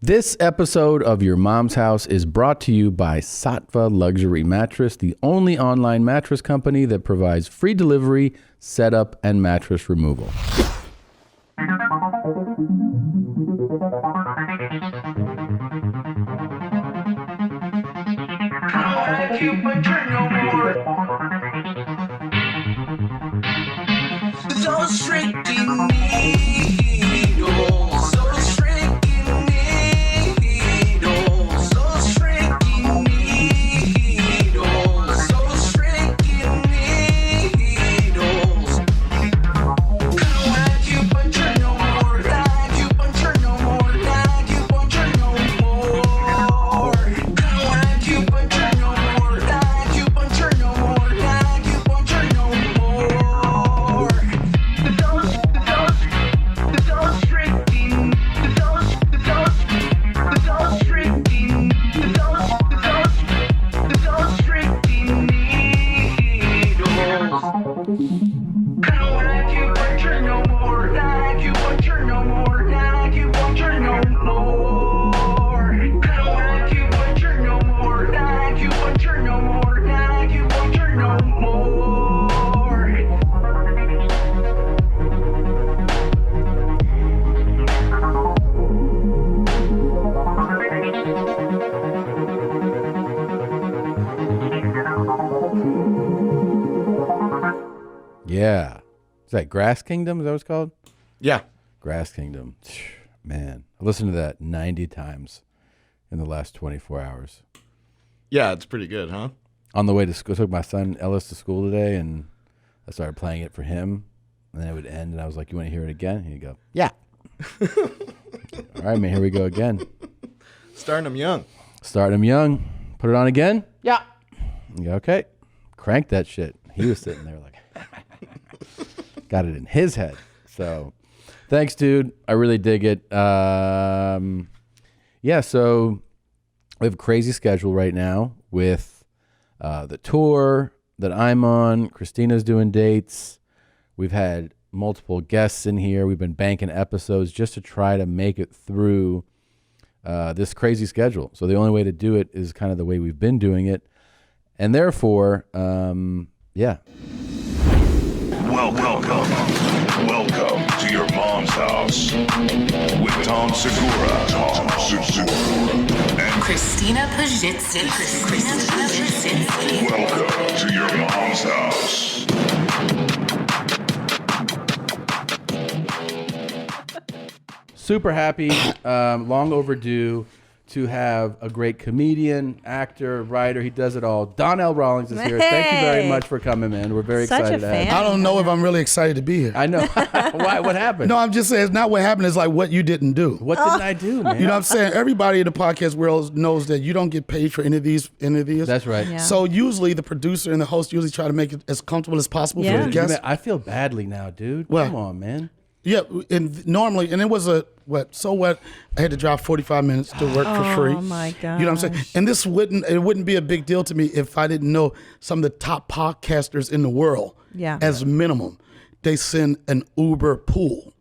This episode of Your Mom's House is brought to you by Sattva Luxury Mattress, the only online mattress company that provides free delivery, setup, and mattress removal. Those shrinking needles, those shrinking needles, those shrinking needles, those shrinking needles. Kinda like you, but you're no more. Like you, but you're no more. Like you, but you're no more. Kinda like you, but you're no more. Like you, but you're no more. Like you, but you're no more. Yeah. Is that Grass Kingdom? Is that what it's called? Yeah. Grass Kingdom. Man, I listened to that 90 times in the last 24 hours. Yeah, it's pretty good, huh? On the way to school, I took my son Ellis to school today, and I started playing it for him, and then it would end, and I was like, you want to hear it again? And he'd go, yeah. All right, man, here we go again. Starting them young. Starting him young. Put it on again? Yeah. You go, okay. Crank that shit. He was sitting there like, got it in his head. So thanks, dude. I really dig it. Yeah, so we have a crazy schedule right now with the tour that I'm on. Christina's doing dates. We've had multiple guests in here. We've been banking episodes just to try to make it through this crazy schedule. So the only way to do it is kind of the way we've been doing it. And therefore, yeah. Welcome to your mom's house with Tom Segura, and Christina Pajitsky. welcome to your mom's house. Super happy, long overdue to have a great comedian, actor, writer. He does it all. Donnell Rawlings is here. Thank you very much for coming, man. We're very Such excited a to have you. fan. I don't know if I'm really excited to be here. I know. Why? What happened? No, I'm just saying it's not what happened. It's like what you didn't do. What didn't I do, man? You know what I'm saying? Everybody in the podcast world knows that you don't get paid for any of these. That's right. Yeah. So usually the producer and the host usually try to make it as comfortable as possible Yeah. for the guests. Man, I feel badly now, dude. What? Come on, man. Yeah, and normally, and it was a what? So what? I had to drive 45 minutes to work for free. Oh my god! You know what I'm saying? And it wouldn't be a big deal to me if I didn't know some of the top podcasters in the world. Yeah. As minimum, they send an Uber pool.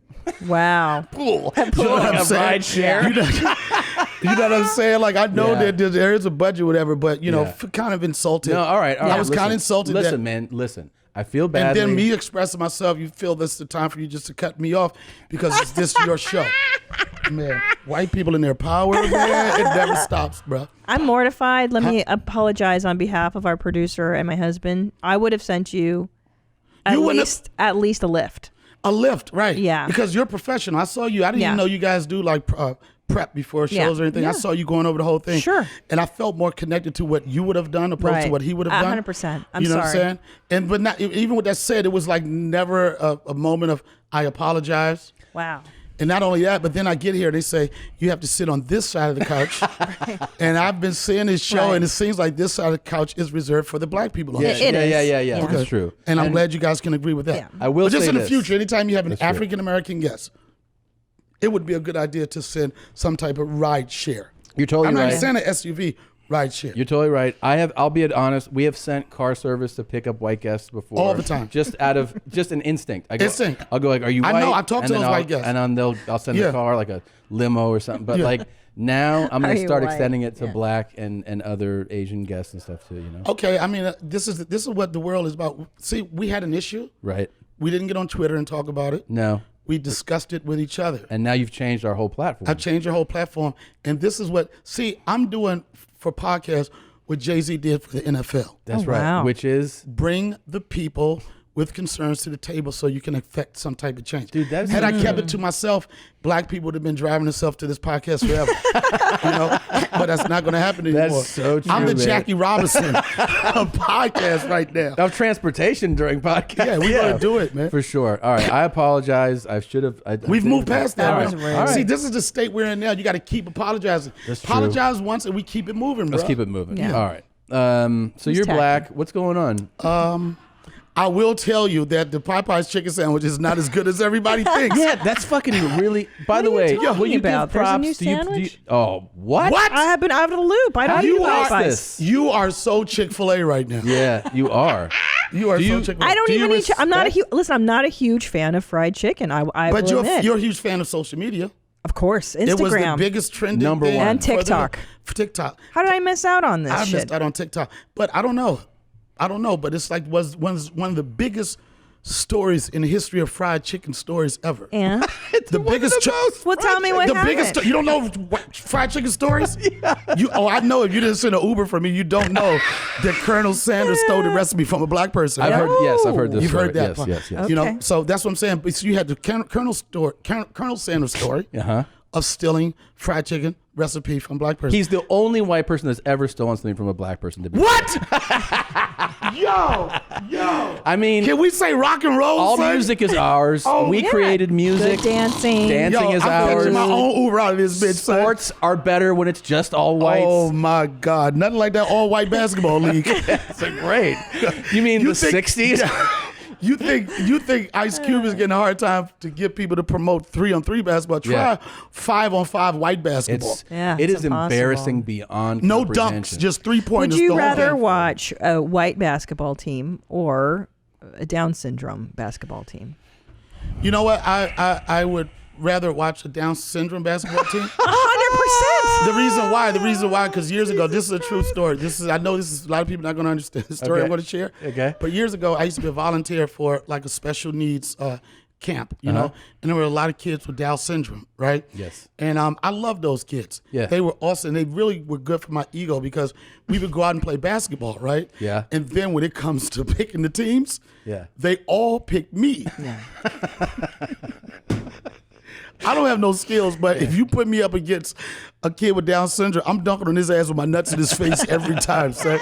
Wow. Pool. You know what I'm saying? ride share. You know what I'm saying? Like I know Yeah. that there is a budget, whatever, but you know, Yeah. kind of insulted. No, all right. I was kind of insulted. Listen, that, man. Listen. I feel and badly. then me expressing myself, you feel this is the time for you just to cut me off because it's this your show. Man, white people in their power, man, it never stops, bro. I'm mortified. Let me apologize on behalf of our producer and my husband. I would have sent you at least a lift. A lift, right? Yeah. Because you're a professional. I saw you. I didn't even know you guys do like prep before shows or anything. Yeah. I saw you going over the whole thing. Sure. And I felt more connected to what you would have done opposed to what he would have done. 100%. I'm you know sorry. what I'm saying? And but not even with that said, it was like never a moment of I apologize. Wow. And not only that, but then I get here, they say, you have to sit on this side of the couch. And I've been seeing this show, and it seems like this side of the couch is reserved for the black people on Yeah, the show. It is. yeah. Yeah. That's true. And I'm glad you guys can agree with that. Yeah. I will But just say in the this. future, anytime you have an That's true. African-American guest, it would be a good idea to send some type of ride share. You're totally I'm right. not saying an SUV, ride share. You're totally right. I'll be honest. We have sent car service to pick up white guests before. All the time. Just out of an instinct. I go, Instinct. I'll go like, are you I white? know, I've talked And to then those white guests. And then I'll send Yeah. the car like a limo or something. But Yeah. like Now I'm Are going to you start white? extending it to Yeah. black and other Asian guests and stuff too. Okay, I mean, this is what the world is about. See, we had an issue. Right? We didn't get on Twitter and talk about it. No. We discussed it with each other. And now you've changed our whole platform. I've changed your whole platform. And this is what, see, I'm doing for podcasts what Jay-Z did for the NFL. That's Oh, right. wow. Which is Bring the people with concerns to the table so you can affect some type of change. Dude, that's- Had I kept it to myself, black people would have been driving themselves to this podcast forever. But that's not going to happen anymore. That's so true, I'm the man. Jackie Robinson of podcast right now. of transportation during podcasts. Yeah, we gotta do it, man. For sure. All right. I apologize. I should have. We've moved past that. That man. was rude. All right. See, this is the state we're in now. You got to keep apologizing. That's true. Apologize once and we keep it moving, bro. Let's keep it moving. Yeah. All right. So you're tacky? black. What's going on? I will tell you that the Popeyes chicken sandwich is not as good as everybody thinks. Yeah, that's fucking really. By the are you way, talking will you about? give There's a props? new do you, sandwich? oh, what? What? I have been out of the loop. I don't do eat you watch Popeyes. this? You are so Chick-fil-A right now. Yeah, you are. You are Do so you- Chick-fil-A. I don't Do you even eat. I'm not a respect- listen. I'm not a huge fan of fried chicken. I But will you're admit. a huge fan of social media. Of course, It was the Instagram. biggest trending Number thing one. And for the- TikTok. For TikTok. How did I miss out on this I shit? missed out on TikTok. But I don't know. But it's like was one of the biggest stories in the history of fried chicken stories ever. And The biggest well, tell me what the happened. biggest you don't know fried chicken stories? I know if you didn't send an Uber for me, you don't know that Colonel Sanders stole the recipe from a black person. I've heard. Yes, I've heard this. You've story. heard that Yes, part. yes, yes. You know, Okay. so that's what I'm saying. But so you had the Colonel Sanders story of stealing fried chicken recipe from black person. He's the only white person that's ever stolen something from a black person. To be What? yo. I mean, Can we say rock and roll? all son? music is ours. Oh, we yeah. created music. Good dancing. Dancing Yo, is I'm ours. fetching my own Uber out of this bitch. son. Sports are better when it's just all whites. Oh my God! Nothing like that all-white basketball league. It's like, great. You mean You the think- 60s? You think Ice Cube is getting a hard time to get people to promote 3-on-3 basketball? Try Yeah. 5-on-5 white basketball. Yeah, it it's is impossible. embarrassing beyond No comprehension. dunks, just 3-pointers. Would you the whole rather thing. watch a white basketball team or a Down syndrome basketball team? You know what? I would rather watch a Down syndrome basketball team. 100%. The reason why, because years ago, this is a true story. I know this is a lot of people not going to understand the story Okay. I'm going to share. Okay. But years ago, I used to be a volunteer for like a special needs camp, you know, and there were a lot of kids with Down syndrome, right? Yes. And I love those kids. Yeah. They were awesome. They really were good for my ego because we would go out and play basketball, right? Yeah. And then when it comes to picking the teams, Yeah. they all pick me. I don't have no skills, but if you put me up against a kid with Down syndrome, I'm dunking on his ass with my nuts in his face every time, son.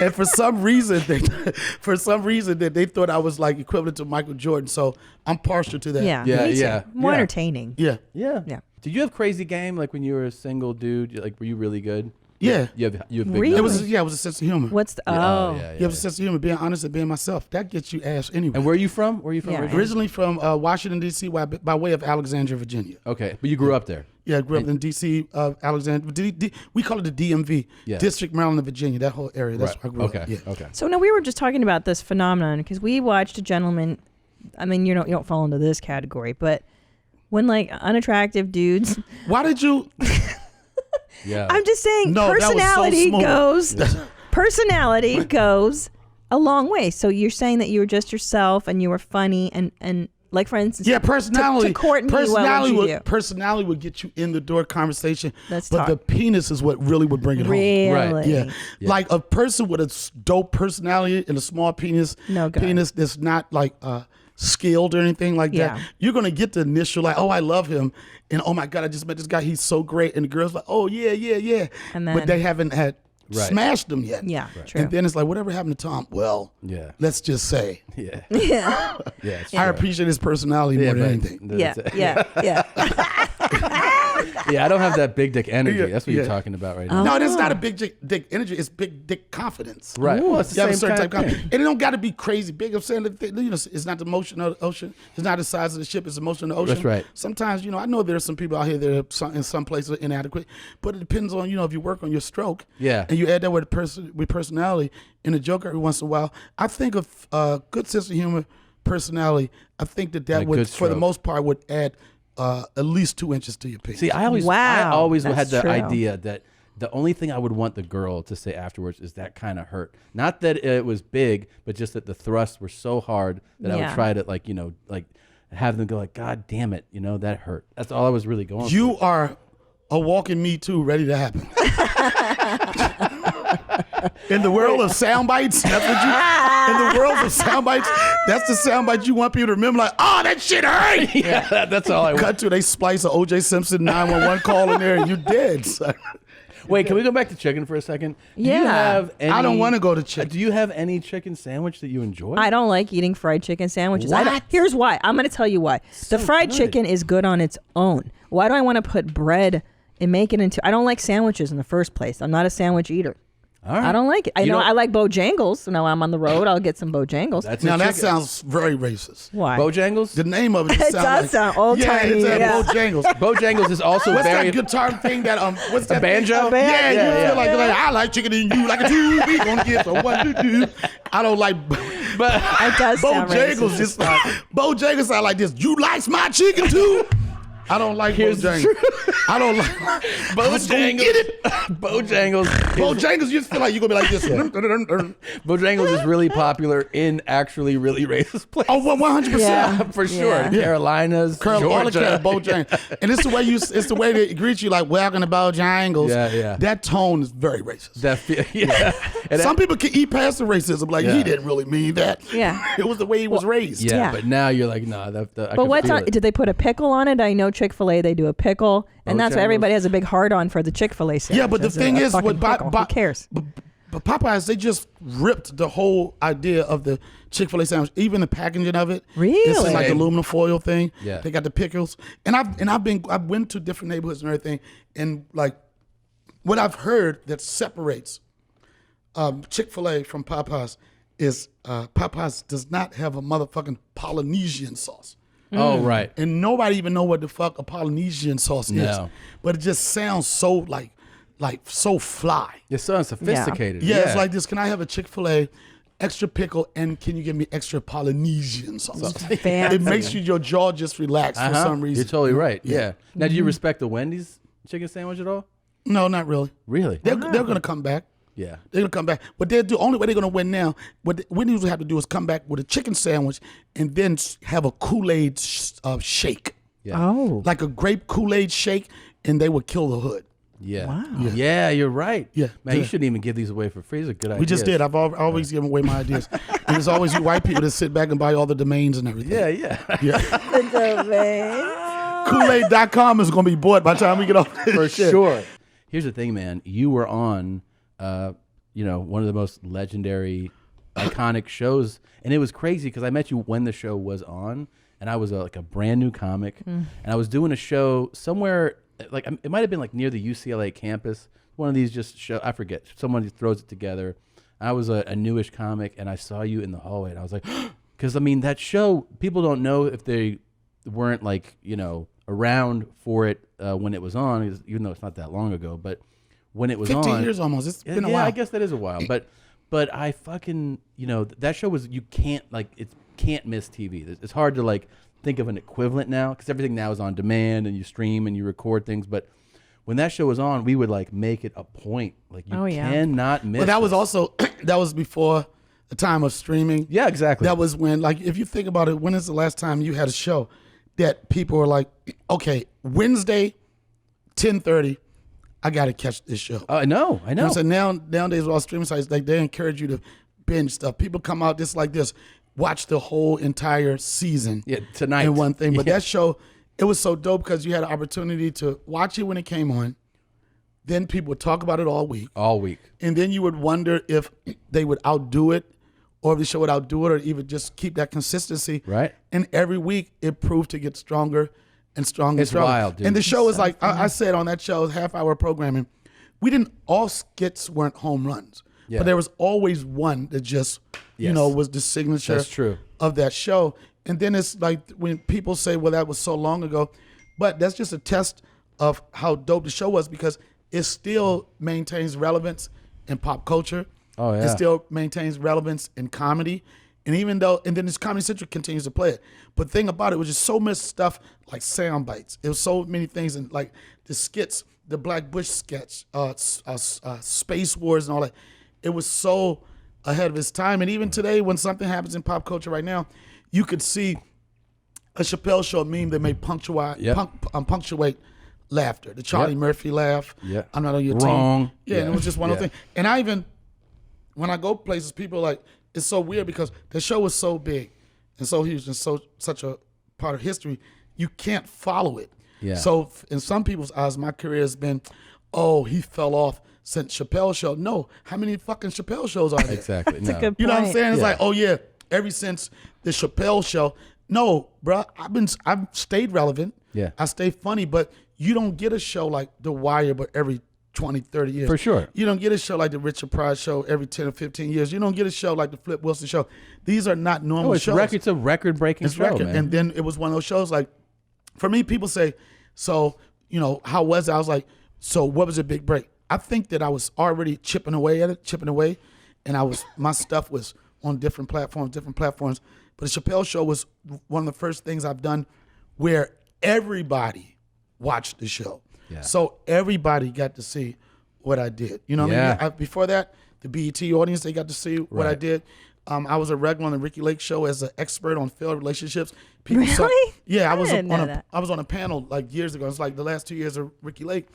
And for some reason, they thought I was like equivalent to Michael Jordan. So I'm partial to that. Yeah. Yeah, me too. yeah, More yeah. entertaining. Yeah. Yeah. Yeah. Did you have crazy game like when you were a single dude? Like, were you really good? Yeah. You have big Really? It numbers? was a sense of humor. What's the Oh, oh? You have a sense of humor, being honest and being myself. That gets you ass anyway. And where are you from? Where are you from? Yeah. originally? Originally from Washington, D.C., by way of Alexandria, Virginia. Okay, but you grew up there. Yeah, I grew up in D.C., Alexandria. We call it the DMV, Yeah. District, Maryland, and Virginia, that whole area. That's Right. where I grew Okay. up. Yeah. Okay. So now we were just talking about this phenomenon because we watched a gentleman. I mean, you don't fall into this category, but when like unattractive dudes, Why did you? Yeah. I'm just saying, No, that was so personality smooth. personality goes a long way. So you're saying that you were just yourself and you were funny and like for instance, Yeah, personality. to court me, what would you do? Personality would get you in the door conversation. Let's but talk. the penis is what really would bring it Really? home. Right. Yeah. Like a person with a dope personality and a small penis, No good. penis that's not like skilled or anything like Yeah. that. You're gonna get the initial like, oh, I love him, and oh my God, I just met this guy. He's so great, and the girl's like, oh yeah, And but then- they haven't had Right. smashed them yet. Yeah, true. And then it's like, whatever happened to Tom? Well, Yeah. let's just say, Yeah. Yeah. Yeah. It's I true. appreciate his personality more than but anything. Yeah. that's it. Yeah. Yeah, I don't have that big dick energy. Yeah, That's what you're yeah. talking about right now. No, it's not a big dick energy. It's big dick confidence. Right. Well, it's the You have a same certain kind type of of confidence. And it don't got to be crazy big. I'm saying that, it's not the motion of the ocean. It's not the size of the ship. It's the motion of the ocean. That's right. Sometimes, I know there's some people out here that are in some places inadequate, but it depends on, if you work on your stroke. Yeah. And you add that with personality and a joke every once in a while. I think of good sense of humor, personality. I think that And a would, good for the stroke. most part, would add at least 2 inches to your penis. See, I always Wow, had that's the true. idea that the only thing I would want the girl to say afterwards is that kind of hurt. Not that it was big, but just that the thrusts were so hard that I would Yeah. try to like have them go like, God damn it, that hurt. That's all I was really going for. You are a walking Me Too ready to happen. In the world of sound bites, that's what you. In the world of sound bites, that's the sound bite you want people to remember. Like, oh, that shit hurt. Yeah, that's all I want. Cut to they splice a O.J. Simpson 911 call in there, and you're dead. Son. Wait, can we go back to chicken for a second? Do Yeah. you have any, I don't want to go to chicken. Do you have any chicken sandwich that you enjoy? I don't like eating fried chicken sandwiches. What? Here's why. I'm going to tell you why. The fried good. chicken is good on its own. Why do I want to put bread and make it into? I don't like sandwiches in the first place. I'm not a sandwich eater. All right. I don't like it. I You know don't- I like Bojangles. So now I'm on the road. I'll get some Bojangles. That's Now a that chicken. sounds very racist. Why? Bojangles. The name of it, It sound does like, sound old-timey, Yeah, it's yeah. Bojangles. Bojangles is also What's very. that guitar thing that what's that banjo? thing? Yeah, you Yeah, feel like I like chicken and you like a two. We gonna get a 1, 2, 2. I don't like But It does sound Bojangles. racist. Just Bojangles sound like this. You likes my chicken too? I don't like Here's the Bojangles. I don't like Let's go Bojangles. get it. Bojangles. Bojangles, you just feel like you're gonna be like this. Bojangles is really popular in actually really racist places. Oh, 100%. Yeah. For sure. Yeah. Carolinas, All the Georgia. Bojangles. And it's the way it's the way they greet you like welcome to Bojangles. Yeah, yeah. That tone is very racist. Yeah. And Some people can eat past the racism, like Yeah. he didn't really mean that. Yeah. It was the way he was raised. yeah, Yeah. but now you're like, nah. I But can what's feel on? it. Did they put a pickle on it? I know Chick-fil-A, they do a pickle, and that's why Bojangles. everybody has a big hard on for the Chick-fil-A sandwich. Yeah, but the It's thing a is, fucking pickle. Who cares? But Popeyes, they just ripped the whole idea of the Chick-fil-A sandwich, even the packaging of it. It's Really? in like aluminum foil thing. Yeah. They got the pickles, and I've went to different neighborhoods and everything, and like what I've heard that separates Chick-fil-A from Popeyes is Popeyes does not have a motherfucking Polynesian sauce. Oh, right. And nobody even know what the fuck a Polynesian sauce is. No. But it just sounds so like so fly. It's so sophisticated. Yeah, it's like this. Can I have a Chick-fil-A, extra pickle, and can you give me extra Polynesian sauce? Fancy. It makes your jaw just relax for some reason. You're totally right. Yeah. Yeah. Now, do you respect the Wendy's chicken sandwich at all? No, not really. Really? They're gonna come back. Yeah. They're gonna come back. But they'll do only way they're gonna win now. What Wendy's will have to do is come back with a chicken sandwich and then have a Kool-Aid shake, Yeah. Oh. like a grape Kool-Aid shake, and they would kill the hood. Yeah. Wow. Yeah, you're right. Yeah. Man, you Yeah. shouldn't even give these away for free. It's a good idea. We just did. I've always given away my ideas. And there's always you white people that sit back and buy all the domains and everything. Yeah, yeah. Yeah. Kool-Aid.com is going to be bought by the time we get off this For shit. sure. Here's the thing, man. You were on, one of the most legendary, iconic shows, and it was crazy because I met you when the show was on, and I was like a brand new comic, and I was doing a show somewhere, like it might have been like near the UCLA campus, one of these just show. I forget. Someone throws it together. I was a newish comic, and I saw you in the hallway, and I was like, because I mean that show, people don't know if they weren't like around for it when it was on, even though it's not that long ago, but when it was 15 on, years almost. It's been a yeah, while. I guess that is a while, but I fucking that show was, you can't miss TV. It's hard to like think of an equivalent now because everything now is on demand and you stream and you record things, but when that show was on, we would like make it a point, like you Oh, yeah. cannot miss. But that was this. also, that was before the time of streaming. Yeah, exactly. That was when, like, if you think about it, when is the last time you had a show that people were like, okay, Wednesday, 10:30, I got to catch this show. I know. You know what I'm saying? Nowadays with all streaming sites, like they encourage you to binge stuff. People come out just like this, watch the whole entire season. Yeah, tonight. In one thing. But Yeah. that show, it was so dope because you had an opportunity to watch it when it came on. Then people would talk about it all week. all week. And then you would wonder if they would outdo it or if the show would outdo it or even just keep that consistency. Right. And every week it proved to get stronger and stronger It's and stronger. wild, dude. And the show is like, I said on that show, half-hour programming, all skits weren't home runs. Yeah. But there was always one that just, Yes. was the signature That's true. of that show. And then it's like when people say, well, that was so long ago. But that's just a test of how dope the show was because it still maintains relevance in pop culture. Oh, yeah. It still maintains relevance in comedy. And even though, and then this Comedy Central continues to play it. But the thing about it was just so much stuff like sound bites. It was so many things, and like the skits, the Black Bush sketch, Space Wars and all that. It was so ahead of its time. And even today, when something happens in pop culture right now, you could see a Chappelle Show meme that may punctuate laughter. The Charlie Murphy laugh. Yeah. I'm not on your Wrong. team. Yeah, and it was just one of those things. And I even, when I go places, people are like, it's so weird because the show was so big and so huge and such a part of history, you can't follow it. Yeah. So in some people's eyes, my career has been, oh, he fell off since Chappelle Show. No, how many fucking Chappelle shows are there? Exactly. That's a good You know what I'm point. saying? It's Yeah. like, oh yeah, ever since the Chappelle Show. No, bro, I've stayed relevant. Yeah. I stay funny, but you don't get a show like The Wire, but every 20, 30 years. For sure. You don't get a show like the Richard Pryor Show every 10 or 15 years. You don't get a show like the Flip Wilson Show. These are not normal Oh, it's shows. it's a record-breaking It's show, record. man. And then it was one of those shows like, for me, people say, so, you know, how was it? I was like, so what was your big break? I think that I was already chipping away at it, and my stuff was on different platforms. But the Chappelle Show was one of the first things I've done where everybody watched the show. Yeah. So everybody got to see what I did. You know what I mean? Before that, the BET audience, they got to see what I Right. did. I was a regular on the Ricky Lake Show as an expert on failed relationships. Really? Yeah, I I was didn't know on that. I was on a panel like years ago. It's like the last 2 years of Ricky Lake,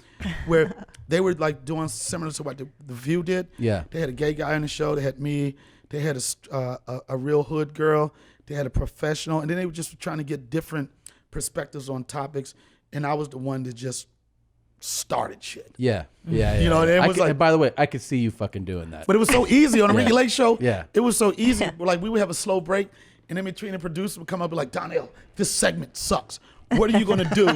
where they were like doing similar to what the View did. Yeah. They had a gay guy on the show. They had me. They had a real hood girl. They had a professional, and then they were just trying to get different perspectives on topics. And I was the one that just started shit. Yeah. You know, it was like- by the way, I could see you fucking doing that. But it was so easy on the Ricky Lake Show. Yeah. It was so easy. Like we would have a slow break, and in between the producer would come up and be like, Donnell, this segment sucks. What are you gonna do?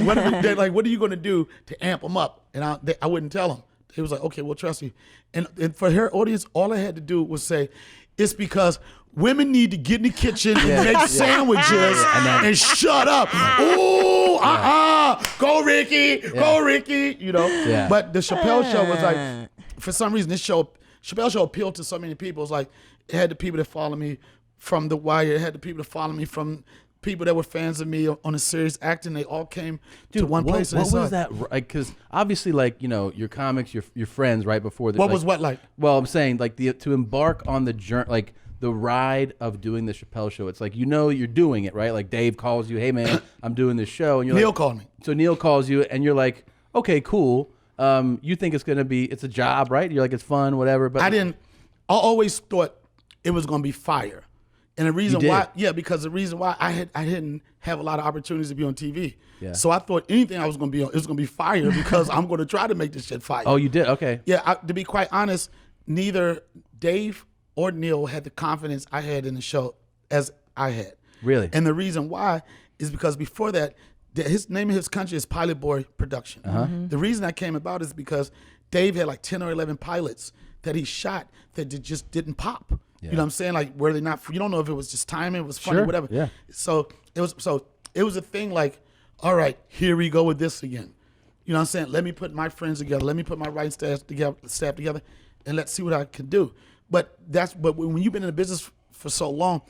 What are you gonna do to amp them up? And I wouldn't tell them. He was like, okay, we'll trust you. And for her audience, all I had to do was say, it's because women need to get in the kitchen and make sandwiches and shut up. Ooh, go Ricky, you know. Yeah. But the Chappelle Show was like, for some reason, Chappelle Show appealed to so many people. It's like, it had the people that follow me from The Wire. It had the people that follow me from people that were fans of me on a serious acting. They all came to one place. And What they was saw it. that? Because obviously, like, you know, your comics, your friends, right before the. What was what like? Well, I'm saying like to embark on the journey, like the ride of doing the Chappelle Show. It's like, you know, you're doing it, right? Like Dave calls you, hey man, I'm doing this show, and you're Neil like, called me. So Neil calls you, and you're like, okay, cool. You think it's a job, right? You're like, it's fun, whatever. But I always thought it was going to be fire. And the reason did? why, because the reason why I didn't have a lot of opportunities to be on TV. Yeah. So I thought anything I was going to be on, it was going to be fire because I'm going to try to make this shit fire. Oh, you did? Okay. Yeah, to be quite honest, neither Dave or Neil had the confidence I had in the show as I had. Really? And the reason why is because before that, his name of his country is Pilot Boy Production. The reason that came about is because Dave had like 10 or 11 pilots that he shot that just didn't pop. Yeah. You know what I'm saying? Like, were they not? You don't know if it was just timing, it was funny, Sure, whatever. yeah. So it was a thing like, all right, here we go with this again. You know what I'm saying? Let me put my friends together. Let me put my writing staff together, and let's see what I can do. But when you've been in the business for so long,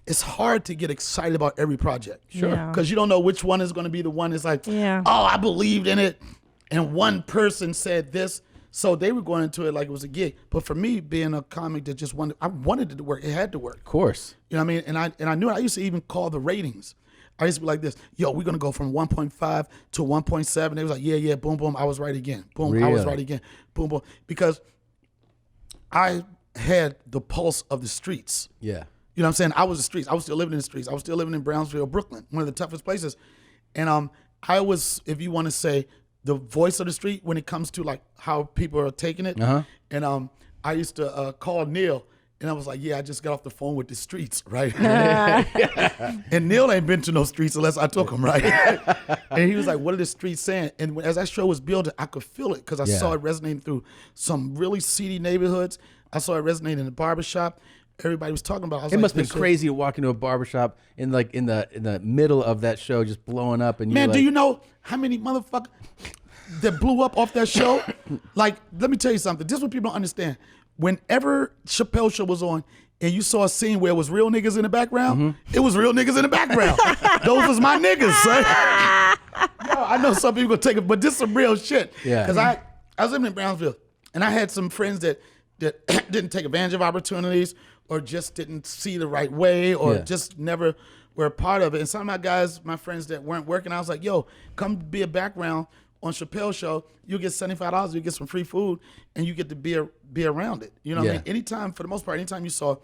it's hard to get excited about every project. Sure. Yeah. Because you don't know which one is going to be the one that's like, Yeah. oh, I believed in it, and one person said this. So they were going into it like it was a gig. But for me, being a comic that just I wanted it to work. It had to work. Of course. You know what I mean? And I knew it. I used to even call the ratings. I used to be like this, yo, we're going to go from 1.5 to 1.7. They was like, yeah, boom, boom. I was right again. Boom, I was Really? right again. Boom, boom. Because I had the pulse of the streets. Yeah. You know what I'm saying? I was the streets. I was still living in the streets. I was still living in Brownsville, Brooklyn, one of the toughest places. And I was, if you want to say, the voice of the street when it comes to like how people are taking it. And I used to call Neil, and I was like, yeah, I just got off the phone with the streets, right? And Neil ain't been to no streets unless I took him, right? And he was like, what are the streets saying? And as that show was building, I could feel it because I saw it resonating through some really seedy neighborhoods. I saw it resonating in the barbershop. Everybody was talking about it. I was It like, must have this been shit- crazy to walk into a barbershop in the middle of that show just blowing up, and Man, you're do like, you know how many motherfuckers that blew up off that show? Like, let me tell you something. This is what people don't understand. Whenever Chappelle Show was on, and you saw a scene where it was real niggas in the background, it was real niggas in the background. Those was my niggas, son. Yo, I know some people gonna take it, but this is some real shit. Yeah. Because I was living in Brownsville, and I had some friends that didn't take advantage of opportunities or just didn't see the right way or just never were a part of it. And some of my guys, my friends that weren't working, I was like, yo, come be a background on Chappelle's show. You'll get $75, you get some free food, and you get to be around it. You know what I mean? Anytime, for the most part, anytime you saw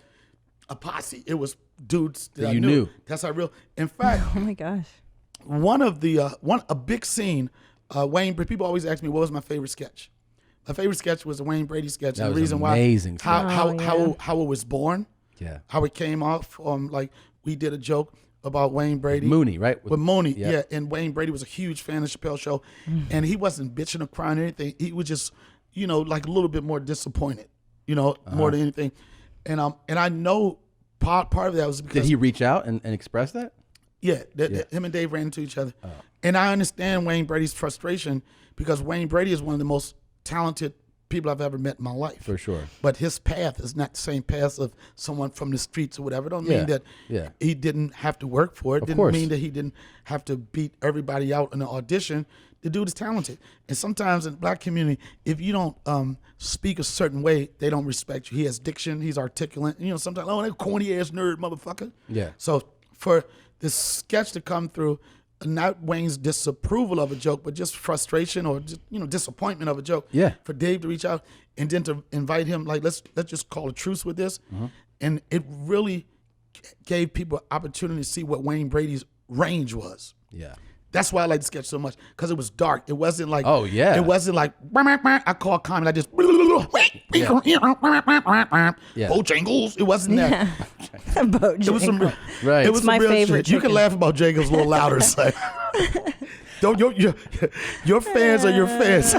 a posse, it was dudes that I knew. That's how real. In fact, Oh my gosh. a big scene, Wayne, people always ask me what was my favorite sketch. My favorite sketch was the Wayne Brady sketch. That and was the reason amazing why how it was born. Yeah. How it came off. Like we did a joke about Wayne Brady. Mooney, right? With Mooney, yeah. And Wayne Brady was a huge fan of Chappelle's show. And he wasn't bitching or crying or anything. He was just, like a little bit more disappointed, more than anything. And I know part of that was because Did he reach out and express that? Yeah, him and Dave ran into each other. And I understand Wayne Brady's frustration because Wayne Brady is one of the most talented people I've ever met in my life. For sure. But his path is not the same path of someone from the streets or whatever. It don't mean that he didn't have to work for it. Of Didn't course. mean that he didn't have to beat everybody out in the audition. The dude is talented. And sometimes in the black community, if you don't speak a certain way, they don't respect you. He has diction. He's articulate. Sometimes, that corny ass nerd motherfucker. Yeah. So for this sketch to come through, not Wayne's disapproval of a joke, but just frustration or just, disappointment of a joke. Yeah. For Dave to reach out and then to invite him, like, let's just call a truce with this. And it really gave people opportunity to see what Wayne Brady's range was. Yeah. That's why I like the sketch so much, because it was dark. It wasn't like, Oh, yeah. It wasn't like, I call comedy, I just, Bojangles. It wasn't that. It was some, Right. It was my some real favorite shit. You can chicken. laugh about Jacobs a little louder, son. Don't your fans are your fans.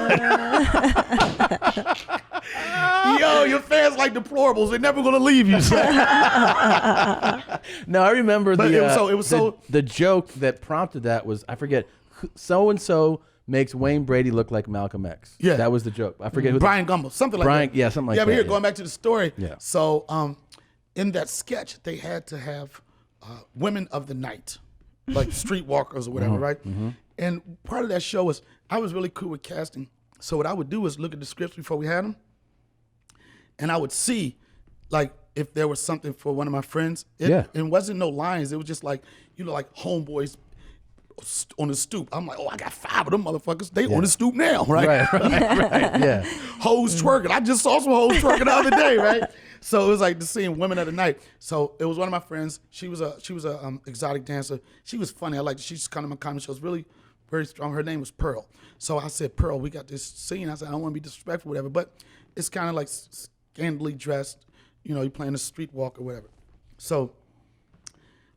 Yo, your fans like deplorables. They're never gonna leave you, son. No, I remember But the joke that prompted that was, I forget, so and so makes Wayne Brady look like Malcolm X. Yeah. That was the joke. I forget who. Brian Gumbel, something like Brian, that. yeah, something like Yeah, but that. here, going back to the story. Yeah. So, in that sketch, they had to have women of the night, like streetwalkers or whatever, right? And part of that show was, I was really cool with casting. So what I would do was look at the scripts before we had them, and I would see, like, if there was something for one of my friends. It wasn't no lines. It was just like, like homeboys on the stoop. I'm like, I got 5 of them motherfuckers. They on the stoop now, right? Right, yeah. Hoes twerking. I just saw some hoes twerking the other day, right? So it was like the scene, women of the night. So it was one of my friends. She was a exotic dancer. She was funny. I liked her. She used to come to my comedy shows, really very strong. Her name was Pearl. So I said, Pearl, we got this scene. I said, I don't want to be disrespectful, whatever, but it's kind of like scantily dressed. You're playing a streetwalk or whatever. So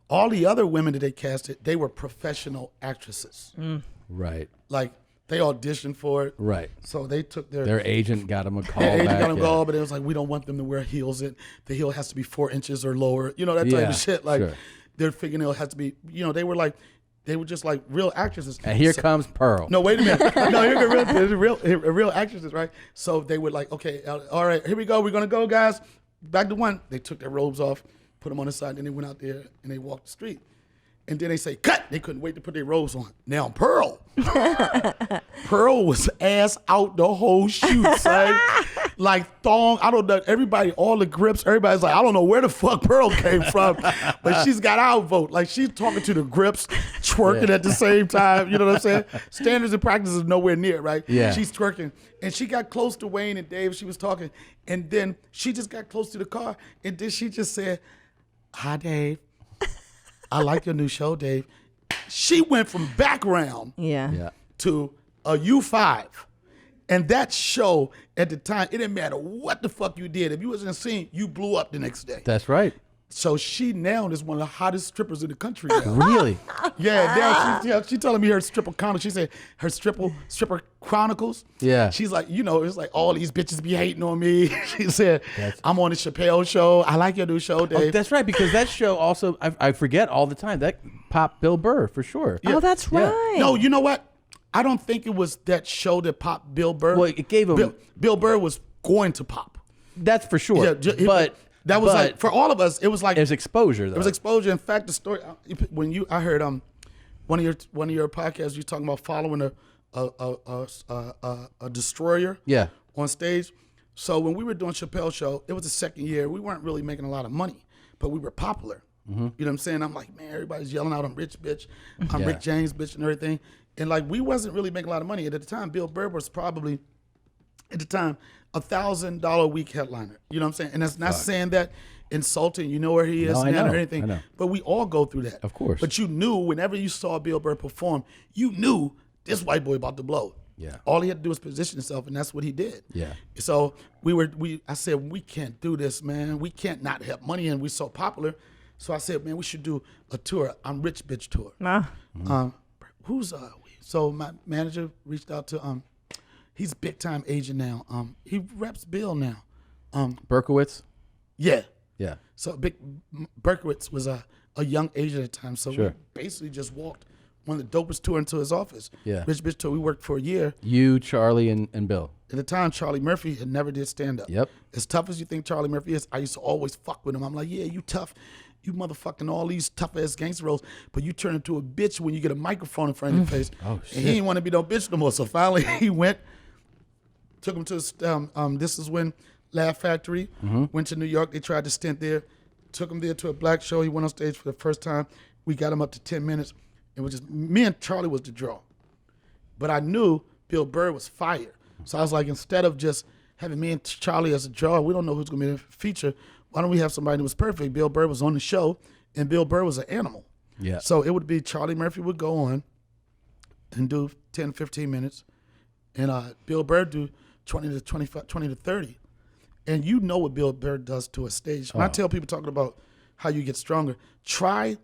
all the other women that they casted, they were professional actresses. Right. Like, they auditioned for it. Right. So they took Their agent got them a call their agent back. got them call, but it was like, we don't want them to wear heels. The heel has to be 4 inches or lower. That type Yeah, of shit. Like, sure. their fingernail has to be, they were just like real actresses. And here comes Pearl. No, wait a minute. No, here's real actresses, right? So they were like, okay, all right, here we go. We're going to go, guys. Back to one. They took their robes off, put them on the side, then they went out there and they walked the street. And then they say, cut. They couldn't wait to put their robes on. Now, Pearl. Pearl was ass out the whole shoot, son. Like thong. I don't know. Everybody, all the grips, everybody's like, I don't know where the fuck Pearl came from. But she's got outvote. Like, she's talking to the grips, twerking at the same time. You know what I'm saying? Standards and practices nowhere near, right? Yeah. She's twerking. And she got close to Wayne and Dave. She was talking. And then she just got close to the car. And then she just said, hi, Dave. I like your new show, Dave. She went from background to a U5. And that show, at the time, it didn't matter what the fuck you did. If you wasn't seen, you blew up the next day. That's right. So she now is one of the hottest strippers in the country now. Really? Yeah, now she telling me her stripper chronicles. She said her stripper chronicles. Yeah. She's like, it's like all these bitches be hating on me. She said, I'm on the Chappelle show. I like your new show, Dave. Oh, that's right, because that show also, I forget all the time, that popped Bill Burr for sure. Oh, that's right. No, you know what? I don't think it was that show that popped Bill Burr. Well, it gave him... Bill Burr was going to pop. That's for sure. Yeah, but That was But- like for all of us. It was like It was exposure, though. It was exposure. In fact, the story when I heard one of your podcasts, you talking about following a destroyer. Yeah. On stage. So when we were doing Chappelle's show, it was the second year. We weren't really making a lot of money, but we were popular. You know what I'm saying? I'm like, man, everybody's yelling out, I'm rich, bitch. I'm Yeah. Rick James, bitch, and everything. And like, we wasn't really making a lot of money. And at the time, Bill Burr was probably, at the time, $1,000 a week headliner. You know what I'm saying? And that's not saying that insulting. You know where he is No, I now know, or anything. I know. But we all go through that. Of course. But you knew whenever you saw Bill Burr perform, you knew this white boy about to blow. Yeah. All he had to do was position himself, and that's what he did. Yeah. So I said, we can't do this, man. We can't not have money, and we're so popular. So I said, man, we should do a tour, I'm Rich Bitch tour. So my manager reached out to he's a big time agent now. He reps Bill now. Berkowitz? Yeah. Yeah. So Berkowitz was a young agent at the time. So Sure. we basically just walked one of the dopest tour into his office. Yeah. Rich Bitch tour. We worked for a year. You, Charlie, and Bill. At the time, Charlie Murphy had never did stand up. Yep. As tough as you think Charlie Murphy is, I used to always fuck with him. I'm like, yeah, you tough. You motherfucking all these tough ass gangster roles, but you turn into a bitch when you get a microphone in front of your face. Oh, shit. And he didn't want to be no bitch no more. So finally he went, took him to This Is When Laugh Factory, went to New York. They tried to stint there, took him there to a black show. He went on stage for the first time. We got him up to 10 minutes. It was just, me and Charlie was the draw. But I knew Bill Burr was fire. So I was like, instead of just having me and Charlie as a draw, we don't know who's going to be the feature. Why don't we have somebody who was perfect? Bill Burr was on the show, and Bill Burr was an animal. Yeah. So it would be Charlie Murphy would go on and do 10, 15 minutes, and Bill Burr do 20 to 25, 20 to 30. And you know what Bill Burr does to a stage. When I tell people talking about how you get stronger, try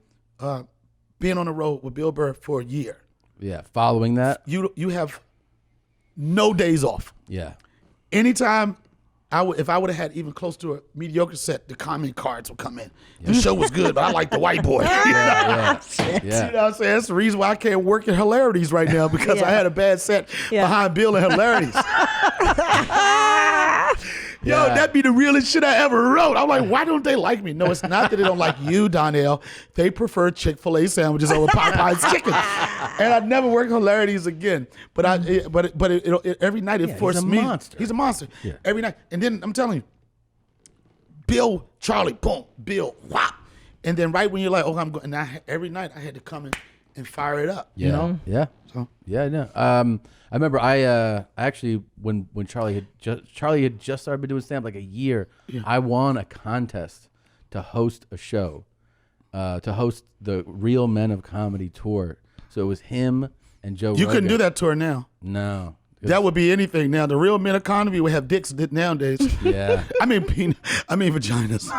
being on the road with Bill Burr for a year. Yeah. Following that. You have no days off. Yeah. Anytime if I would have had even close to a mediocre set, the comment cards would come in. The show was good, but I like the white boy. Yeah. You know what I'm saying? That's the reason why I can't work in hilarities right now, because I had a bad set behind Bill in hilarities. Yo, that'd be the realest shit I ever wrote. I'm like, why don't they like me? No, it's not that they don't like you, Donnell. They prefer Chick-fil-A sandwiches over Popeyes chicken. And I'd never work hilarities again. But every night it forced me. Monster. He's a monster. Yeah. Every night. And then I'm telling you, Bill, Charlie, boom, Bill, whop. And then right when you're like, oh, I'm going, and every night I had to come in and fire it up. Yeah. You know? Yeah. So Yeah, no. I remember I actually when Charlie had just started doing stand-up like a year, I won a contest to host a show, to host the Real Men of Comedy tour. So it was him and Joe you Rogan. couldn't do that tour now. No. That would be anything now. The Real Men economy would have dicks nowadays. Yeah. I mean vaginas.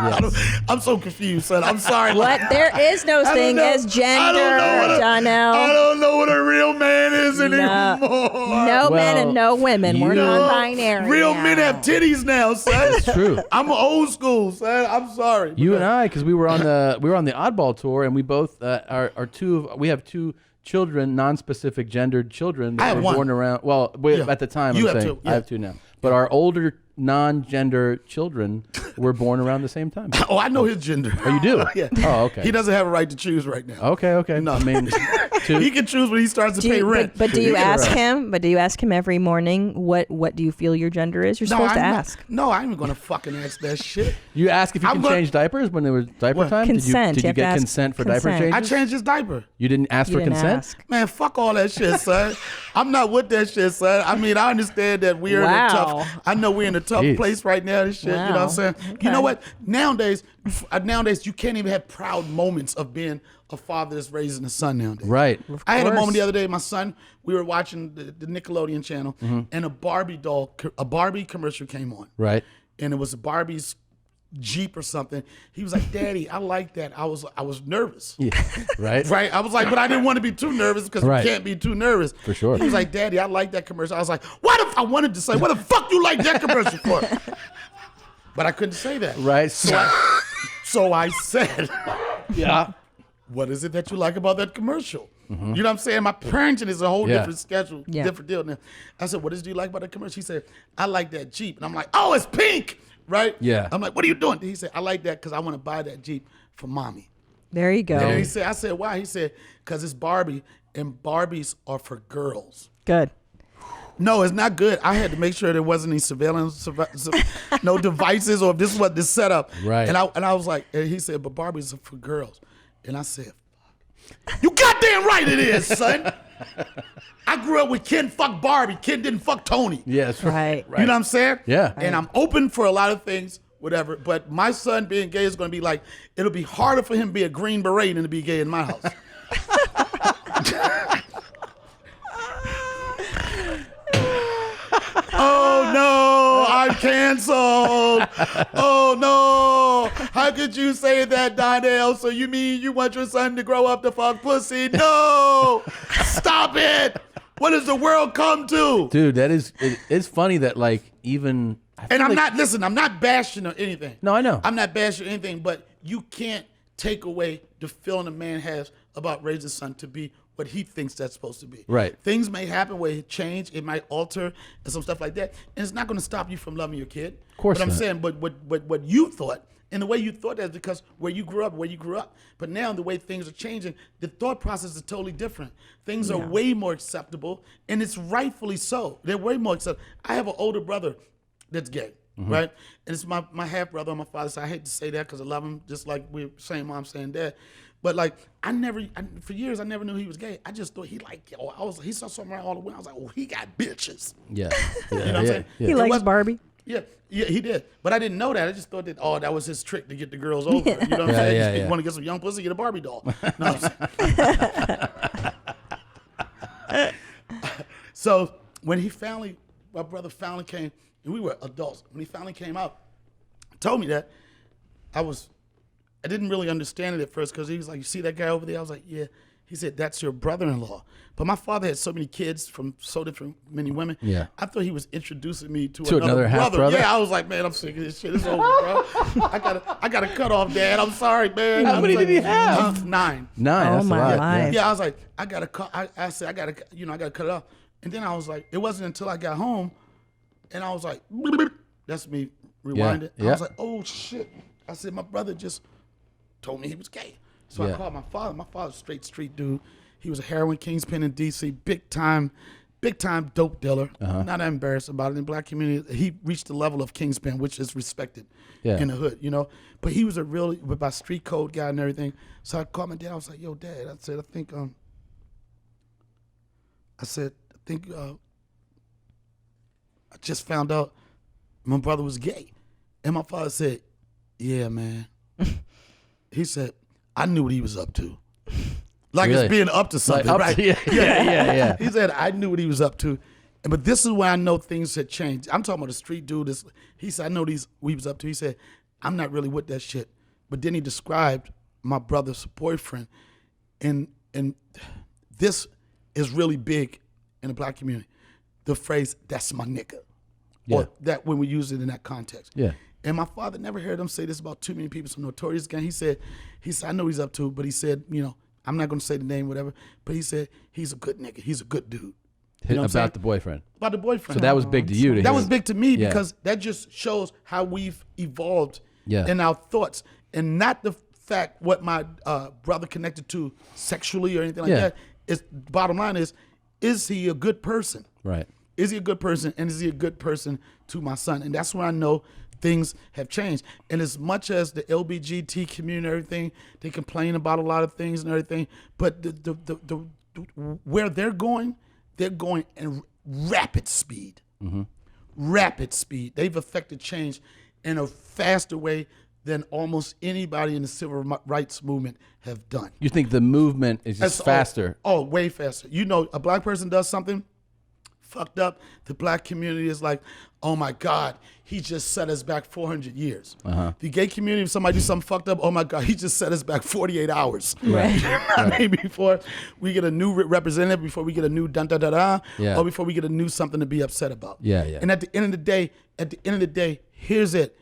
I'm so confused, son. I'm sorry. What? There is no thing as gender, Donnell. I don't know what a real man is anymore. No men and no women. We're you- non-binary. Real now. men have titties now, son. That's true. I'm old school, son. I'm sorry. You and I, because we were on the Oddball tour, and we both we have two children, non-specific gendered children I that have were one. born around. Well, at the time, You I'm have saying two, yeah. I have two now. But our older non-gender children were born around the same time. Oh, I know his gender. Oh, you do? Yeah. Oh, okay. He doesn't have a right to choose right now. Okay. No. I mean, two. He can choose when he starts to pay rent. But do you Yeah. ask him? But do you ask him every morning what do you feel your gender is? You're supposed to I'm not- ask. No, I ain't gonna fucking ask that shit. You ask if you I'm can gonna- change diapers when there was diaper What? time? Consent. Did You you have to get ask consent for diaper consent. changes? I changed his diaper. You didn't ask You for didn't consent? ask. Man, fuck all that shit, son. I'm not with that shit, son. I mean, I understand that we're in a Wow. tough. I know we're in a tough Jeez. place right now. This shit, you know what I'm Wow. saying? Okay. You know what? Nowadays you can't even have proud moments of being a father that's raising a son nowadays. Right. I had a course. moment the other day. My son, we were watching the Nickelodeon channel, and a Barbie commercial came on. Right. And it was Barbie's Jeep or something. He was like, "Daddy, I like that." I was nervous. Yeah. Right. Right, I was like, but I didn't want to be too nervous because Right. you can't be too nervous. For sure. He was like, "Daddy, I like that commercial." I was like, I wanted to say, "What the fuck you like that commercial for?" But I couldn't say that. Right. So I said, Yeah. "What is it that you like about that commercial?" You know what I'm saying? My parenting is a whole Yeah. different schedule, Yeah. different deal. Now, I said, what do you like about the commercial? He said, I like that Jeep. And I'm like, oh, it's pink, right? Yeah. I'm like, what are you doing? He said, I like that because I want to buy that Jeep for mommy. There you go. And then I said, why? He said, because it's Barbie, and Barbies are for girls. Good. No, it's not good. I had to make sure there wasn't any surveillance, no devices, or if this was the setup. Right. And I was like, and he said, but Barbies are for girls. And I said, fuck. You goddamn right it is, son. I grew up with Ken fuck Barbie. Ken didn't fuck Tony. Yes. Right. You know what I'm saying? Yeah. And I'm open for a lot of things, whatever. But my son being gay is going to be like, it'll be harder for him to be a Green Beret than to be gay in my house. Oh no, I'm canceled. Oh no, how could you say that, Donnell? So you mean you want your son to grow up to fuck pussy? No, stop it. What does the world come to? Dude, it's funny that like even. I feel And I'm like- not I'm not bashing or anything. No, I know. I'm not bashing anything, but you can't take away the feeling a man has about raising his son to be what he thinks that's supposed to be. Right. Things may happen where it change, it might alter, and some stuff like that. And it's not going to stop you from loving your kid. Of course But I'm not. saying, but what you thought, and the way you thought that is because where you grew up. But now the way things are changing, the thought process is totally different. Things are way more acceptable, and it's rightfully so. They're way more acceptable. I have an older brother that's gay, right? And it's my half brother on my father's side. I hate to say that because I love him, just like we're same mom, same dad. But like for years I never knew he was gay. I just thought he liked. He saw something around all the way. I was like, oh, he got bitches. Yeah. You know what I'm saying? He It likes was- Barbie. Yeah, he did. But I didn't know that. I just thought that that was his trick to get the girls over. You know what I'm Yeah, saying? yeah, You yeah. want to get some young pussy, get a Barbie doll. No, so when my brother finally came, and we were adults. When he finally came out, told me that, I didn't really understand it at first because he was like, you see that guy over there? I was like, yeah. He said, that's your brother-in-law. But my father had so many kids from so different many women. Yeah. I thought he was introducing me to To another brother. half-brother? Yeah, I was like, man, I'm sick of this shit. It's over, bro. I gotta cut off, Dad. I'm sorry, man. How many did he have? 9. 9. Oh That's my a lot. life. Yeah, I was like, I gotta cut. I said, I gotta cut it off. And then I was like, it wasn't until I got home, and I was like, that's me rewinded. Yeah, I was yeah. like, oh shit. I said, my brother just told me he was gay. So Yeah. I called my father. My father's a straight street dude. He was a heroin kingpin in DC, big time dope dealer. Not embarrassed about it in the black community. He reached the level of kingpin, which is respected Yeah. in the hood, you know. But he was a really by street code guy and everything. So I called my dad. I was like, yo, Dad. I said, I just found out my brother was gay. And my father said, yeah, man. He said, I knew what he was up to. Like Really? it's being up to something, Like, right? yeah. He said, I knew what he was up to. But this is where I know things had changed. I'm talking about a street dude. He said, I know what he was up to. He said, I'm not really with that shit. But then he described my brother's boyfriend. And this is really big in the black community. The phrase, that's my nigga. Yeah. Or that when we use it in that context. Yeah. And my father never heard him say this about too many people. Some notorious gang. He said, I know he's up to, but he said, I'm not going to say the name, whatever. But he said, he's a good nigga. He's a good dude. You know what I'm saying? About the boyfriend. About the boyfriend. So that was big to you. To That hear. was big to me Yeah. because that just shows how we've evolved Yeah. in our thoughts. And not the fact what my brother connected to sexually or anything like Yeah. that. Bottom line is he a good person? Right. Is he a good person? And is he a good person to my son? And that's when I know things have changed. And as much as the LBGT community and everything, they complain about a lot of things and everything, but the where they're going in rapid speed. Rapid speed. They've affected change in a faster way than almost anybody in the civil rights movement have done. You think the movement is just That's- faster? Oh, way faster. You know, a black person does something fucked up. The black community is like, oh my God, he just set us back 400 years. The gay community, if somebody do something fucked up, oh my God, he just set us back 48 hours. Right. I mean, before we get a new representative, before we get a new dun-da-da-da, Yeah. or before we get a new something to be upset about. Yeah, yeah. And at the end of the day, here's it.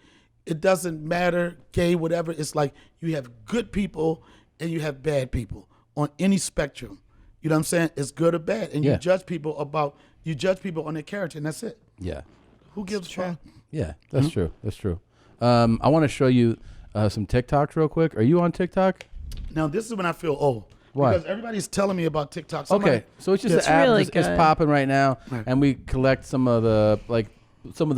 It doesn't matter, gay, whatever. It's like you have good people and you have bad people on any spectrum. You know what I'm saying? It's good or bad, and Yeah. you judge people on their character, and that's it. Yeah. Who gives a fuck? Yeah, that's true. That's true. I want to show you some TikToks real quick. Are you on TikTok? Now this is when I feel old. Why? Because everybody's telling me about TikTok. Okay, so it's just It's an app really that's good. popping right now, and we collect some of the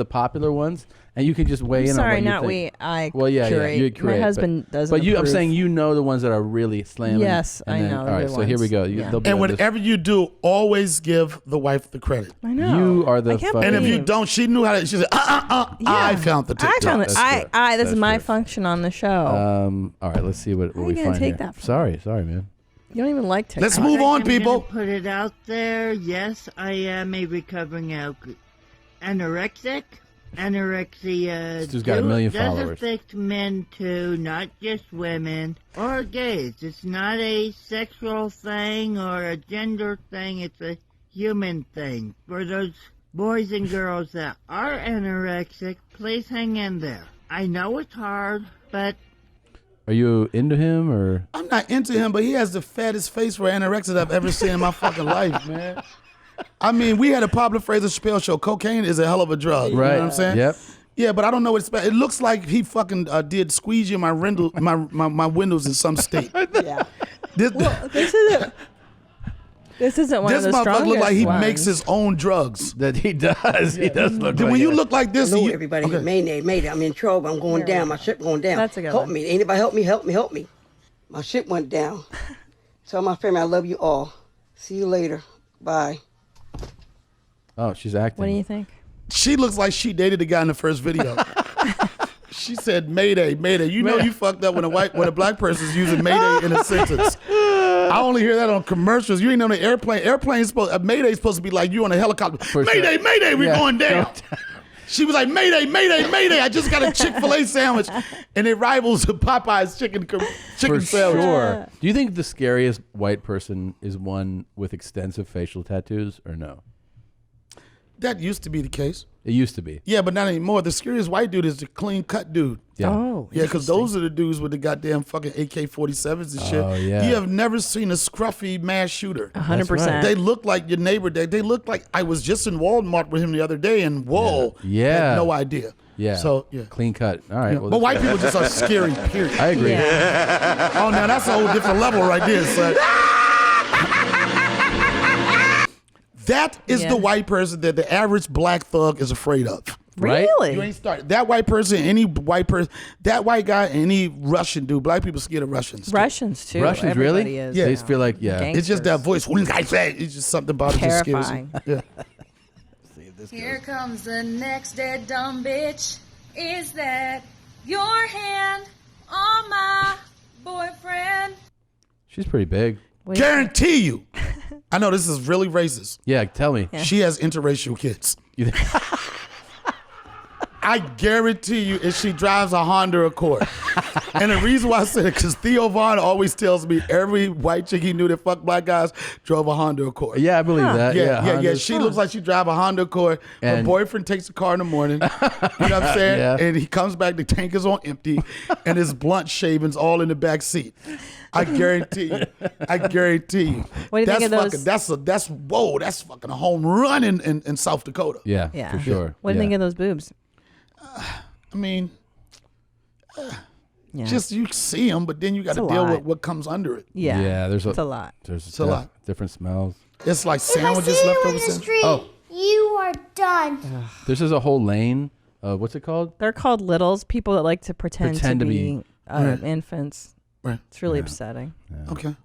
popular ones, and you can just weigh in on Sorry, what not you we. think. I Well, yeah, curate. you curate. My husband doesn't. But I'm approve. saying you know the ones that are really slamming. Yes, and I then- know the All right, good so here we ones. go. Yeah. They'll be And on this- whatever you do, always give the wife the credit. I know. You are the I can't fucking- And if you believe- don't, she knew how to. She said, I found the TikTok. I found it. That's I. true. This is That's my true. function on the show. All right, let's see what How we you gonna find take here. that from Sorry, man. you don't even like TikTok. Let's move on, I'm people. gonna put it out there. Yes, I am a recovering anorexic. Anorexia This dude's got a million does followers. affect men too, not just women or gays. It's not a sexual thing or a gender thing. It's a human thing. For those boys and girls that are anorexic, please hang in there. I know it's hard, but Are you into him or? I'm not into him, but he has the fattest face for anorexic I've ever seen in my fucking life, man. I mean, we had a popular phrase at Chappelle Show. Cocaine is a hell of a drug. You know Right. what I'm saying? Yep. Yeah, but I don't know what it's about. It looks like he fucking did squeegee my my windows in some state. Yeah. This, This isn't. This isn't one this of the motherfucker strongest look like he ones. makes his own drugs. That he does. He does look When like you that. look like this, Hello, you- everybody. okay. Mayday. I'm in trouble. I'm going down. My ship going down. That's a good Help one. me. Anybody help me. My ship went down. Tell my family I love you all. See you later. Bye. Oh, she's acting. What do you think? She looks like she dated the guy in the first video. She said, "Mayday, mayday." You know you fucked up when a black person's using "mayday" in a sentence. I only hear that on commercials. You ain't on the airplane. Airplane's supposed. Mayday's supposed to be like you on a helicopter. For sure. Mayday, mayday, we're Yeah. going down. She was like, "Mayday, mayday, mayday!" I just got a Chick-fil-A sandwich, and it rivals the Popeyes chicken For sandwich. sure. Do you think the scariest white person is one with extensive facial tattoos or no? That used to be the case. It used to be. Yeah, but not anymore. The scariest white dude is the clean cut dude. Yeah. Oh, Yeah, because those are the dudes with the goddamn fucking AK-47s and shit. Oh, yeah. You have never seen a scruffy mass shooter. 100%. They look like your neighbor. They look like I was just in Walmart with him the other day, and whoa, Yeah. I Yeah. had no idea. Yeah. So yeah. Clean cut. All right. Well, But white people just are scary. Period. I agree. Yeah. Oh, now that's a whole different level right there, son. That is Yeah. the white person that the average black thug is afraid of. Right? Really? You ain't started. That white person, any white person, that white guy, any Russian dude. Black people scared of Russians. too. Russians too. Russians Everybody really? Is. Yeah. They just feel like Gang- It's just that voice. It's just something about it just scares Terrifying. you. Yeah. Here comes the next dead dumb bitch. Is that your hand on my boyfriend? she's pretty big. Wait. Guarantee you. I know this is really racist. Yeah. Tell me. She has interracial kids. You think- I guarantee you, if she drives a Honda Accord. And the reason why I said it, because Theo Vaughn always tells me every white chick he knew that fucked black guys drove a Honda Accord. yeah, I believe that. Yeah. Hondas. She looks like she drive a Honda Accord. Her And- boyfriend takes the car in the morning. You know what I'm saying? Yeah. And he comes back, the tank is on empty, and his blunt shavings all in the back seat. I guarantee you. What do you that's think of those- Fucking, that's fucking a home run in South Dakota. Yeah, Yeah. for sure. What do you Yeah. think of those boobs? I mean, Yeah. just you see them, but then you got It's to a deal lot. with what comes under it. Yeah. Yeah, there's It's a lot. There's a lot. different smells. It's like If I sandwiches see left you over. in the street, Oh. you are done. This is a whole lane of what's it called? They're called littles. People that like to pretend to be Right. infants. Right. It's really upsetting. Okay.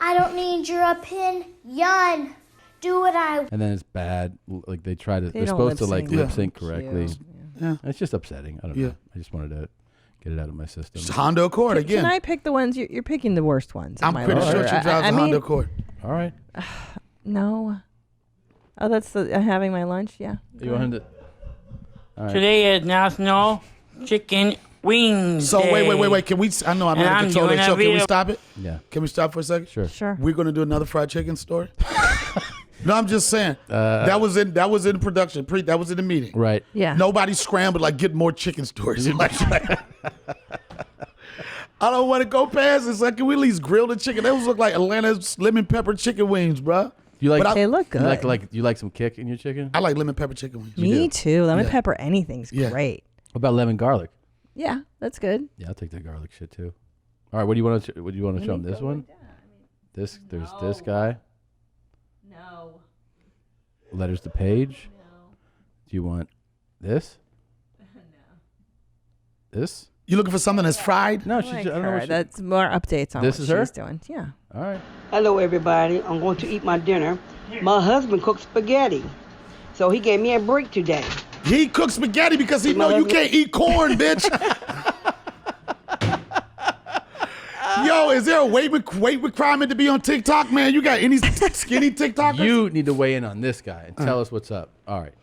I don't need your opinion. Do what I And then it's bad. Like they try to. They They're don't supposed to like lip-sync. lip sync Yeah. correctly. Cute. Yeah. It's just upsetting. I don't Yeah. know. I just wanted to get it out of my system. It's Honda Accord again. Can I pick the ones you're picking the worst ones? in I'm my pretty order. sure she drives I a mean, Honda Accord. All right. No. Oh, that's the having my lunch. Yeah. You want to? All right. today is National Chicken Wings So Day. wait. Can we? I know I'm And not I'm in control of doing the a show. Can we video- stop it? Yeah. Can we stop for a second? Sure. Sure. We're gonna do another fried chicken story. No, I'm just saying that was in production. That was in the meeting. Right. Yeah. Nobody scrambled like get more chicken stories. I don't want to go past it. So can we at least grill the chicken? Those look like Atlanta's lemon pepper chicken wings, bro. You like? They look good. You like some kick in your chicken? I like lemon pepper chicken wings. Me too. Lemon pepper anything's great. What about lemon garlic? Yeah, that's good. Yeah, I'll take that garlic shit too. All right, what do you want to show them? This one? There's this guy. No. Letters to page. No. Do you want this? No. This? You looking for something that's fried? No, I she's. like I don't know her. what That's more updates on This what is her? she's doing. Yeah. All right. Hello, everybody. I'm going to eat my dinner. My husband cooks spaghetti, so he gave me a break today. He cooks spaghetti because he know you can't eat corn, bitch. Yo, is there a weight requirement to be on TikTok, man? You got any skinny TikTokers? You need to weigh in on this guy and tell us what's up. All right.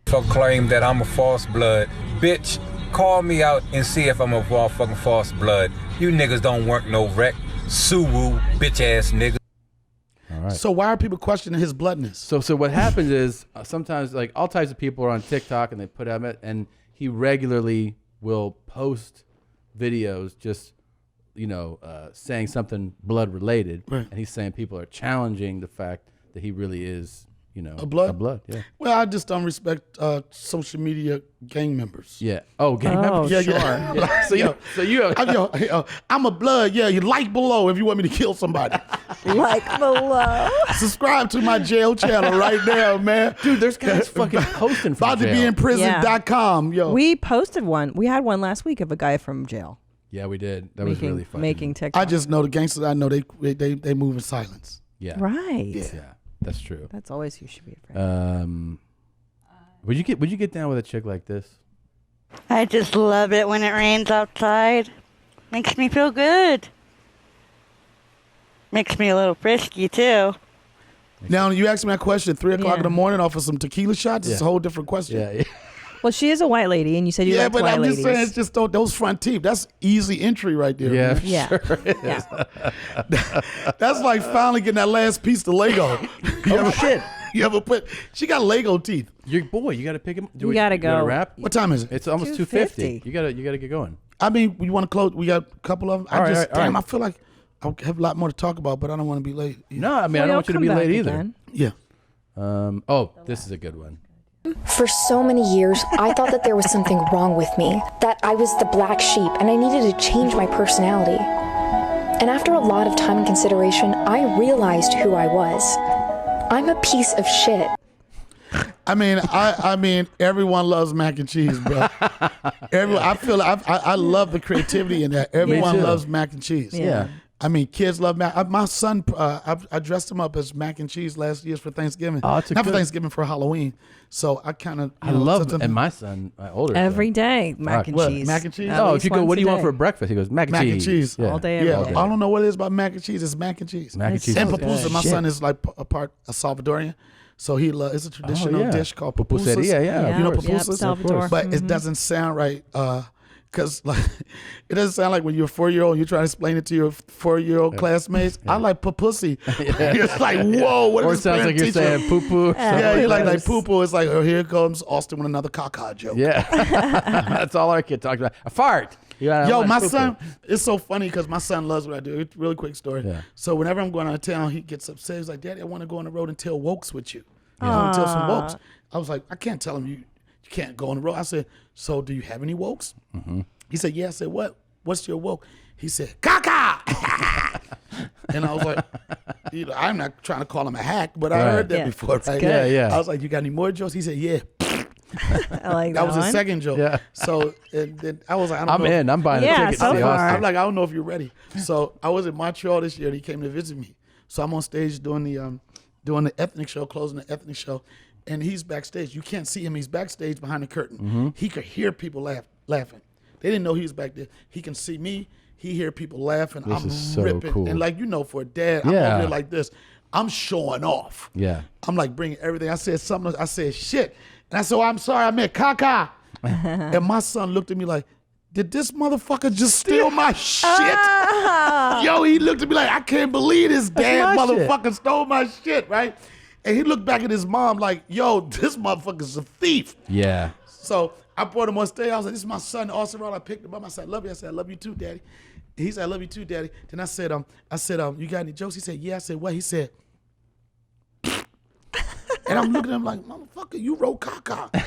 So claim that I'm a false blood. Bitch, call me out and see if I'm a motherfucking false blood. You niggas don't work no wreck. Suwu, bitch ass nigga. All right. So why are people questioning his bloodness? So what happens is sometimes like all types of people are on TikTok and they put out it, and he regularly will post videos just saying something blood related, right. And he's saying people are challenging the fact that he really is a blood. Yeah. Well, I just don't respect social media gang members. Yeah. Oh, gang members. Yeah, Sure. Yeah. I'm a blood. Yeah, you like below if you want me to kill somebody. Like below. Subscribe to my jail channel right now, man. Dude, there's guys fucking posting from About to be jail. in prison.com, yo. We posted one. We had one last week of a guy from jail. Yeah, we did. That was really fun. Making TikTok. I just know the gangsters I know, they move in silence. Yeah. Right. Yeah. That's true. That's always who you should be afraid of. Would you get down with a chick like this? I just love it when it rains outside. Makes me feel good. Makes me a little frisky too. Now you asked me that question at 3 o'clock in the morning off of some tequila shots. It's a whole different question. Yeah. Well, she is a white lady, and you said you liked but white I'm ladies. just saying, it's just those front teeth. That's easy entry right there. Yeah, man. Yeah. sure it is. That's like finally getting that last piece of Lego. Shit. You ever put? She got Lego teeth. You got to pick him. You gotta go. You gotta wrap. What time is it? It's almost 2:50. You gotta get going. I mean, we want to close. We got a couple of them. All right. I feel like I have a lot more to talk about, but I don't want to be late. No, I mean I don't want you to be late either. Yeah. This is a good one. For so many years, I thought that there was something wrong with me, that I was the black sheep and I needed to change my personality. And after a lot of time and consideration, I realized who I was. I'm a piece of shit. I mean, everyone loves mac and cheese, bro. I love the creativity in that. Everyone loves mac and cheese. Yeah. I mean, kids love mac. My son, I dressed him up as mac and cheese last year for Thanksgiving. Not for Thanksgiving, for Halloween. So I kind of, I love it. And my son, my older Every son. day, mac and cheese. Mac and cheese? Oh, if you go, what do you want for breakfast? He goes, mac and cheese. All day, every day. I don't know what it is about mac and cheese. It's mac and cheese. Mac and cheese. And is pupusa. good. My son is like a Salvadorian. So it's a traditional dish called pupusas. Pupuseria, yeah. You know of course. pupusas? Salvador. But it doesn't sound right. Because like, it doesn't sound like when you're a 4-year-old, you're trying to explain it to your 4-year-old classmates. I like pupussy. It's like, whoa, what Or is it sounds like you're saying poo-poo. Yeah, you like poo-poo. It's like, oh, here comes Austin with another caca joke. Yeah. That's all our kid talks about. A fart. Yo, my son, it's so funny because my son loves what I do. It's a really quick story. Yeah. So whenever I'm going out of town, he gets upset. He's like, Daddy, I want to go on the road and tell wokes with you. I want to tell some wokes. I was like, I can't tell him you can't go on the road. I said, so do you have any wokes? Mm-hmm. He said, yeah. I said, what? What's your woke? He said, caca. And I was like, I'm not trying to call him a hack, but I heard that before, right? Good. Yeah. I was like, you got any more jokes? He said, yeah. I like that was one. his second joke. Yeah. So and then I was like, I don't I'm know. in. I'm buying a ticket to see Austin. I'm like, I don't know if you're ready. So I was in Montreal this year and he came to visit me. So I'm on stage doing the ethnic show, closing the ethnic show, and he's backstage. You can't see him. He's backstage behind the curtain. Mm-hmm. He could hear people laughing. They didn't know he was back there. He can see me. He hear people laughing. This I'm is so ripping. cool. And like, for a dad, I'm over here like this. I'm showing off. Yeah. I'm like bringing everything. I said something. I said shit. And I said, I'm sorry, I meant caca. And my son looked at me like, did this motherfucker just steal my shit? Yo, he looked at me like, I can't believe this damn motherfucker stole my shit, right? And he looked back at his mom like, yo, this motherfucker's a thief. Yeah. So I brought him on stage. I was like, this is my son, Austin Rawlings. I picked him up. I said, I love you. I said, I love you too, Daddy. He said, I love you too, Daddy. Then I said, you got any jokes? He said, yeah. I said, what? He said, and I'm looking at him like, motherfucker, you wrote caca.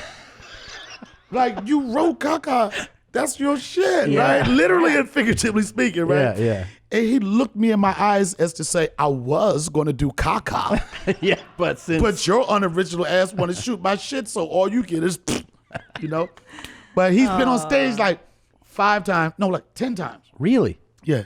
Like, you wrote caca. That's your shit, right? Literally and figuratively speaking, right? Yeah. And he looked me in my eyes as to say, I was going to do caca. Yeah, but your unoriginal ass want to shoot my shit, so all you get is, you know? But he's been on stage like 5 times, no, like 10 times. Really? Yeah.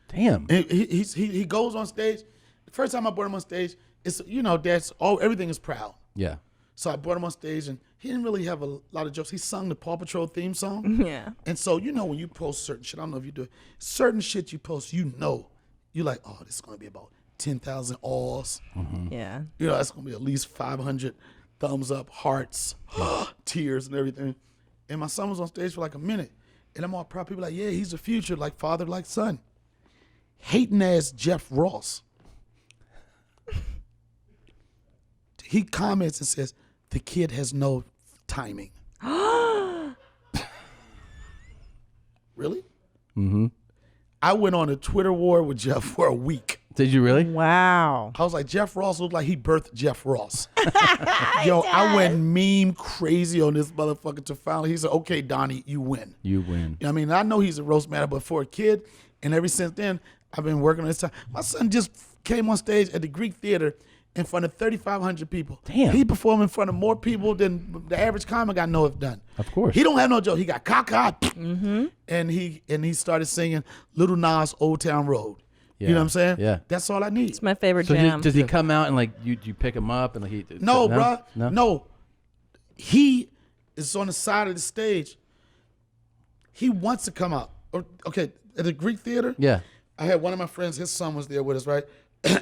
Damn. And he goes on stage. The first time I brought him on stage, it's, everything is proud. Yeah. So I brought him on stage, and he didn't really have a lot of jokes. He sung the Paw Patrol theme song. Yeah. And so, when you post certain shit, I don't know if you do it, certain shit you post, you're like, oh, this is going to be about 10,000 awes. Mm-hmm. Yeah. That's going to be at least 500 thumbs up, hearts, tears, and everything. And my son was on stage for like a minute, and I'm all proud. People like, yeah, he's the future, like father, like son. Hating ass Jeff Ross. He comments and says, the kid has no timing. Really? Mm-hmm. I went on a Twitter war with Jeff for a week. Did you really? Wow. I was like, Jeff Ross looked like he birthed Jeff Ross. Yo, I went meme crazy on this motherfucker to finally, he said, okay, Donnie, you win. You win. I mean, I know he's a roast man, but for a kid, and ever since then, I've been working on this time. My son just came on stage at the Greek Theater in front of 3,500 people. Damn. He performed in front of more people than the average comic I know have done. Of course. He don't have no joke. He got caca. Mm-hmm. And he started singing Little Nas Old Town Road. Yeah. You know what I'm saying? Yeah. That's all I need. It's my favorite So jam. does he come out and like you pick him up and like he? No, no? bruh. No. No. He is on the side of the stage. He wants to come out. Okay, at the Greek Theater. Yeah. I had one of my friends, his son was there with us, right?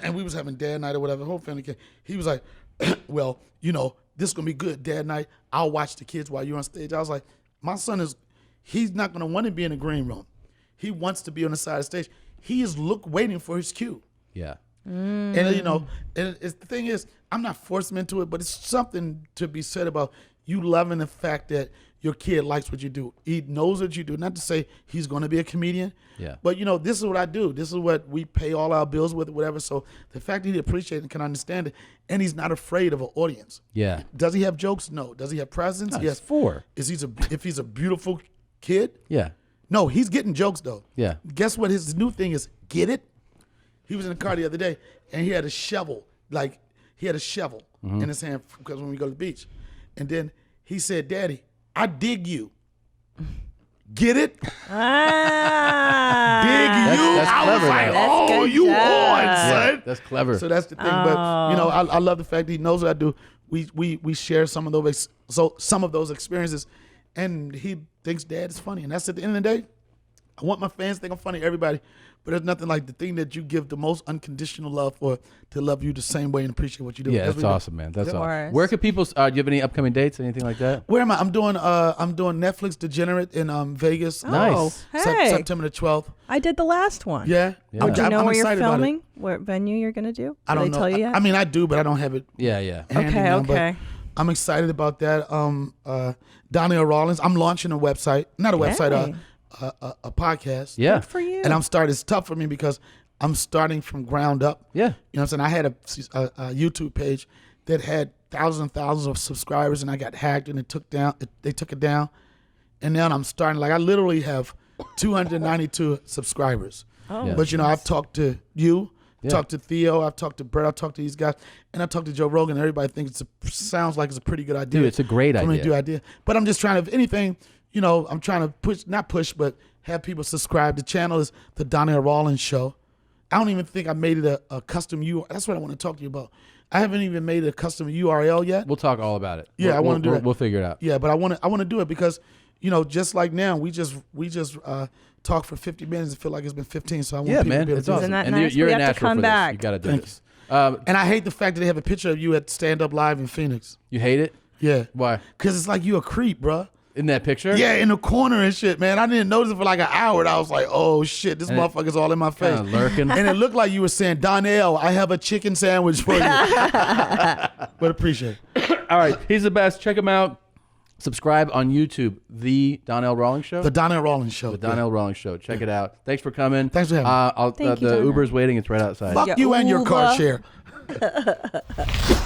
And we was having dad night or whatever. The whole family came. He was like, well, this is going to be good, dad night. I'll watch the kids while you're on stage. I was like, my son he's not going to want to be in the green room. He wants to be on the side of the stage. He is waiting for his cue. Yeah. And, and the thing is, I'm not forcing him into it, but it's something to be said about you loving the fact that your kid likes what you do. He knows what you do. Not to say he's going to be a comedian. Yeah. But, this is what I do. This is what we pay all our bills with, whatever. So the fact that he appreciates it and can understand it, and he's not afraid of an audience. Yeah. Does he have jokes? No. Does he have presence? No, Yes. he's 4. If he's a beautiful kid? Yeah. No, he's getting jokes, though. Yeah. Guess what his new thing is? Get it? He was in the car the other day, and he had a shovel. Like, he had a shovel in his hand because when we go to the beach. And then he said, Daddy, I dig you. Get it? Dig you? That's I was clever, like, though. oh, you on, son. That's clever. So that's the thing. But, I love the fact that he knows what I do. We share some of those experiences, and he thinks Dad is funny. And that's at the end of the day. I want my fans to think I'm funny, everybody. But there's nothing like the thing that you give the most unconditional love for, to love you the same way and appreciate what you do. Yeah, that's awesome, man. That's awesome. Where can people? Do you have any upcoming dates, anything like that? Where am I? I'm doing Netflix Degenerate in Vegas. Nice. Hey. September the 12th. I did the last one. Yeah. Yeah. Do you know I'm where you're excited about it. filming? What venue you're going to do? I don't Did they know. tell you yet? I mean, I do, but I don't have it. Yeah. handy now, but Okay. I'm excited about that. Donnell Rawlings. I'm launching a website. Not a website. Hey. A podcast. Yeah. Good for you. And it's tough for me because I'm starting from ground up. Yeah. You know what I'm saying? I had a YouTube page that had thousands and thousands of subscribers, and I got hacked, and they took it down. And now I'm starting, I literally have 292 subscribers. Oh, Yeah. But, I've talked to you, Yeah. talked to Theo, I've talked to Brett, I've talked to these guys, and I talked to Joe Rogan. Everybody thinks sounds like it's a pretty good idea. Dude, it's a great for me to idea. do idea. But I'm just trying to, if anything, I'm trying to not push, but have people subscribe. The channel is the Donnell Rawlings Show. I don't even think I made it a custom URL. That's what I want to talk to you about. I haven't even made it a custom URL yet. We'll talk all about it. Yeah, I want to do it. We'll figure it out. Yeah, but I want to do it because, just like now, we just talk for 50 minutes and feel like it's been 15. So I want people to be able It's to do awesome. Isn't that And nice? you're We a have to natural come for back. this. You got to do Thank this. And I hate the fact that they have a picture of you at Stand Up Live in Phoenix. You hate it? Yeah. Why? Because it's like you a creep, bruh. In that picture? Yeah, in the corner and shit, man. I didn't notice it for like an hour, and I was like, "Oh shit, this motherfucker's all in my face." Kinda lurking. And it looked like you were saying, "Donnell, I have a chicken sandwich for you." But appreciate it. All right, he's the best. Check him out. Subscribe on YouTube, The Donnell Rawlings Show. The Donnell Rawlings Show. The Donnell Rawlings Show. Check it out. Thanks for coming. Thanks for having me. Thank you, the Donnell. Uber's waiting. It's right outside. Fuck you and your car share.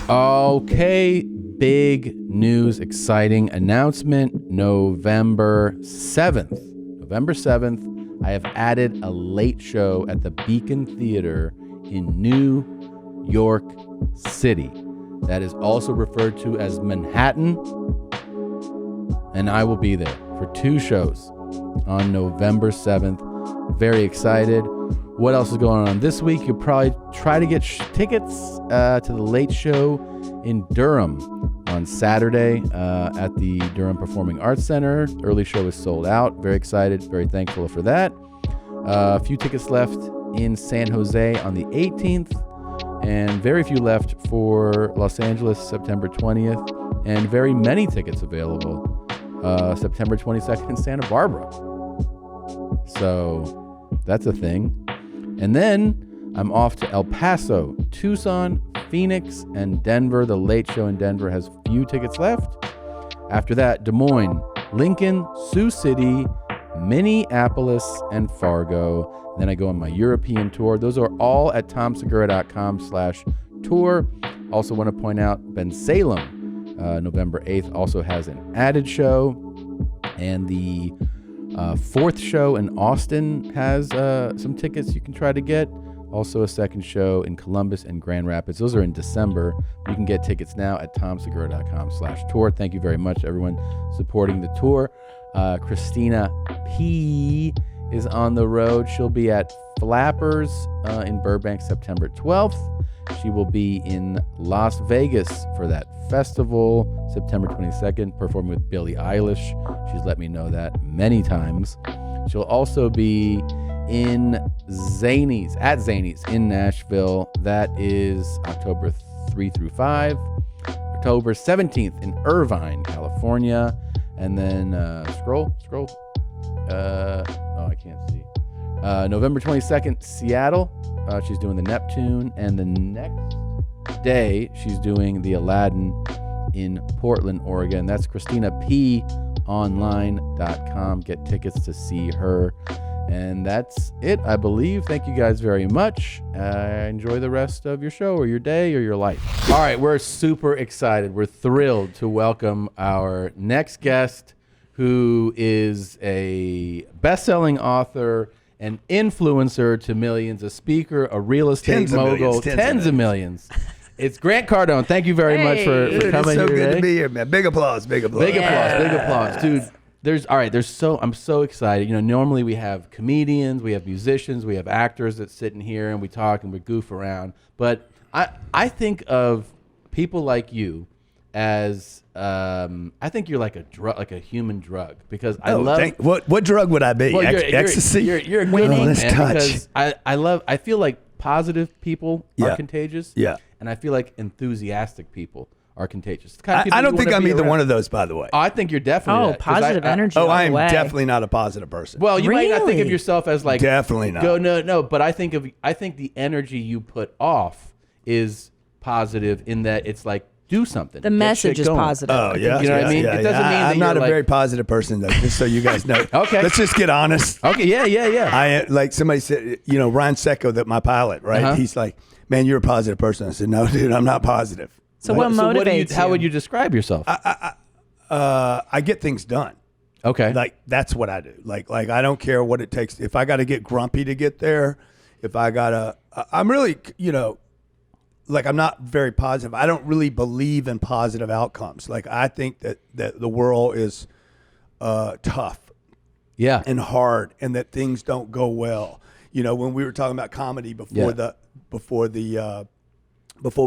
Okay, big news, exciting announcement. November 7th, I have added a late show at the Beacon Theater in New York City. That is also referred to as Manhattan. And I will be there for 2 shows on November 7th. Very excited. What else is going on this week? You'll probably try to get tickets to the late show in Durham on Saturday at the Durham Performing Arts Center. Early show is sold out. Very excited. Very thankful for that. A few tickets left in San Jose on the 18th. And very few left for Los Angeles, September 20th. And very many tickets available September 22nd in Santa Barbara. So that's a thing. And then I'm off to El Paso, Tucson, Phoenix, and Denver. The late show in Denver has few tickets left. After that, Des Moines, Lincoln, Sioux City, Minneapolis, and Fargo. Then I go on my European tour. Those are all at tomsegura.com/tour. Also want to point out Ben Salem, November 8th, also has an added show. And the 4th show in Austin has some tickets you can try to get. Also a second show in Columbus and Grand Rapids. Those are in December. You can get tickets now at tomsegura.com/tour. Thank you very much, everyone supporting the tour. Christina P. is on the road. She'll be at Flappers in Burbank September 12th. She will be in Las Vegas for that festival September 22nd, performing with Billie Eilish. She's let me know that many times. She'll also be in Zanies in Nashville. That is October 3 through 5. October 17th in Irvine, California. And then scroll. I can't see. November 22nd, Seattle. She's doing the Neptune. And the next day, she's doing the Aladdin in Portland, Oregon. That's ChristinaPOnline.com. Get tickets to see her. And that's it, I believe. Thank you guys very much. Enjoy the rest of your show or your day or your life. All right, we're super excited. We're thrilled to welcome our next guest, who is a best-selling author, an influencer to millions, a speaker, a real estate mogul, tens of millions. It's Grant Cardone. Thank you very much for coming it's so here good today. to be here, man. Big applause. Big applause, dude. I'm so excited. You know, normally we have comedians, we have musicians, we have actors that sit in here and we talk and we goof around. But I think of people like you as I think you're like a drug, like a human drug, because I love. What drug would I be? Well, Ecstasy. You're a good man, let's touch. because I feel like positive people are contagious. Yeah. And I feel like enthusiastic people are contagious. It's the kind of people I don't you think wanna I'm be either around. one of those, by the way. I think you're definitely that, 'cause positive energy. I am way. definitely not a positive person. Well, you might not think of yourself as like Definitely not. No, but I think the energy you put off is positive in that it's like do something. The Get message shit is going. positive. Oh, yeah. You know what I mean? Yeah, It doesn't mean that I'm not you're a like, very positive person, though, just so you guys know. Okay. Let's just get honest. Okay, yeah. I like somebody said, you know, Ryan Secco, that my pilot, right? Uh-huh. He's like, man, you're a positive person. I said, no, dude, I'm not positive. So what motivates How would you describe yourself? I get things done. Okay. Like that's what I do. Like I don't care what it takes. If I got to get grumpy to get there, if I gotta, I'm really, you know, like I'm not very positive. I don't really believe in positive outcomes. Like I think that the world is tough, yeah, and hard, and that things don't go well. You know, when we were talking about comedy before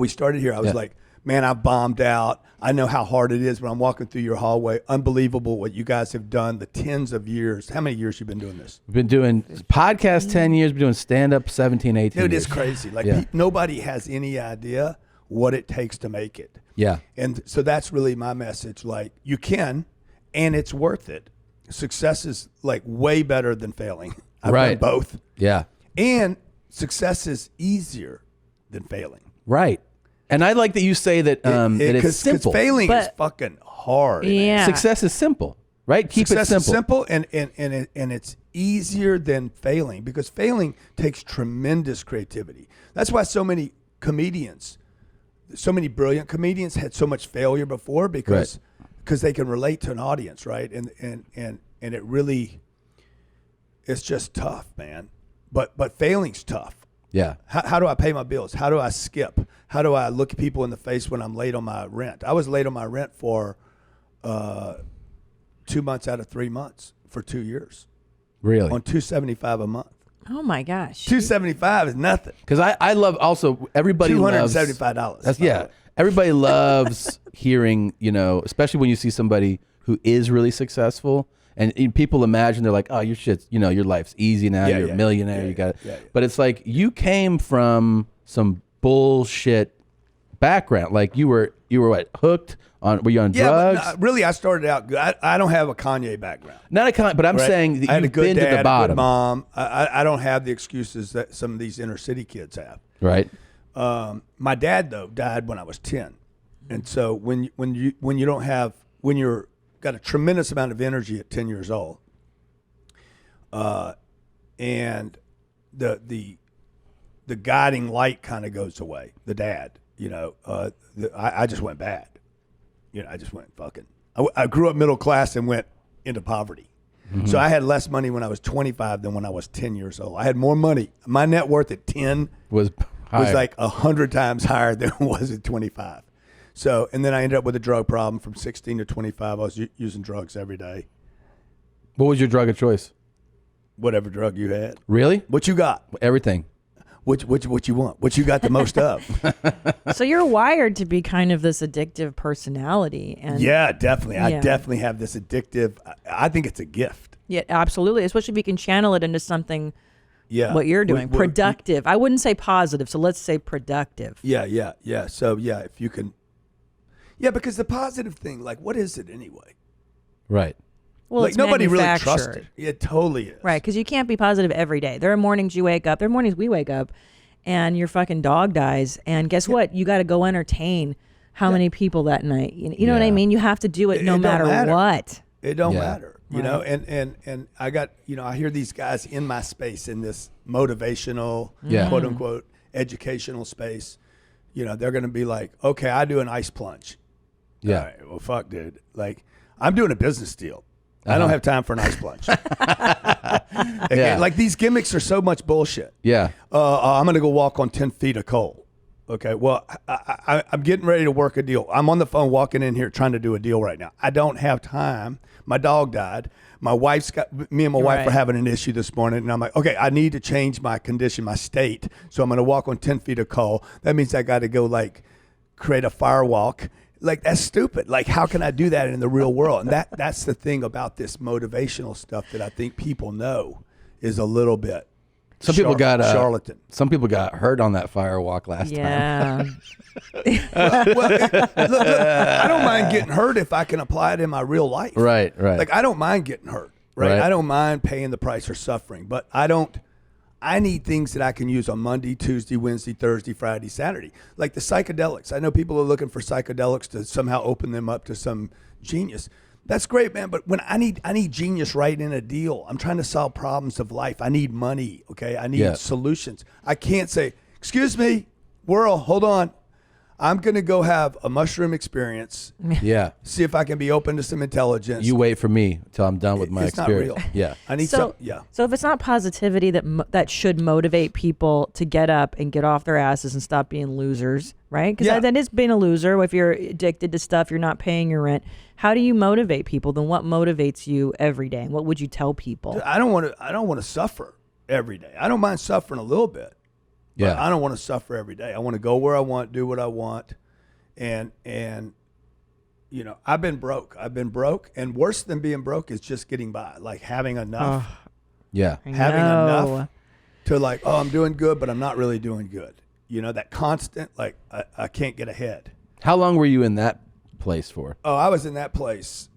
we started here, I was like, man, I bombed out. I know how hard it is when I'm walking through your hallway. Unbelievable what you guys have done, the tens of years. How many years you been doing this? We've been doing podcast 10 years, been doing stand-up 17, 18 Dude, years. it's crazy. Like nobody has any idea what it takes to make it. Yeah. And so that's really my message. Like you can, and it's worth it. Success is like way better than failing. I've done both. Yeah. And success is easier than failing. Right. And I like that you say that that it's simple. Because failing is fucking hard. Yeah. Success is simple, right? Keep Success it simple. is simple, and it's easier than failing, because failing takes tremendous creativity. That's why so many comedians, so many brilliant comedians, had so much failure before, because they can relate to an audience, right? And it really, it's just tough, man. But failing's tough. Yeah. How do I pay my bills? How do I skip? How do I look people in the face when I'm late on my rent? I was late on my rent for 2 months out of 3 months for 2 years. Really? On $275 a month. Oh my gosh. $275 is nothing. Because I love also everybody loves $275. That's, yeah. Everybody loves hearing, especially when you see somebody who is really successful. And people imagine, they're like, oh, your shit's, your life's easy now. You're a millionaire. You got it. But it's like you came from some bullshit background. Like you were what, hooked on? Were you on drugs? But really, I started out good. I don't have a Kanye background. Not a Kanye, but I'm saying that I had you've a good been dad, to the bottom. a good mom. I don't have the excuses that some of these inner city kids have. Right. My dad though died when I was 10, and so when you're got a tremendous amount of energy at 10 years old, and the guiding light kind of goes away. The dad, I just went bad. I just went fucking. I grew up middle class and went into poverty. Mm-hmm. So I had less money when I was 25 than when I was 10 years old. I had more money. My net worth at 10 was like 100 times higher than it was at 25. So, and then I ended up with a drug problem from 16 to 25. I was using drugs every day. What was your drug of choice? Whatever drug you had. Really? What you got? Everything. What you want? What you got the most of? So you're wired to be kind of this addictive personality, and yeah, definitely. I definitely have this addictive. I think it's a gift. Yeah, absolutely. Especially if you can channel it into something. Yeah. What you're doing, productive. I wouldn't say positive, so let's say productive. Yeah. So yeah, if you can. Yeah, because the positive thing, like, what is it anyway? Right. Well, like, it's nobody really trusts manufactured. it. It totally is. Right, because you can't be positive every day. There are mornings you wake up. There are mornings we wake up, and your fucking dog dies. And guess what? You got to go entertain how many people that night. You know what I mean? You have to do it no matter what. It don't matter. You know, and I got, I hear these guys in my space, in this motivational, quote unquote, educational space. They're going to be like, okay, I do an ice plunge. Yeah. All right, well, fuck, dude. Like, I'm doing a business deal. I don't have time for an ice plunge. Okay? Like, these gimmicks are so much bullshit. Yeah. I'm going to go walk on 10 feet of coal. Okay, well, I'm getting ready to work a deal. I'm on the phone walking in here trying to do a deal right now. I don't have time. My dog died. Me and my wife are having an issue this morning, and I'm like, okay, I need to change my condition, my state. So I'm going to walk on 10 feet of coal. That means I got to go, like, create a fire walk. Like, that's stupid. Like, how can I do that in the real world? And that's the thing about this motivational stuff that I think people know is a little bit Some people got charlatan. Some people got hurt on that fire walk last time. Look, I don't mind getting hurt if I can apply it in my real life. Right. Like, I don't mind getting hurt. Right. I don't mind paying the price for suffering, but I need things that I can use on Monday, Tuesday, Wednesday, Thursday, Friday, Saturday. Like the psychedelics. I know people are looking for psychedelics to somehow open them up to some genius. That's great, man. But when I need genius right in a deal. I'm trying to solve problems of life. I need money. Okay. I need solutions. I can't say, excuse me, world, hold on. I'm going to go have a mushroom experience. Yeah. See if I can be open to some intelligence. You wait for me till I'm done with my experience. Not real. Yeah. I need So if it's not positivity that should motivate people to get up and get off their asses and stop being losers, right? Because that is being a loser. If you're addicted to stuff, you're not paying your rent. How do you motivate people? Then what motivates you every day? And what would you tell people? I don't want to suffer every day. I don't mind suffering a little bit. But I don't want to suffer every day. I want to go where I want, do what I want. And I've been broke. And worse than being broke is just getting by, like having enough. Having enough to like, oh, I'm doing good, but I'm not really doing good. That constant, like, I can't get ahead. How long were you in that place for? Oh, I was in that place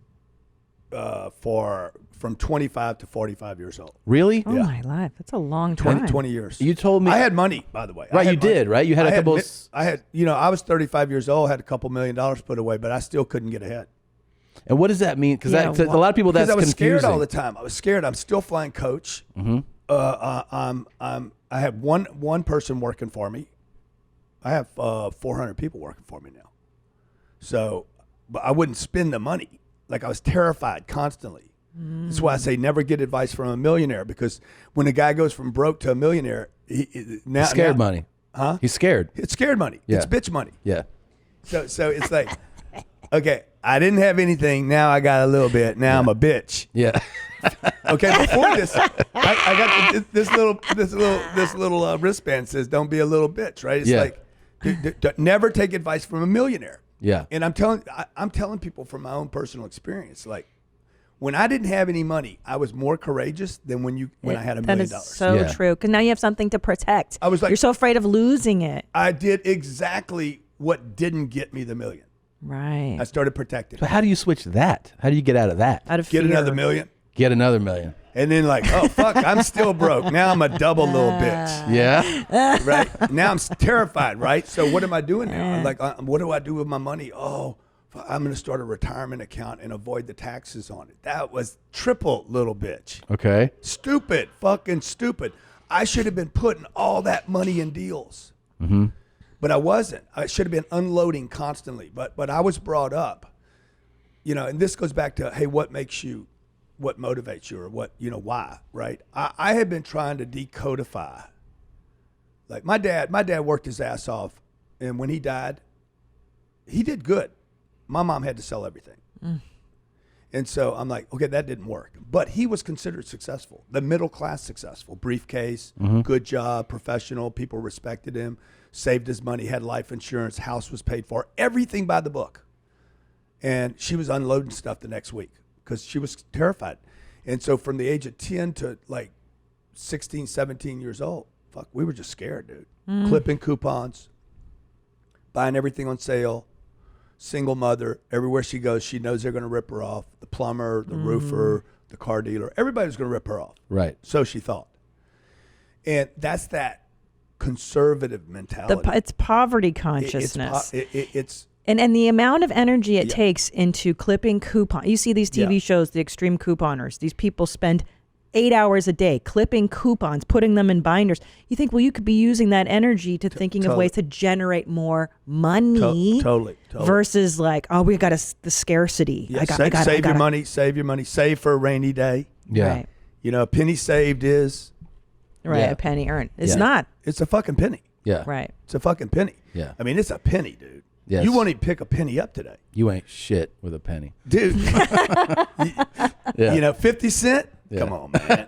from 25 to 45 years old. Really? Oh my life, that's a long time. 20 years. You told me I had money, by the way. Right, you did, right? You had a couple. I had, I was 35 years old, had a couple $1 million put away, but I still couldn't get ahead. And what does that mean? Because a lot of people that's I was confusing. scared all the time. I was scared. I'm still flying coach. Mm-hmm. I have one person working for me. I have 400 people working for me now. So, but I wouldn't spend the money. Like I was terrified constantly. That's why I say never get advice from a millionaire, because when a guy goes from broke to a millionaire, he's scared money. Huh? He's scared. It's scared money. Yeah. It's bitch money. Yeah. So it's like, okay, I didn't have anything. Now I got a little bit. Now I'm a bitch. Yeah. Okay. Before this, I got this little wristband says, "Don't be a little bitch." Right? It's like, never take advice from a millionaire. Yeah. And I'm telling people from my own personal experience, like when I didn't have any money, I was more courageous than when I had $1 million. That is so true. Because now you have something to protect. I was like, you're so afraid of losing it. I did exactly what didn't get me the $1 million. Right. I started protecting. So how do you switch that? How do you get out of that? Out of Get fear. another $1 million. Get another $1 million. And then like, oh fuck, I'm still broke. Now I'm a double little bitch. Yeah. Right. Now I'm terrified. Right. So what am I doing now? I'm like, what do I do with my money? Oh, I'm going to start a retirement account and avoid the taxes on it. That was triple little bitch. Okay. Stupid. Fucking stupid. I should have been putting all that money in deals. Mm-hmm. But I wasn't. I should have been unloading constantly. But I was brought up, and this goes back to, hey, what makes you, what motivates you, or what, why, right? I had been trying to decodify. Like my dad worked his ass off, and when he died, he did good. My mom had to sell everything. And so I'm like, okay, that didn't work. But he was considered successful, the middle class successful, briefcase, good job, professional, people respected him, saved his money, had life insurance, house was paid for, everything by the book. And she was unloading stuff the next week because she was terrified. And so from the age of 10 to like 16, 17 years old, fuck, we were just scared, dude. Clipping coupons, buying everything on sale. Single mother, everywhere she goes, she knows they're going to rip her off. The plumber, the roofer, the car dealer, everybody's going to rip her off. Right. So she thought. And that's that conservative mentality. It's poverty consciousness. It's and the amount of energy it takes into clipping coupon. You see these TV shows, the extreme couponers. These people spend 8 hours a day clipping coupons, putting them in binders. You think, well, you could be using that energy to thinking of ways to generate more money. Totally. Versus like, oh, we got the scarcity. Yeah, save your money. Save for a rainy day. Yeah. Right. A penny saved is. Right, a penny earned. It's not. It's a fucking penny. Yeah. Right. It's a fucking penny. Yeah. I mean, it's a penny, dude. Yes. You won't even pick a penny up today. You ain't shit with a penny. Dude. 50 cent? Yeah. Come on, man.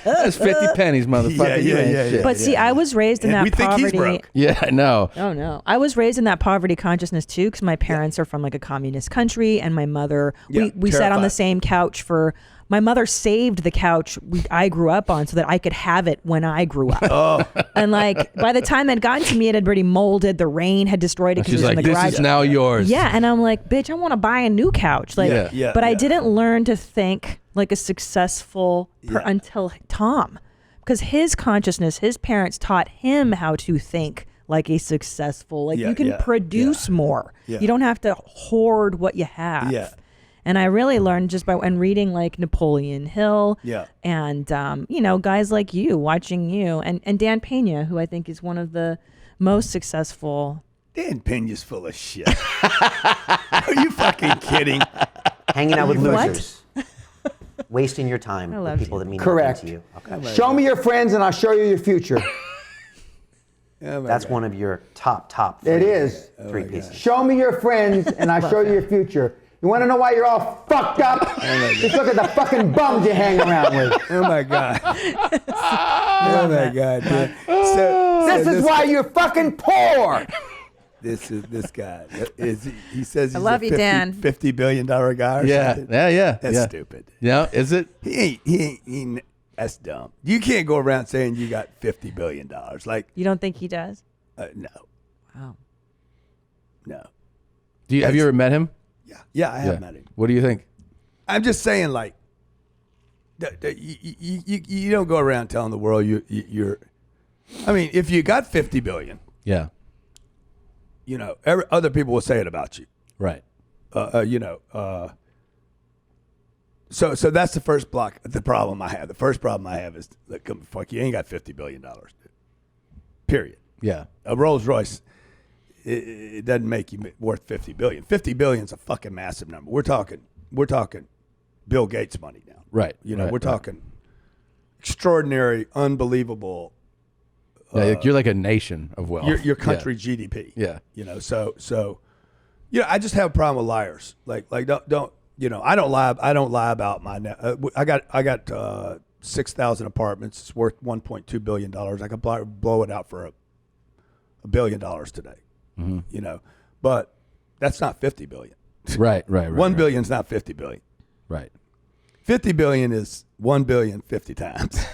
That's 50 pennies, motherfucker. You ain't shit. But see, I was raised in that we poverty. think he's broke. Yeah, I know. Oh no, I was raised in that poverty consciousness too, because my parents are from like a communist country, and my mother, we sat on the same couch for. My mother saved the couch I grew up on so that I could have it when I grew up. Oh. And like by the time it had gotten to me, it had already molded. The rain had destroyed it. She's it was like, in the this garage. is now yours. Yeah, and I'm like, bitch, I want to buy a new couch. Like, but I didn't learn to think like a successful until Tom, because his consciousness, his parents taught him how to think like a successful. Like you can produce more. Yeah. You don't have to hoard what you have. Yeah. And I really learned just by reading like Napoleon Hill and, guys like you, watching you and Dan Pena, who I think is one of the most successful. Dan Pena's full of shit. Are you fucking kidding? Hanging out with What? losers. Wasting your time with people that mean Correct. nothing to you. Okay. Show me your friends and I'll show you your future. That's one of your top It is. three pieces. Show me your friends and I'll show you your future. You want to know why you're all fucked up? Just look at the fucking bums you hang around with. Oh my God. Oh my God, dude. This is why you're fucking poor. This guy. He says he's I love a you, Dan. $50 billion guy or Yeah. something. Yeah. That's stupid. Yeah. Is it? He ain't that's dumb. You can't go around saying you got $50 billion. Like, You don't think he does? no. Wow. No. Have you ever met him? Yeah, I have met him. What do you think? I'm just saying, like, you don't go around telling the world you're. I mean, if you got 50 billion, yeah, you know, other people will say it about you, right? You know, so that's the first block. The problem I have. The first problem I have is, like, fuck, you ain't got $50 billion, dude. Period. Yeah, a Rolls Royce. It doesn't make you worth 50 billion. 50 billion is a fucking massive number. We're talking Bill Gates money now. Right. You know, right, we're talking extraordinary, unbelievable. Yeah, you're like a nation of wealth. Your country GDP. Yeah. You know, so you know, I just have a problem with liars. Like don't you know, I don't lie about my I got 6,000 apartments. It's worth $1.2 billion. I could blow it out for $1 billion today. Mm-hmm. You know, but that's not 50 billion. Right. 1 billion is not 50 billion. Right. 50 billion is 1 billion 50 times.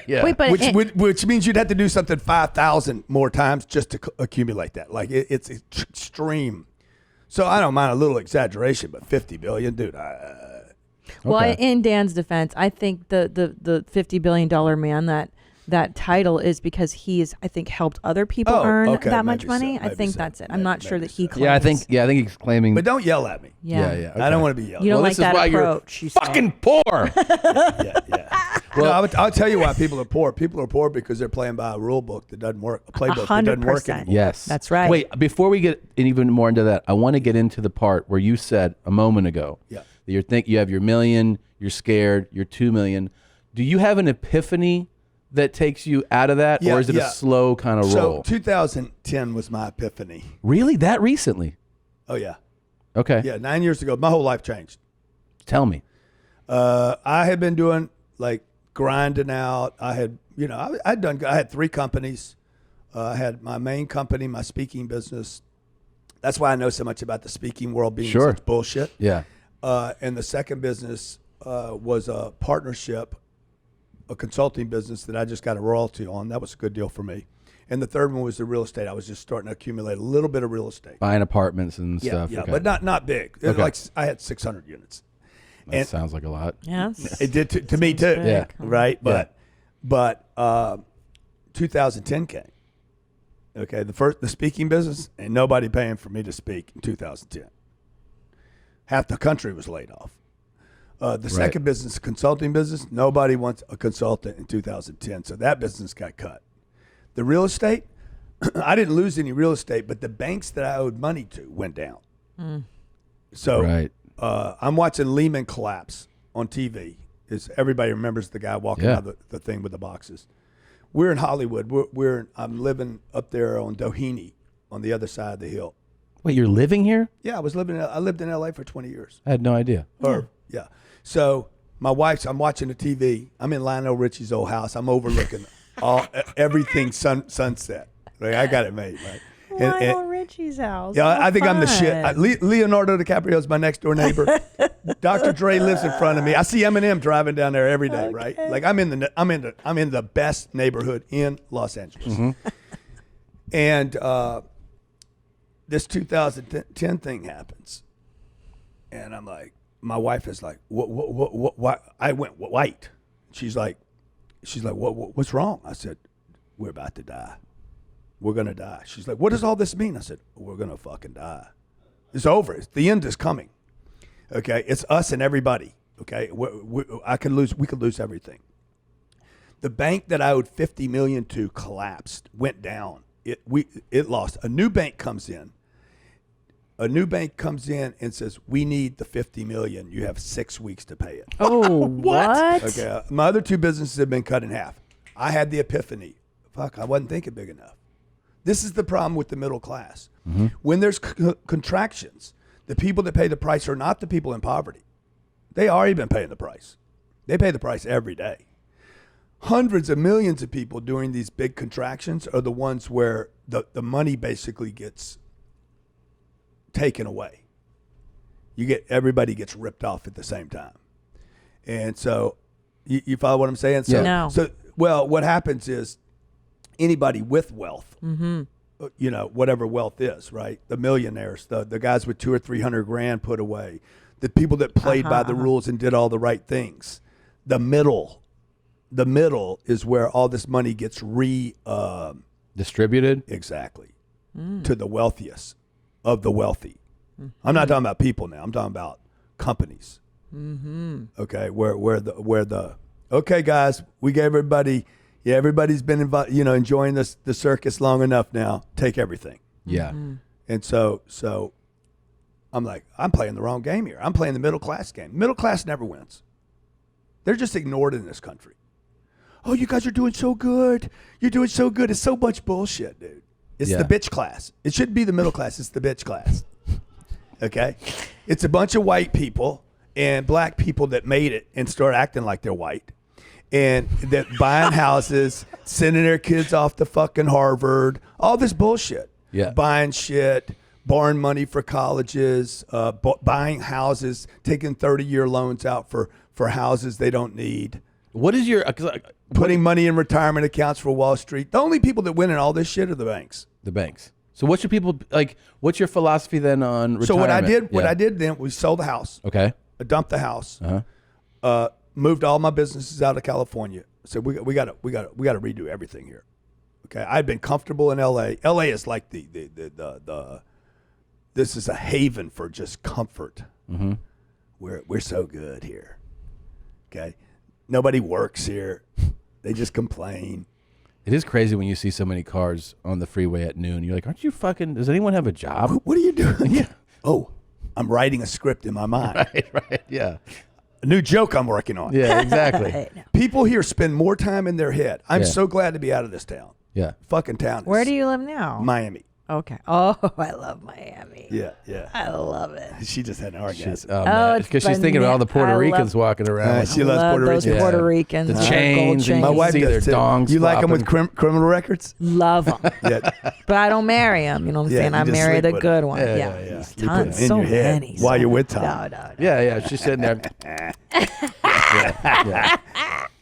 Yeah. Wait, but which means you'd have to do something 5,000 more times just to accumulate that. Like it's extreme. So I don't mind a little exaggeration, but 50 billion, dude. Well, in Dan's defense, I think the $50 billion man that title is because he's, I think, helped other people earn that much money. I think that's it. I'm not sure that he claims. Yeah, I think he's claiming. But don't yell at me. Yeah. Okay. I don't want to be yelled. You don't Well, like this is that why approach. you're fucking poor. Well, I'll tell you why people are poor. People are poor because they're playing by a rule book that doesn't work, a playbook that doesn't work 100%. anymore. Yes, that's right. Wait, before we get even more into that, I want to get into the part where you said a moment ago that you have your million, you're scared, you're 2 million. Do you have an epiphany that takes you out of that, or is it a slow kind of roll? So 2010 was my epiphany. Really, that recently? Oh yeah. Okay. Yeah, 9 years ago, my whole life changed. Tell me. I had been doing like grinding out. I had, you know, I had 3 companies. I had my main company, my speaking business. That's why I know so much about the speaking world being such bullshit. Yeah. And the second business was a partnership, a consulting business that I just got a royalty on. That was a good deal for me. And the third one was the real estate. I was just starting to accumulate a little bit of real estate. Buying apartments and stuff. Yeah, okay. but not big. Okay. Like I had 600 units. That sounds like a lot. Yes. It did to me too. big. Yeah. Right. But 2010 came. Okay. The speaking business, ain't nobody paying for me to speak in 2010. Half the country was laid off. The second business, consulting business, nobody wants a consultant in 2010. So that business got cut. The real estate, I didn't lose any real estate, but the banks that I owed money to went down. So I'm watching Lehman collapse on TV. Everybody remembers the guy walking out of the thing with the boxes. We're in Hollywood. I'm living up there on Doheny on the other side of the hill. Wait, you're living here? Yeah, I lived in LA for 20 years. I had no idea. Yeah. So I'm watching the TV. I'm in Lionel Richie's old house. I'm overlooking everything sunset. Like, I got it made, right? Lionel Richie's house. Yeah, I think I'm the shit. Leonardo DiCaprio is my next door neighbor. Dr. Dre lives in front of me. I see Eminem driving down there every day, right? Like I'm in the best neighborhood in Los Angeles. Mm-hmm. And this 2010 thing happens, and I'm like, my wife is like, what? I went white. She's like, what's wrong? I said, we're about to die. We're going to die. She's like, what does all this mean? I said, we're going to fucking die. It's over. The end is coming. Okay. It's us and everybody. Okay. We could lose everything. The bank that I owed $50 million to collapsed, went down. It lost. A new bank comes in. And says, we need the $50 million. You have 6 weeks to pay it. Oh, what? Okay. My other 2 businesses have been cut in half. I had the epiphany. Fuck, I wasn't thinking big enough. This is the problem with the middle class. Mm-hmm. When there's contractions, the people that pay the price are not the people in poverty. They already been paying the price. They pay the price every day. Hundreds of millions of people during these big contractions are the ones where the money basically gets taken away. Everybody gets ripped off at the same time. And so you follow what I'm saying? So, No. Well, what happens is anybody with wealth, whatever wealth is, right? The millionaires, the guys with 200 or 300 grand put away, the people that played by the rules and did all the right things. The middle is where all this money gets distributed. Exactly. To the wealthiest of the wealthy. I'm not talking about people now. I'm talking about companies. Okay, where the okay, guys, we gave everybody. Yeah, everybody's been enjoying the circus long enough now. Take everything. Yeah. And so I'm like, I'm playing the wrong game here. I'm playing the middle class game. Middle class never wins. They're just ignored in this country. Oh, you guys are doing so good. You're doing so good. It's so much bullshit, dude. It's the bitch class. It shouldn't be the middle class. It's the bitch class. Okay? It's a bunch of white people and black people that made it and start acting like they're white. And that buying houses, sending their kids off to fucking Harvard, all this bullshit. Yeah. Buying shit, borrowing money for colleges, buying houses, taking 30-year loans out for houses they don't need. What is your... putting money in retirement accounts for Wall Street. The only people that win in all this shit are the banks. The banks. So what's your people like? What's your philosophy then on retirement? So what I did then, we sold the house. Okay. I dumped the house. Moved all my businesses out of California. So we got to redo everything here. Okay. I'd been comfortable in LA. LA is like the this is a haven for just comfort. We're so good here. Okay. Nobody works here. They just complain. It is crazy when you see so many cars on the freeway at noon. You're like, aren't you fucking, does anyone have a job? What are you doing? Yeah. Oh, I'm writing a script in my mind. Right, yeah. A new joke I'm working on. Yeah, exactly. People here spend more time in their head. I'm Yeah. so glad to be out of this town. Yeah. Fucking town. Where do you live now? Miami. Okay. Oh, I love Miami. Yeah. I love it. She just had an orgasm. it's because she's thinking of all the Puerto I Ricans love- walking around. She loves Puerto those Ricans. Puerto Ricans. The with their chains. gold And My you wife see their does too. dongs. You like them with flopping. criminal records? Love them. Yeah. But I don't marry them. You know what I'm Yeah, saying? you I just marry sleep the with good 'em. one. Yeah, Yeah. yeah. There's You put 'em tons. in So your head many. while you're with Tom. No. Yeah. She's sitting there. yeah.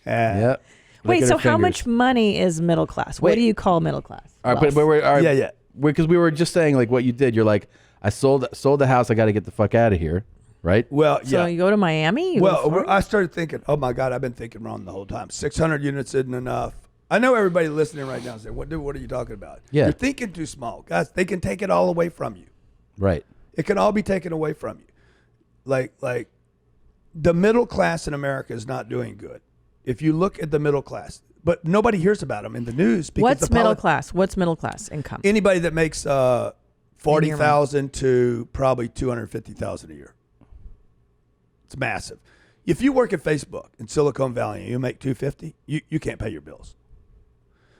Yep. Wait, Look at so her how fingers. much money is middle class? What Wait. do you call middle class? All right, but we're, all right, Yeah. Because we were just saying like what you did. You're like, I sold the house. I got to get the fuck out of here, right? Well, So yeah. you go to Miami? You go to Well, Florida? I started thinking, oh my God, I've been thinking wrong the whole time. 600 units isn't enough. I know everybody listening right now is saying, what are you talking about? Yeah. You're thinking too small. Guys, they can take it all away from you. Right. It can all be taken away from you. Like the middle class in America is not doing good. If you look at the middle class, but nobody hears about them in the news. Because What's the middle class? What's middle class income? Anybody that makes $40,000 to probably $250,000 a year. It's massive. If you work at Facebook in Silicon Valley and you make $250, you can't pay your bills.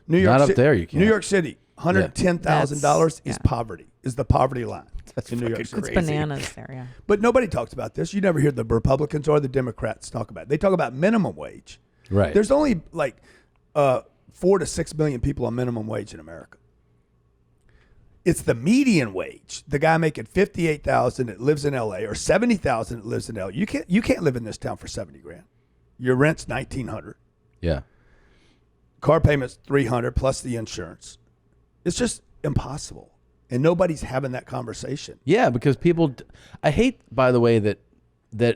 New York Not up there, you can't. New York City, $110,000 is poverty. Is the poverty line. That's in New York fucking City. It's bananas there, yeah. But nobody talks about this. You never hear the Republicans or the Democrats talk about it. They talk about minimum wage. Right. There's only like 4 to 6 million people on minimum wage in America. It's the median wage. The guy making $58,000 that lives in LA or $70,000 that lives in LA. You can't live in this town for $70,000. Your rent's $1,900. Yeah. Car payment's $300 plus the insurance. It's just impossible. And nobody's having that conversation. Yeah, because people. I hate, by the way, that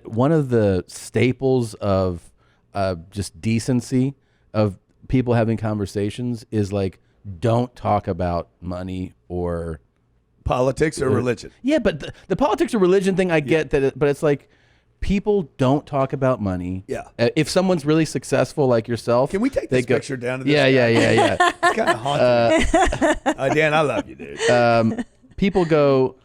one of the staples of just decency of people having conversations is like, don't talk about money or politics or religion. Yeah, but the politics or religion thing, I get that, but it's like people don't talk about money. Yeah. If someone's really successful like yourself, Can we take this picture down to this Yeah. It's kind of haunting. Dan, I love you, dude. People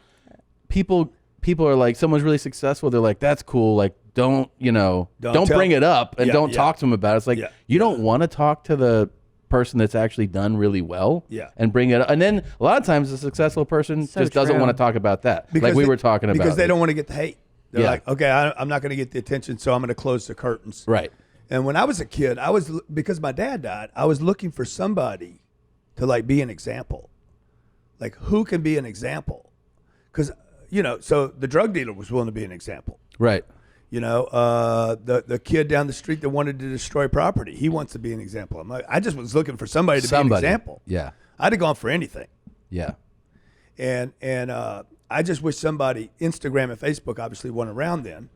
are like, someone's really successful. They're like, that's cool. Like, don't bring it up and don't talk to them about it. It's like, you don't want to talk to the person that's actually done really well and bring it up. And then a lot of times the successful person just doesn't want to talk about that. Like we were talking about. Because they don't want to get the hate. They're Yeah. like, okay, I'm not going to get the attention, so I'm going to close the curtains. Right. And when I was a kid, because my dad died, I was looking for somebody to like be an example. Like, who can be an example? Because, so the drug dealer was willing to be an example. Right. The kid down the street that wanted to destroy property, he wants to be an example. I just was looking for somebody to be an example. Yeah. I'd have gone for anything. Yeah. And I just wish somebody, Instagram and Facebook obviously weren't around then,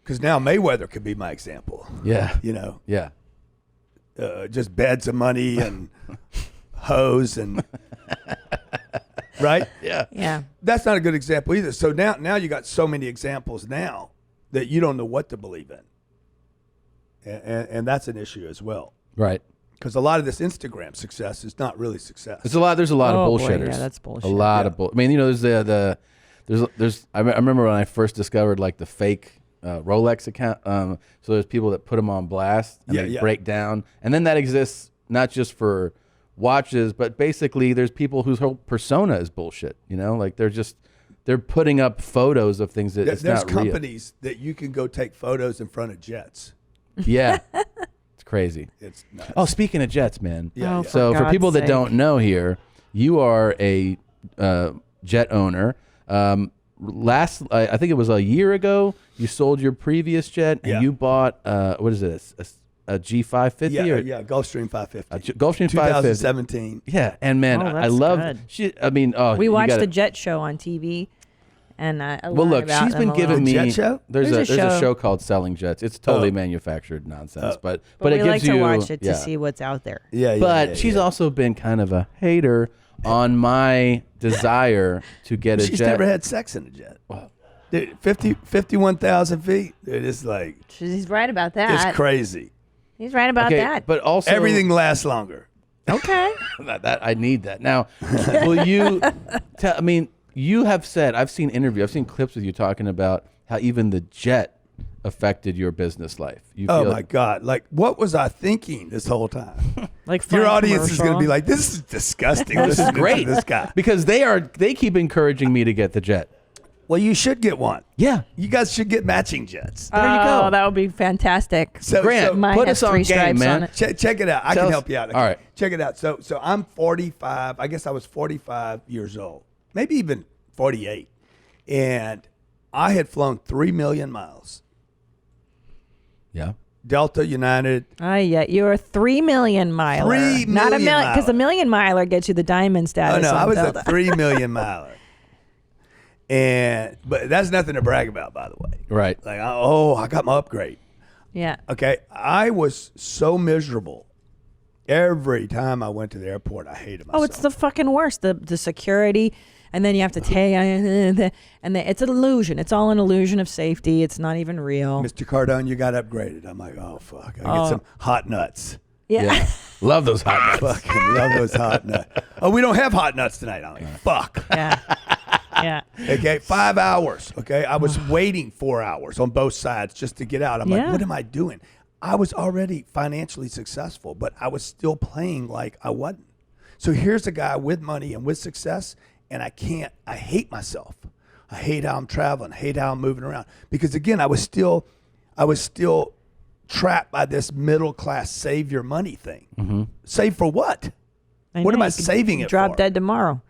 because now Mayweather could be my example. Yeah. You know? Yeah. Just beds of money and hoes and right? Yeah. Yeah. That's not a good example either. So now you got so many examples now that you don't know what to believe in. And that's an issue as well. Right. Because a lot of this Instagram success is not really success. There's a lot of Oh, boy, bullshitters. yeah, that's bullshit. A lot of bull. I mean, you know, there's I remember when I first discovered like the fake Rolex account. So there's people that put them on blast and they break down, and then that exists not just for watches, but basically there's people whose whole persona is bullshit. You know, like they're putting up photos of things that it's There's not real. companies that you can go take photos in front of jets. Yeah. It's crazy. It's nuts. Oh, speaking of jets, man. Yeah, yeah. So for God's people that sake. don't know here, you are a jet owner. I think it was a year ago, you sold your previous jet and you bought, what is it, a G550? Yeah, Gulfstream 550. Gulfstream 550. 2017. Yeah, and man, Oh, I that's love. good. We you watched gotta- the jet show on TV, and I Well, learned look, about she's them been a giving little. me. Jet show? There's a show. show called Selling Jets. It's totally manufactured nonsense, but But it we gives like you to watch it to yeah. see what's out there. But she's also been kind of a hater on my desire to get a She's jet. never had sex in a jet. Dude, 51,000 feet. Dude, it's like, He's right about that. it's crazy. He's right about that. But also Everything lasts longer. Okay. that I need that now. Will you? I mean, you have said I've seen clips with you talking about how even the jet affected your business life. You Oh feel my God! Like, what was I thinking this whole time? Like your flying audience is going to be commercial. like, "This is disgusting." This is listening to great. This guy. Because they keep encouraging me to get the jet. Well, you should get one. Yeah, you guys should get matching jets. There you go. Oh, that would be fantastic. Grant, Mine put has us on 3 game, stripes man. on it. Check it out. I Tell can us- help you out. Okay. All right. Check it out. So I'm 45. I guess I was 45 years old, maybe even 48, and I had flown 3 million miles. Yeah. Delta, United. Oh yeah, you're a 3 million miler, 3 not a million million, because miler. a million miler gets you the diamond Oh status. no, on I was Delta. a 3 million miler. But that's nothing to brag about, by the way. Right. Like, I got my upgrade. Yeah. Okay. I was so miserable. Every time I went to the airport, I hated myself. Oh, it's the fucking worst. The security, and then you have to take, and it's an illusion. It's all an illusion of safety. It's not even real. Mr. Cardone, you got upgraded. I'm like, oh fuck, I Oh. get some hot nuts. Yeah. Love those hot nuts. Fucking love those hot nuts. Oh, we don't have hot nuts tonight. I'm like, fuck. Yeah. Yeah. Okay, 5 hours. Okay, I was waiting 4 hours on both sides just to get out. I'm like, Yeah. what am I doing? I was already financially successful, but I was still playing like I wasn't. So here's a guy with money and with success, and I hate myself. I hate how I'm traveling, hate how I'm moving around. Because again, I was still trapped by this middle class save your money thing. Mm-hmm. Save for what? What am I saving it Drop for? dead tomorrow.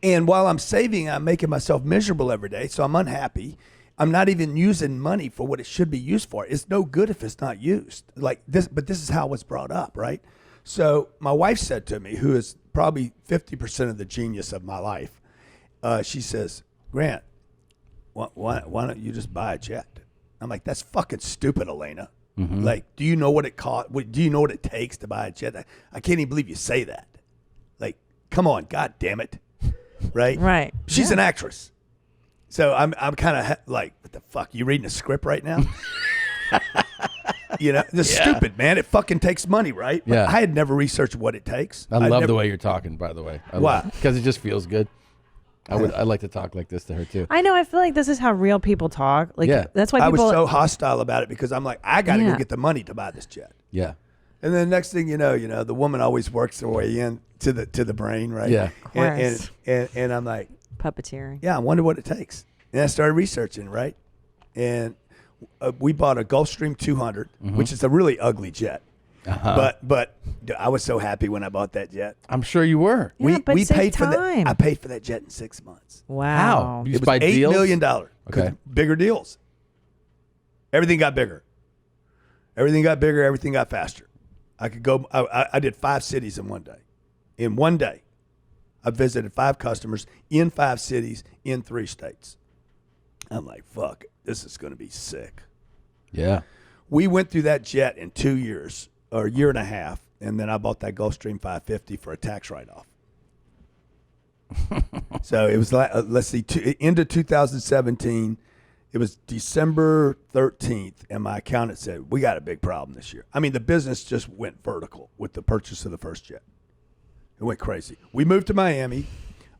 And while I'm saving, I'm making myself miserable every day. So I'm unhappy. I'm not even using money for what it should be used for. It's no good if it's not used. Like this, but this is how it was brought up, right? So my wife said to me, who is probably 50% of the genius of my life, she says, Grant, why don't you just buy a jet? I'm like, that's fucking stupid, Elena. Mm-hmm. Like, do you know what it cost? Do you know what it takes to buy a jet? I can't even believe you say that. Like, come on, God damn it. Right? Right. She's an actress. So I'm kind of like, what the fuck? You reading a script right now? You know, it's stupid, man. It fucking takes money, right? But Yeah. I had never researched what it takes. I love the way you're talking, by the way. Why? Because it just feels good. I'd like to talk like this to her too. I know. I feel like this is how real people talk. Like, that's why I people. was so hostile about it because I'm like, I got to Yeah. go get the money to buy this jet. Yeah. And then next thing you know, the woman always works her way in to the brain, right? Yeah. Of course. And I'm like, puppeteering. yeah, I wonder what it takes. And I started researching, right? And we bought a Gulfstream 200, which is a really ugly jet. Uh-huh. But I was so happy when I bought that jet. I'm sure you were. Yeah, but we save paid for that. time. I paid for that jet in 6 months. Wow. How? You It just was buy $8 deals? million. Okay. Bigger deals. Everything got bigger. Everything got bigger. Everything got faster. I could go. I did 5 cities in one day. In one day, I visited 5 customers in 5 cities in 3 states. I'm like, fuck, this is going to be sick. Yeah. We went through that jet in 2 years, or a year and a half, and then I bought that Gulfstream 550 for a tax write-off. So it was like, let's see, into 2017, it was December 13th, and my accountant said, we got a big problem this year. I mean, the business just went vertical with the purchase of the first jet. It went crazy. We moved to Miami.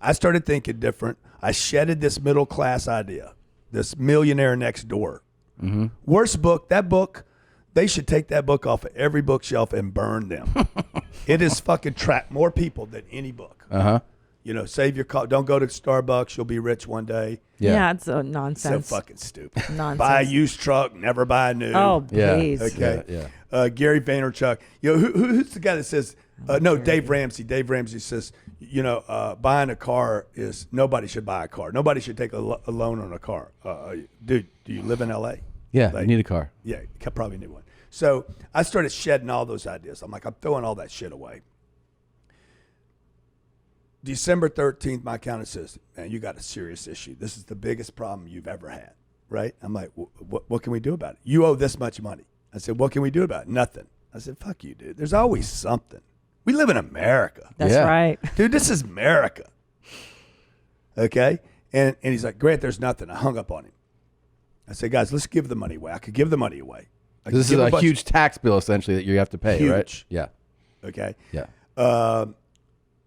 I started thinking different. I shedded this middle-class idea, this Millionaire Next Door. Mm-hmm. Worst book, that book, they should take that book off of every bookshelf and burn them. It has fucking trapped more people than any book. Uh-huh. You know, save your car. Don't go to Starbucks. You'll be rich one day. Yeah, it's nonsense. So fucking stupid. Nonsense. Buy a used truck, never buy a new. Oh, please. Okay. Yeah. Gary Vaynerchuk. You know, who's the guy that says, no, Dave Ramsey. Dave Ramsey says, you know, buying a car is, nobody should buy a car. Nobody should take a loan on a car. Dude, do you live in L.A.? Yeah, Like, you need a car. Yeah, you probably need one. So I started shedding all those ideas. I'm like, I'm throwing all that shit away. December 13th, my accountant says, man, you got a serious issue. This is the biggest problem you've ever had, right? I'm like, what can we do about it? You owe this much money. I said, what can we do about it? Nothing. I said, fuck you, dude. There's always something. We live in America. That's right. Dude, this is America. Okay? And he's like, Grant, there's nothing. I hung up on him. I said, guys, let's give the money away. I could give the money away. This is a huge tax bill, essentially, that you have to pay, right? Yeah. Okay? Yeah.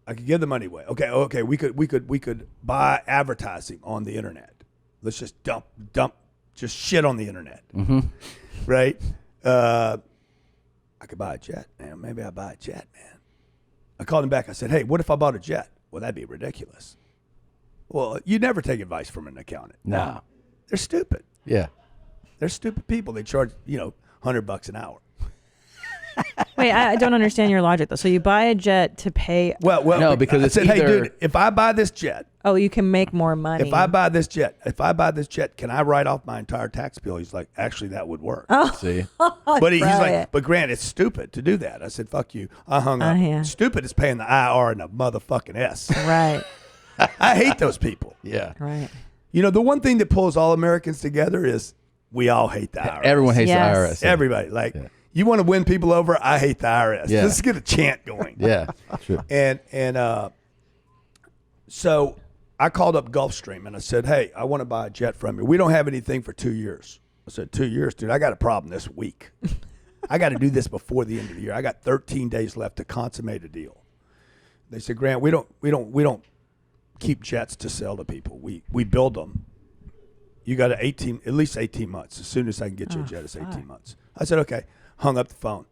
I could give the money away. Okay. We could buy advertising on the internet. Let's just dump just shit on the internet. Mm-hmm. Right? I could buy a jet, man. Maybe I buy a jet, man. I called him back. I said, hey, what if I bought a jet? Well, that'd be ridiculous. Well, you never take advice from an accountant. No. They're stupid. Yeah. They're stupid people. They charge, $100 an hour. Wait, I don't understand your logic though. So you buy a jet to pay? Well, no, because I it's said, hey, either- dude, if I buy this jet, Oh, you can make more money. if I buy this jet, can I write off my entire tax bill? He's like, actually, that would work. Oh. See? But he's Right. like, but Grant, it's stupid to do that. I said, fuck you. I hung up. Yeah. Stupid is paying the IR and the motherfucking S. Right. I hate those people. Yeah. Right. You know, the one thing that pulls all Americans together is we all hate the IRS. Everyone hates Yes. the IRS. Yeah. Everybody. Like, you want to win people over? I hate the IRS. Yeah. Let's get a chant going. Yeah. True. And so I called up Gulfstream and I said, hey, I want to buy a jet from you. We don't have anything for 2 years. I said, 2 years, dude, I got a problem this week. I got to do this before the end of the year. I got 13 days left to consummate a deal. They said, Grant, we don't keep jets to sell to people. We build them. You got at least 18 months. As soon as I can get you a jet, it's 18 months. I said, okay. Hung up the phone.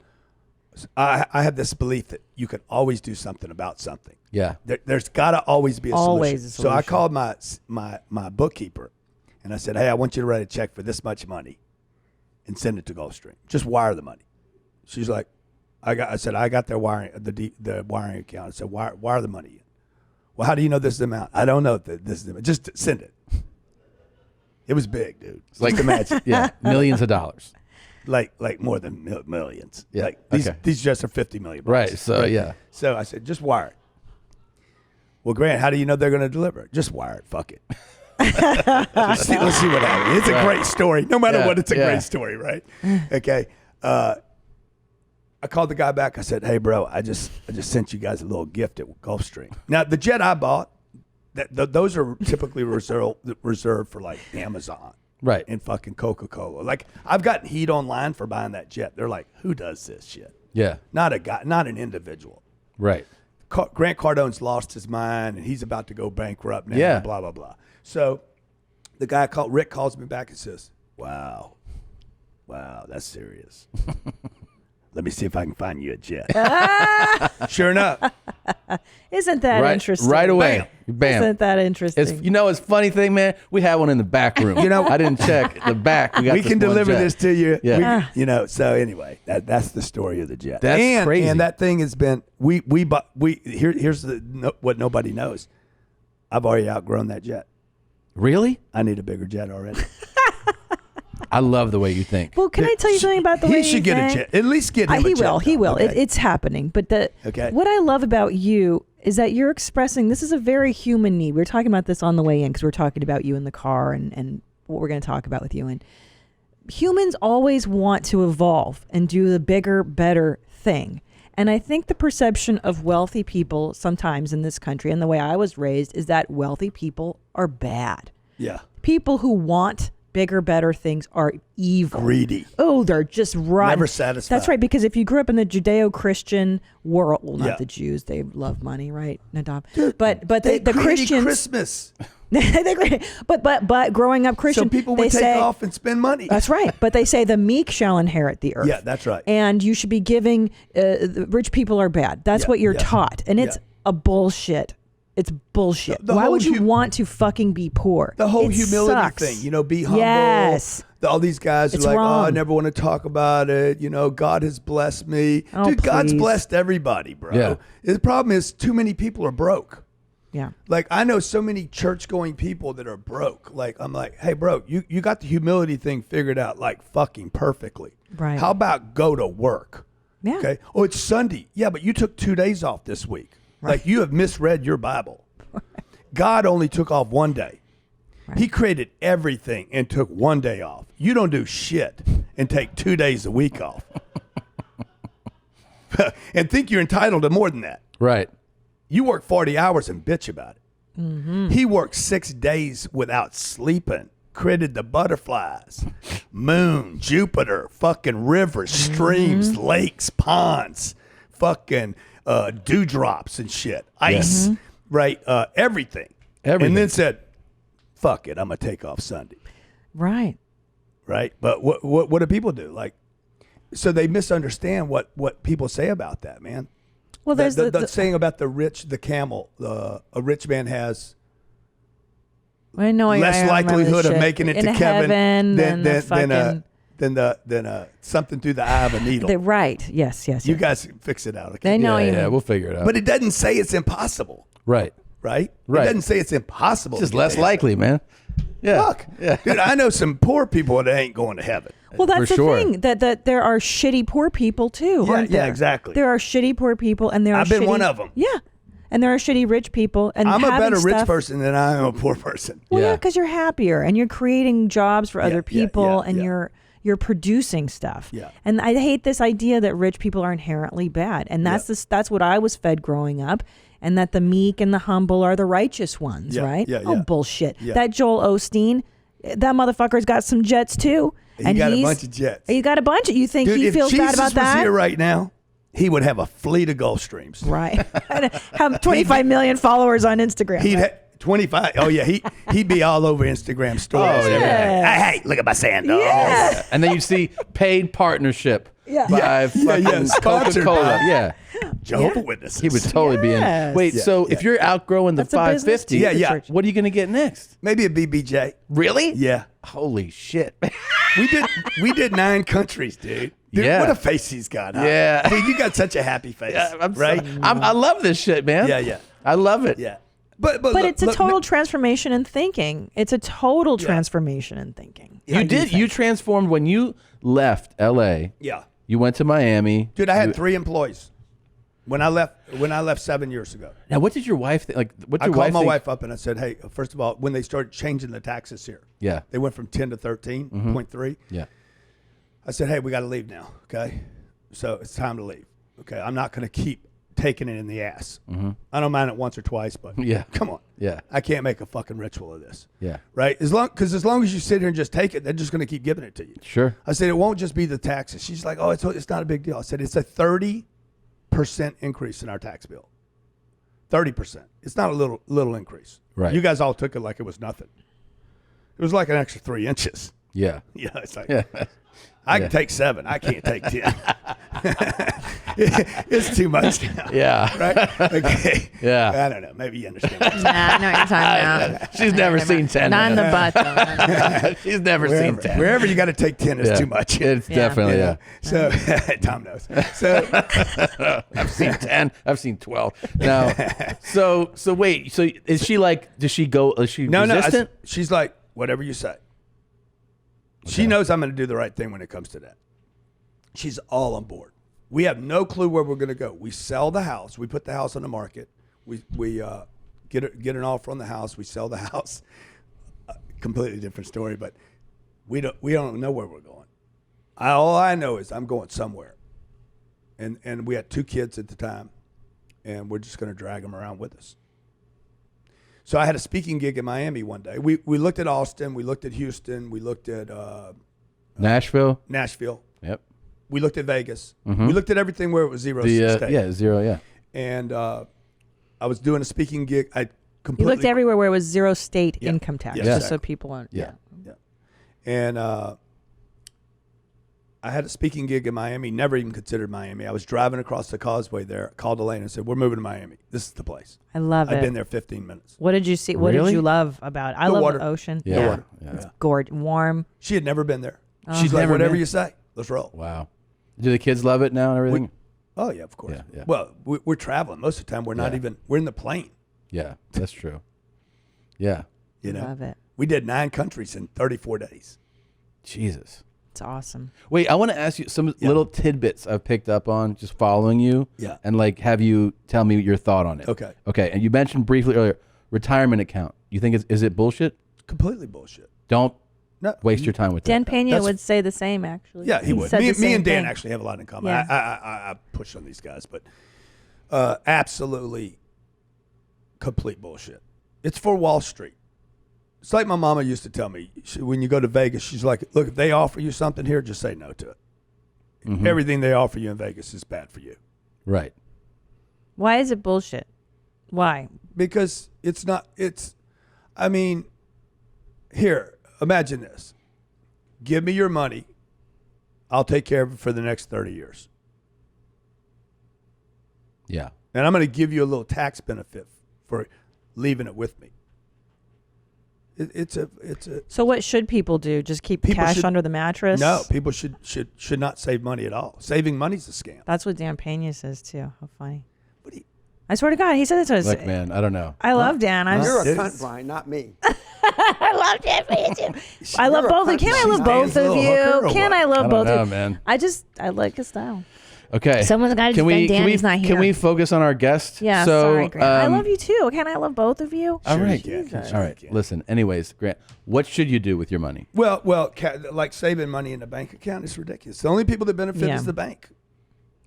I have this belief that you can always do something about something. Yeah. There's got to always be a Always solution. a So I solution. called my bookkeeper, and I said, hey, I want you to write a check for this much money and send it to Gulfstream. Just wire the money. She's like, I said, I got their wiring, the wiring account. I said, wire the money in. Well, how do you know this is the amount? I don't know this is the amount. Just send it. It was big, dude. Like, imagine. Yeah. Millions of dollars. Like more than millions. Yeah. Like Okay. these jets are $50 million. Right. So, yeah. So I said, just wire it. Well, Grant, how do you know they're going to deliver it? Just wire it. Fuck it. let's see what happens. It's a great story. No matter what, it's a great story, right? Okay. I called the guy back. I said, hey, bro, I just sent you guys a little gift at Gulfstream. Now, the jet I bought, those are typically reserved for like Amazon. Right. And fucking Coca-Cola. Like, I've gotten heat online for buying that jet. They're like, who does this shit? Yeah. Not a guy, not an individual. Right. Grant Cardone's lost his mind, and he's about to go bankrupt now. Yeah. Blah, blah, blah. So the guy Rick calls me back and says, wow, that's serious. Let me see if I can find you a jet. Sure enough. Isn't that interesting? Right away. Bam. Isn't that interesting? It's funny thing, man. We had one in the back room. I didn't check the back. We can deliver this to you. Yeah. So anyway, that's the story of the jet. That's crazy. And that thing has been here's what nobody knows. I've already outgrown that jet. Really? I need a bigger jet already. I love the way you think. Well, can I tell you something about the way he should get a jet? At least get him a jet. He will. Okay. It's happening. But Okay. what I love about you is that you're expressing, this is a very human need. We were talking about this on the way in because we were talking about you in the car and what we're going to talk about with you. And humans always want to evolve and do the bigger, better thing. And I think the perception of wealthy people sometimes in this country, and the way I was raised, is that wealthy people are bad. Yeah. People who want bigger, better things are evil. Greedy. Oh, they're just rotten. Never satisfied. That's right, because if you grew up in the Judeo-Christian world, well, not Yeah. the Jews, they love money, right, Nadav? Dude, but they the created Christians, Christmas. but growing up Christian, So people they would take say, off and spend money. That's right, but they say the meek shall inherit the earth. Yeah, that's right. And you should be giving. The rich people are bad. That's Yeah, what you're yeah. taught, and it's Yeah. a bullshit. It's bullshit. The Why whole would you want to fucking be poor? The whole It humility sucks. thing, be humble. Yes. All these guys are It's like, wrong. oh, I never want to talk about it. God has blessed me. Oh, Dude, God's please. blessed everybody, bro. Yeah. The problem is too many people are broke. Yeah. Like, I know so many church-going people that are broke. Like, I'm like, hey, bro, you got the humility thing figured out, like, fucking perfectly. Right. How about go to work? Yeah. Okay. Oh, it's Sunday. Yeah, but you took 2 days off this week. Like, you have misread your Bible. God only took off 1 day. Right. He created everything and took 1 day off. You don't do shit and take 2 days a week off. And think you're entitled to more than that. Right. You work 40 hours and bitch about it. Mm-hmm. He worked 6 days without sleeping, created the butterflies, moon, Jupiter, fucking rivers, streams, lakes, ponds, fucking dewdrops and shit, ice, right? Everything. And then said, fuck it, I'm going to take off Sunday. Right. Right? But what do people do? Like, so they misunderstand what people say about that, man. Well, there's the saying about the camel. A rich man has I know less likelihood of making it in to Kevin than something through the eye of a needle. Right. Yes. You guys fix it out. Okay? They know Yeah, we'll figure it out. But it doesn't say it's impossible. Right. Right? Right. It doesn't say it's impossible. It's just to get less to likely, man. Yeah. Fuck. Yeah. Dude, I know some poor people that ain't going to heaven. Well, that's For the sure. thing that there are shitty poor people too. Yeah, aren't yeah, there? exactly. There are shitty poor people, and there are I've been shitty- one of 'em. Yeah, and there are shitty rich people. And I'm a having better rich stuff- person than I am a poor person. Well, yeah, because you're happier and you're creating jobs for other people, and you're producing stuff. Yeah. And I hate this idea that rich people are inherently bad, and that's what I was fed growing up. And that the meek and the humble are the righteous ones, Yeah, right? yeah, Oh, yeah. bullshit. Yeah. That Joel Osteen, that motherfucker's got some jets too. He got a bunch of jets. He got a bunch. You think Dude, he if feels Jesus bad about was that? here right now, he would have a fleet of Gulfstreams. Right. Have 25 million followers on Instagram. He'd have 25. Oh yeah, he'd be all over Instagram stories. Oh, yeah. every day. Hey, look at my sandals. Yeah. And then you see paid partnership Yeah. by fucking Sponsored Coca-Cola. by Yeah. Jehovah Witnesses. He would totally be in. Yes. Wait, so if you're outgrowing the That's a business 550, too, Yeah, the yeah. church. what are you going to get next? Maybe a BBJ. Really? Yeah. Holy shit. We did 9 countries, dude. Dude, Yeah. what a face he's got. Huh? Yeah. Dude, you got such a happy face. right? I love this shit, man. Yeah, yeah. I love it. Yeah. But But look, it's a look, total transformation in thinking. It's a total transformation in thinking. You did. You transformed when you left L.A. Yeah. You went to Miami. Dude, I had 3 employees when I left 7 years ago. Now, what did your wife think? Like, what I your called wife my think? wife up and I said, hey, first of all, when they started changing the taxes here, Yeah. they went from 10 to 13.3. Yeah. I said, hey, we got to leave now, okay? So it's time to leave, okay? I'm not going to keep taking it in the ass. I don't mind it once or twice, but Yeah. come on. Yeah. I can't make a fucking ritual of this. Yeah. Right? As long as you sit here and just take it, they're just going to keep giving it to you. Sure. I said, it won't just be the taxes. She's like, oh, it's not a big deal. I said, it's a 30% increase in our tax bill. 30%. It's not a little increase. Right. You guys all took it like it was nothing. It was like an extra 3 inches. Yeah. Yeah, it's like, Yeah. I can take 7. I can't take 10. It's too much now. Yeah. Right? Okay. Yeah. I don't know. Maybe you understand. Nah, I know what you're talking about. She's never seen 10. Not in the butt, though. She's never seen 10. Wherever you got to take 10 is Yeah. too much. It's definitely, yeah. So Tom knows. So I've seen 10. I've seen 12. Now, so wait. So is she like? Does she go? Is she resistant? she's like, whatever you say. She knows I'm going to do the right thing when it comes to that. She's all on board. We have no clue where we're going to go. We sell the house. We put the house on the market. We get an offer on the house. We sell the house. Completely different story, but we don't know where we're going. All I know is I'm going somewhere, and we had 2 kids at the time, and we're just going to drag them around with us. So I had a speaking gig in Miami one day. We looked at Austin, we looked at Houston, we looked at Nashville. Yep. We looked at Vegas. Mhm. We looked at everything where it was zero state. Yeah, zero. Yeah. And I was doing a speaking gig. I You completely looked everywhere where it was 0 state Yeah. income tax, Yeah, just exactly. so people want. Yeah. And I had a speaking gig in Miami, never even considered Miami. I was driving across the causeway there, called Elaine and said, we're moving to Miami. This is the place. I love it. I've been there 15 minutes. What did you see? What did Really? you love about it? I The love water. the ocean. Yeah. The water. It's gorgeous, warm. She had never been there. Oh. She's like, never whatever been? you say, let's roll. Wow. Do the kids love it now and everything? Oh, yeah, of course. Yeah. Well, we're traveling. Most of the time, we're not Yeah. even, we're in the plane. Yeah, that's true. Yeah. You know? Love it. We did 9 countries in 34 days. Jesus. It's awesome. Wait, I want to ask you some little tidbits I've picked up on just following you. Yeah. And like have you tell me your thought on it. Okay. Okay. And you mentioned briefly earlier retirement account. You think is it bullshit? Completely bullshit. Don't No. waste your time with Dan that. Pena would say the same, actually. Yeah, he would. said Me the same and Dan thing. actually have a lot in common. Yeah. I push on these guys, but absolutely complete bullshit. It's for Wall Street. It's like my mama used to tell me, when you go to Vegas, she's like, look, if they offer you something here, just say no to it. Mhm. Everything they offer you in Vegas is bad for you. Right. Why is it bullshit? Why? Because I mean, here, imagine this. Give me your money. I'll take care of it for the next 30 years. Yeah. And I'm going to give you a little tax benefit for leaving it with me. It's a. So what should people do? Just keep People cash should- under the mattress? No, people should not save money at all. Saving money's a scam. That's what Dan Pena says too. How funny. I swear to God, he said this was. Look, man, I don't know. I love Dan. You're a cunt, Brian, not me. I love Dan Pena too. I love You're a both. cunt. Can I She's love both Dan's little of hooker or you? Can what? I love I both don't of know, you? man. I like his style. Okay. Someone's gotta defend Dan, he's not Can here. we focus on our guest? Yeah, So, sorry, Grant. I love you too. Can I love both of you? All right. Jesus. All right. Listen. Anyways, Grant, what should you do with your money? Well, like saving money in a bank account is ridiculous. The only people that benefit Yeah. is the bank.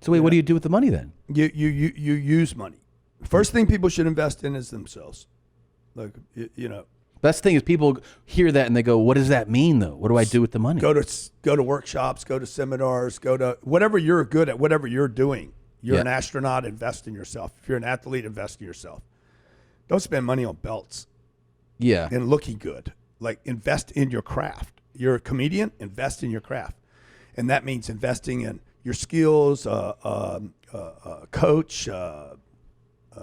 So wait, what do you do with the money then? You use money. First thing people should invest in is themselves. Look, you know. That's the thing is people hear that and they go, "What does that mean, though? What do I do with the money?" Go to workshops, go to seminars, go to whatever you're good at, whatever you're doing. You're an astronaut, invest in yourself. If you're an athlete, invest in yourself. Don't spend money on belts. Yeah. And looking good. Like invest in your craft. You're a comedian, invest in your craft. And that means investing in your skills, coach,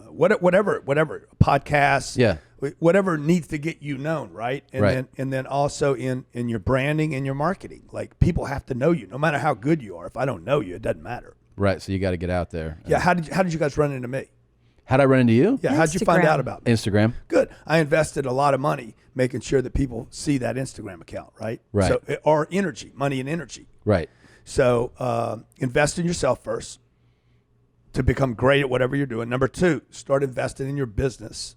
whatever, podcasts. Yeah. Whatever needs to get you known, right? And then also in your branding and your marketing. Like people have to know you, no matter how good you are. If I don't know you, it doesn't matter. Right. So you got to get out there. Yeah. How did you guys run into me? How'd I run into you? Yeah. How'd you find out about me? Instagram. Good. I invested a lot of money making sure that people see that Instagram account, right? Right. So, or energy, money and energy. Right. So invest in yourself first to become great at whatever you're doing. Number 2, start investing in your business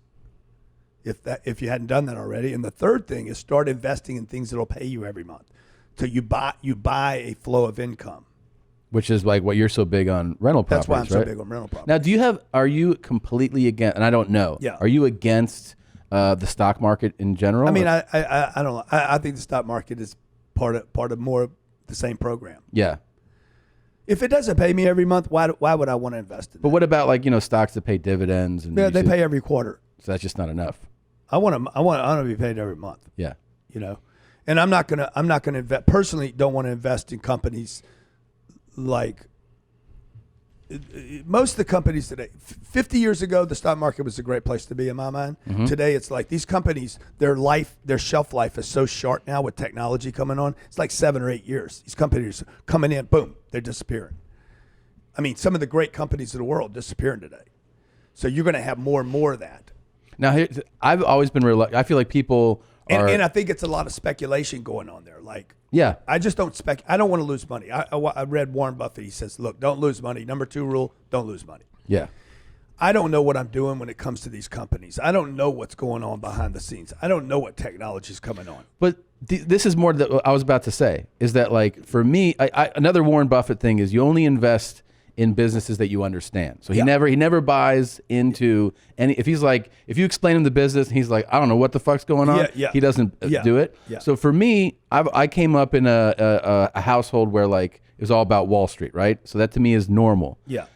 if you hadn't done that already. And the third thing is start investing in things that'll pay you every month. So you buy a flow of income. Which is like what you're so big on rental properties. That's why I'm so right? big on rental properties. Now, are you completely against, and I don't know, Yeah. are you against the stock market in general? I mean, or- I don't know. I think the stock market is part of more of the same program. Yeah. If it doesn't pay me every month, why would I want to invest in it? But what about like, stocks that pay dividends? And Yeah, you they see- pay every quarter. So that's just not enough. I want to be paid every month. Yeah. And I'm not gonna invest. Personally, don't want to invest in companies like most of the companies today. 50 years ago, the stock market was a great place to be in my mind. Mhm. Today, it's like these companies, their shelf life is so short now with technology coming on. It's like 7 or 8 years. These companies are coming in, boom, they're disappearing. I mean, some of the great companies in the world disappearing today. So you're going to have more and more of that. Now, I've always been I feel like people are. And I think it's a lot of speculation going on there. Like, yeah. I just don't I don't want to lose money. I read Warren Buffett. He says, look, don't lose money. Number 2 rule, don't lose money. Yeah. I don't know what I'm doing when it comes to these companies. I don't know what's going on behind the scenes. I don't know what technology is coming on. But this is more that I was about to say, is that like for me, another Warren Buffett thing is you only invest in businesses that you understand. So he never buys into any. If you explain him the business, and he's like, I don't know what the fuck's going on. He doesn't do it. Yeah. So for me, I came up in a household where like it was all about Wall Street, right? So that to me is normal. Yeah.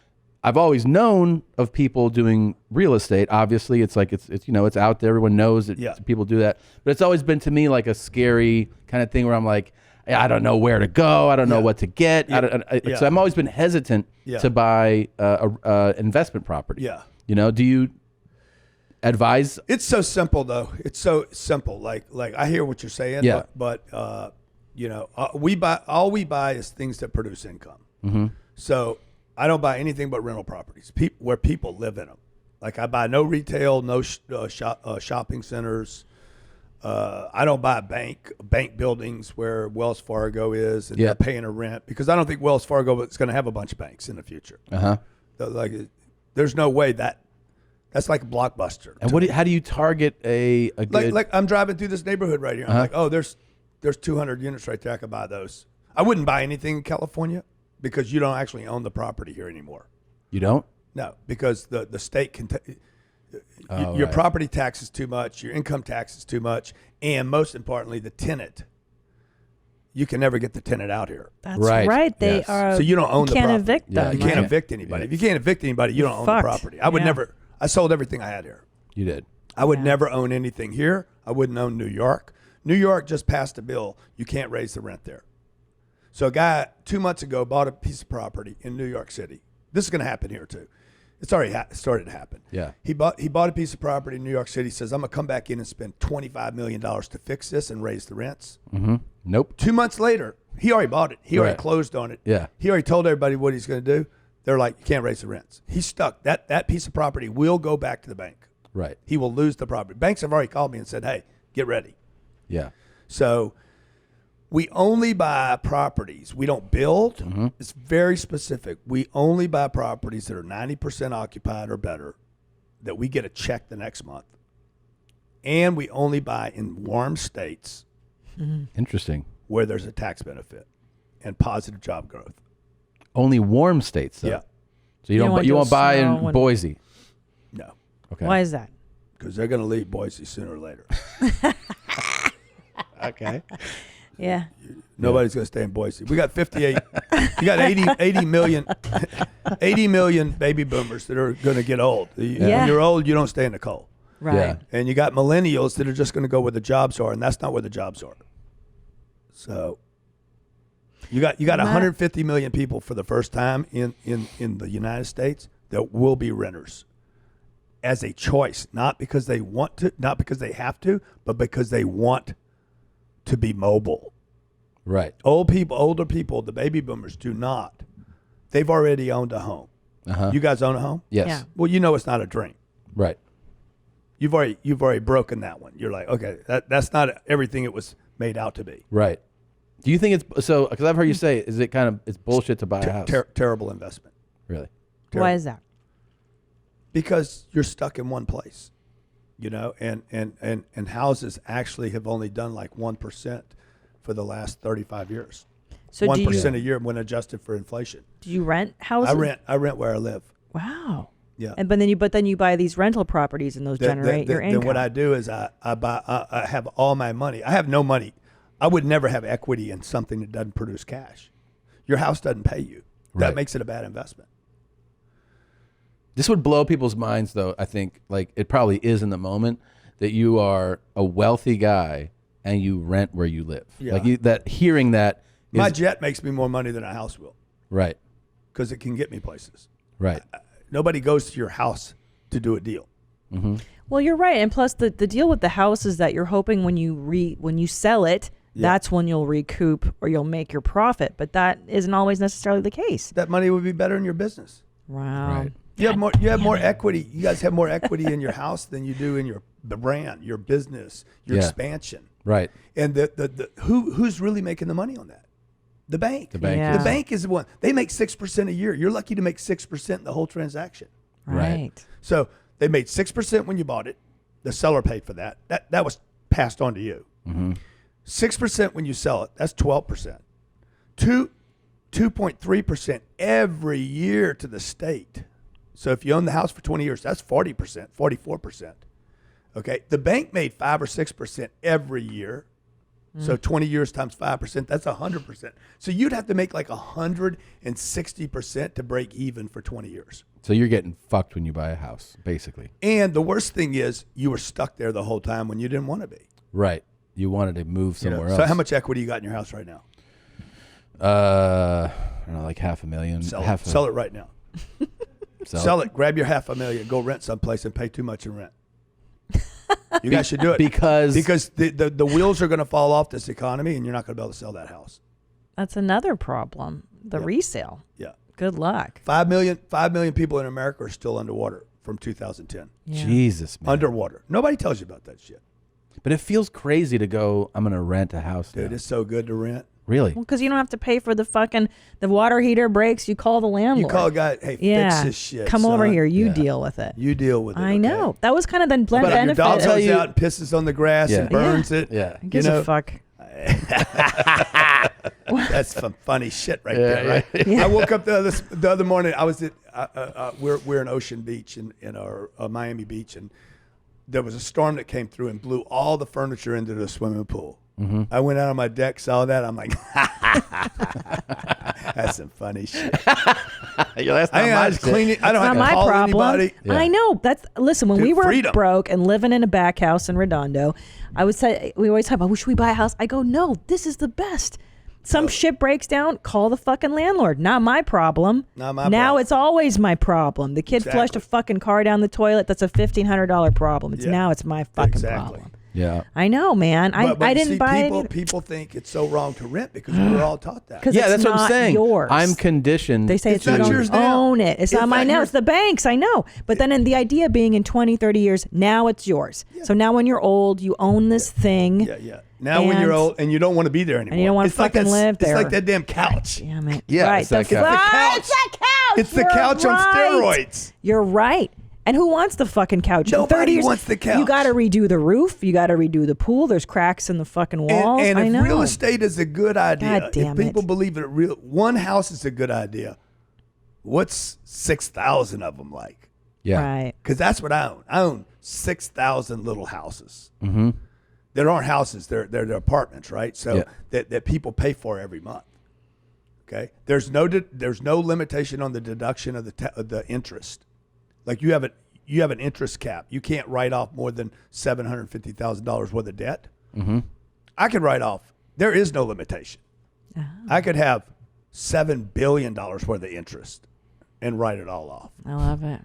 I've always known of people doing real estate. Obviously, it's like it's it's out there. Everyone knows that people do that. But it's always been to me like a scary kind of thing where I'm like, I don't know where to go. I don't know what to get. So I'm always been hesitant to buy a investment property. Yeah. Do you advise? It's so simple though. It's so simple. Like I hear what you're saying. Yeah. But we buy is things that produce income. Mm-hmm. So I don't buy anything but rental properties where people live in them. Like I buy no retail, no shopping centers. I don't buy bank buildings where Wells Fargo is and they're paying a rent, because I don't think Wells Fargo is going to have a bunch of banks in the future. Like, there's no way that's like a Blockbuster. And how do you target a good? Like I'm driving through this neighborhood right here. I'm like, oh, there's 200 units right there. I could buy those. I wouldn't buy anything in California because you don't actually own the property here anymore. You don't? No, because the state can. Your property tax is too much. Your income tax is too much, and most importantly, the tenant. You can never get the tenant out here. That's right. They are. So you don't own the property. Can't evict them. You can't evict anybody. If you can't evict anybody, you don't own the property. I would never. I sold everything I had here. You did. I would never own anything here. I wouldn't own New York. New York just passed a bill. You can't raise the rent there. So a guy 2 months ago bought a piece of property in New York City. This is going to happen here too. It's already started to happen. Yeah. He bought a piece of property in New York City. Says, I'm going to come back in and spend $25 million to fix this and raise the rents. Mm-hmm. Nope. 2 months later, he already bought it. He already closed on it. Yeah. He already told everybody what he's going to do. They're like, you can't raise the rents. He's stuck. That piece of property will go back to the bank. Right. He will lose the property. Banks have already called me and said, hey, get ready. Yeah. So we only buy properties. We don't build. Mm-hmm. It's very specific. We only buy properties that are 90% occupied or better, that we get a check the next month. And we only buy in warm states. Mm-hmm. Interesting. Where there's a tax benefit and positive job growth. Only warm states, though. Yeah. So you won't buy in Boise? No. Okay. Why is that? Because they're going to leave Boise sooner or later. Okay. Yeah. Nobody's going to stay in Boise. We got 58. You got 80 million baby boomers that are going to get old. When you're old, you don't stay in the cold. Right. Yeah. And you got millennials that are just going to go where the jobs are, and that's not where the jobs are. So you got 150 million people for the first time in the United States that will be renters as a choice, not because they want to, not because they have to, but because they want to be mobile. Right. Older people, the baby boomers do not. They've already owned a home. Uh-huh. You guys own a home? Yes. Yeah. Well, you know it's not a dream. Right. You've already broken that one. You're like, okay, that's not everything it was made out to be. Right. Do you think it's so? Because I've heard you say, is it it's bullshit to buy a house? Terrible investment. Really? Terrible. Why is that? Because you're stuck in one place, and houses actually have only done like 1% for the last 35 years. So 1% a year when adjusted for inflation. Do you rent houses? I rent where I live. Wow. Yeah. And then you buy these rental properties and those generate your income. Then what I do is I have all my money. I have no money. I would never have equity in something that doesn't produce cash. Your house doesn't pay you. Right. That makes it a bad investment. This would blow people's minds, though. I think, like it probably is in the moment, that you are a wealthy guy and you rent where you live. Yeah. Like hearing that. My jet makes me more money than a house will. Right. Because it can get me places. Right. Nobody goes to your house to do a deal. Mm-hmm. Well, you're right, and plus the deal with the house is that you're hoping when you sell it, that's when you'll recoup or you'll make your profit. But that isn't always necessarily the case. That money would be better in your business. Wow. Right. You have more equity. You guys have more equity in your house than you do in your brand, your business, your expansion. Right. And who's really making the money on that? The bank. The bank. Yeah. The bank is the one. They make 6% a year. You're lucky to make 6% in the whole transaction. Right. So they made 6% when you bought it. The seller paid for that. That was passed on to you. 6% when you sell it. That's 12%. 2.3% every year to the state. So if you own the house for 20 years, that's 40%, 44%. Okay. The bank made 5 or 6% every year. So 20 years times 5%, that's 100%. So you'd have to make like 160% to break even for 20 years. So you're getting fucked when you buy a house, basically. And the worst thing is you were stuck there the whole time when you didn't want to be. Right. You wanted to move somewhere else. So how much equity you got in your house right now? I don't know, like $500,000. Sell it right now. Sell it. Grab your $500,000. Go rent someplace and pay too much in rent. You guys should do it because the wheels are going to fall off this economy, and you're not going to be able to sell that house. That's another problem. The resale. Yeah. Good luck. 5 million people in America are still underwater from 2010. Yeah. Jesus, man. Underwater. Nobody tells you about that shit. But it feels crazy to go, I'm going to rent a house Dude, now. it's so good to rent. Really? Well, because you don't have to pay for the water heater breaks. You call the landlord. You call a guy, hey, fix this shit. Come over son. here. You deal with it. You deal with it. I know. That was kind of the But benefit. your dog goes out and pisses on the grass and burns it. Yeah. Who gives a fuck? That's some funny shit right there, right? Yeah. I woke up the other morning. I was at we're in Ocean Beach in our Miami Beach, and there was a storm that came through and blew all the furniture into the swimming pool. I went out on my deck, saw that. I'm like, that's some funny shit. That's not I just clean it. I don't have to call anybody. I know. Listen, when Dude, we were freedom. broke and living in a back house in Redondo, we always talk about, should we buy a house? I go, no, this is the best. Some shit breaks down, call the fucking landlord. Not my problem. Not my now problem. it's always my problem. The kid flushed a fucking car down the toilet. That's a $1,500 problem. Now it's my fucking problem. Yeah. I know, man. But I didn't see, buy it. people think it's so wrong to rent because we were all taught that. Yeah, that's what I'm saying. Yours. I'm conditioned. They say it's not you don't yours now. own it. It's not mine now. It's the bank's. I know. But then in the idea being in 20, 30 years, now it's yours. So now when you're old, you own this thing. Yeah. Now when you're old and you don't want to be there anymore. And you don't want to fucking live there. It's like that damn couch. Damn it. Yeah, right. it's that couch. It's that couch. It's the You're couch on right. steroids. You're right. And who wants the fucking couch? In 30 Nobody years, wants the couch. You got to redo the roof. You got to redo the pool. There's cracks in the fucking walls. And I if know. real estate is a good idea, God damn if people believe that one house is a good idea, what's 6,000 of them like? Yeah. Right. Because that's what I own. I own 6,000 little houses. Mm-hmm. There aren't houses. They're apartments, right? So that people pay for every month. Okay. There's no limitation on the deduction of the interest. Like you have an interest cap. You can't write off more than $750,000 worth of debt. Mm-hmm. I could write off. There is no limitation. I could have $7 billion worth of interest and write it all off. I love it.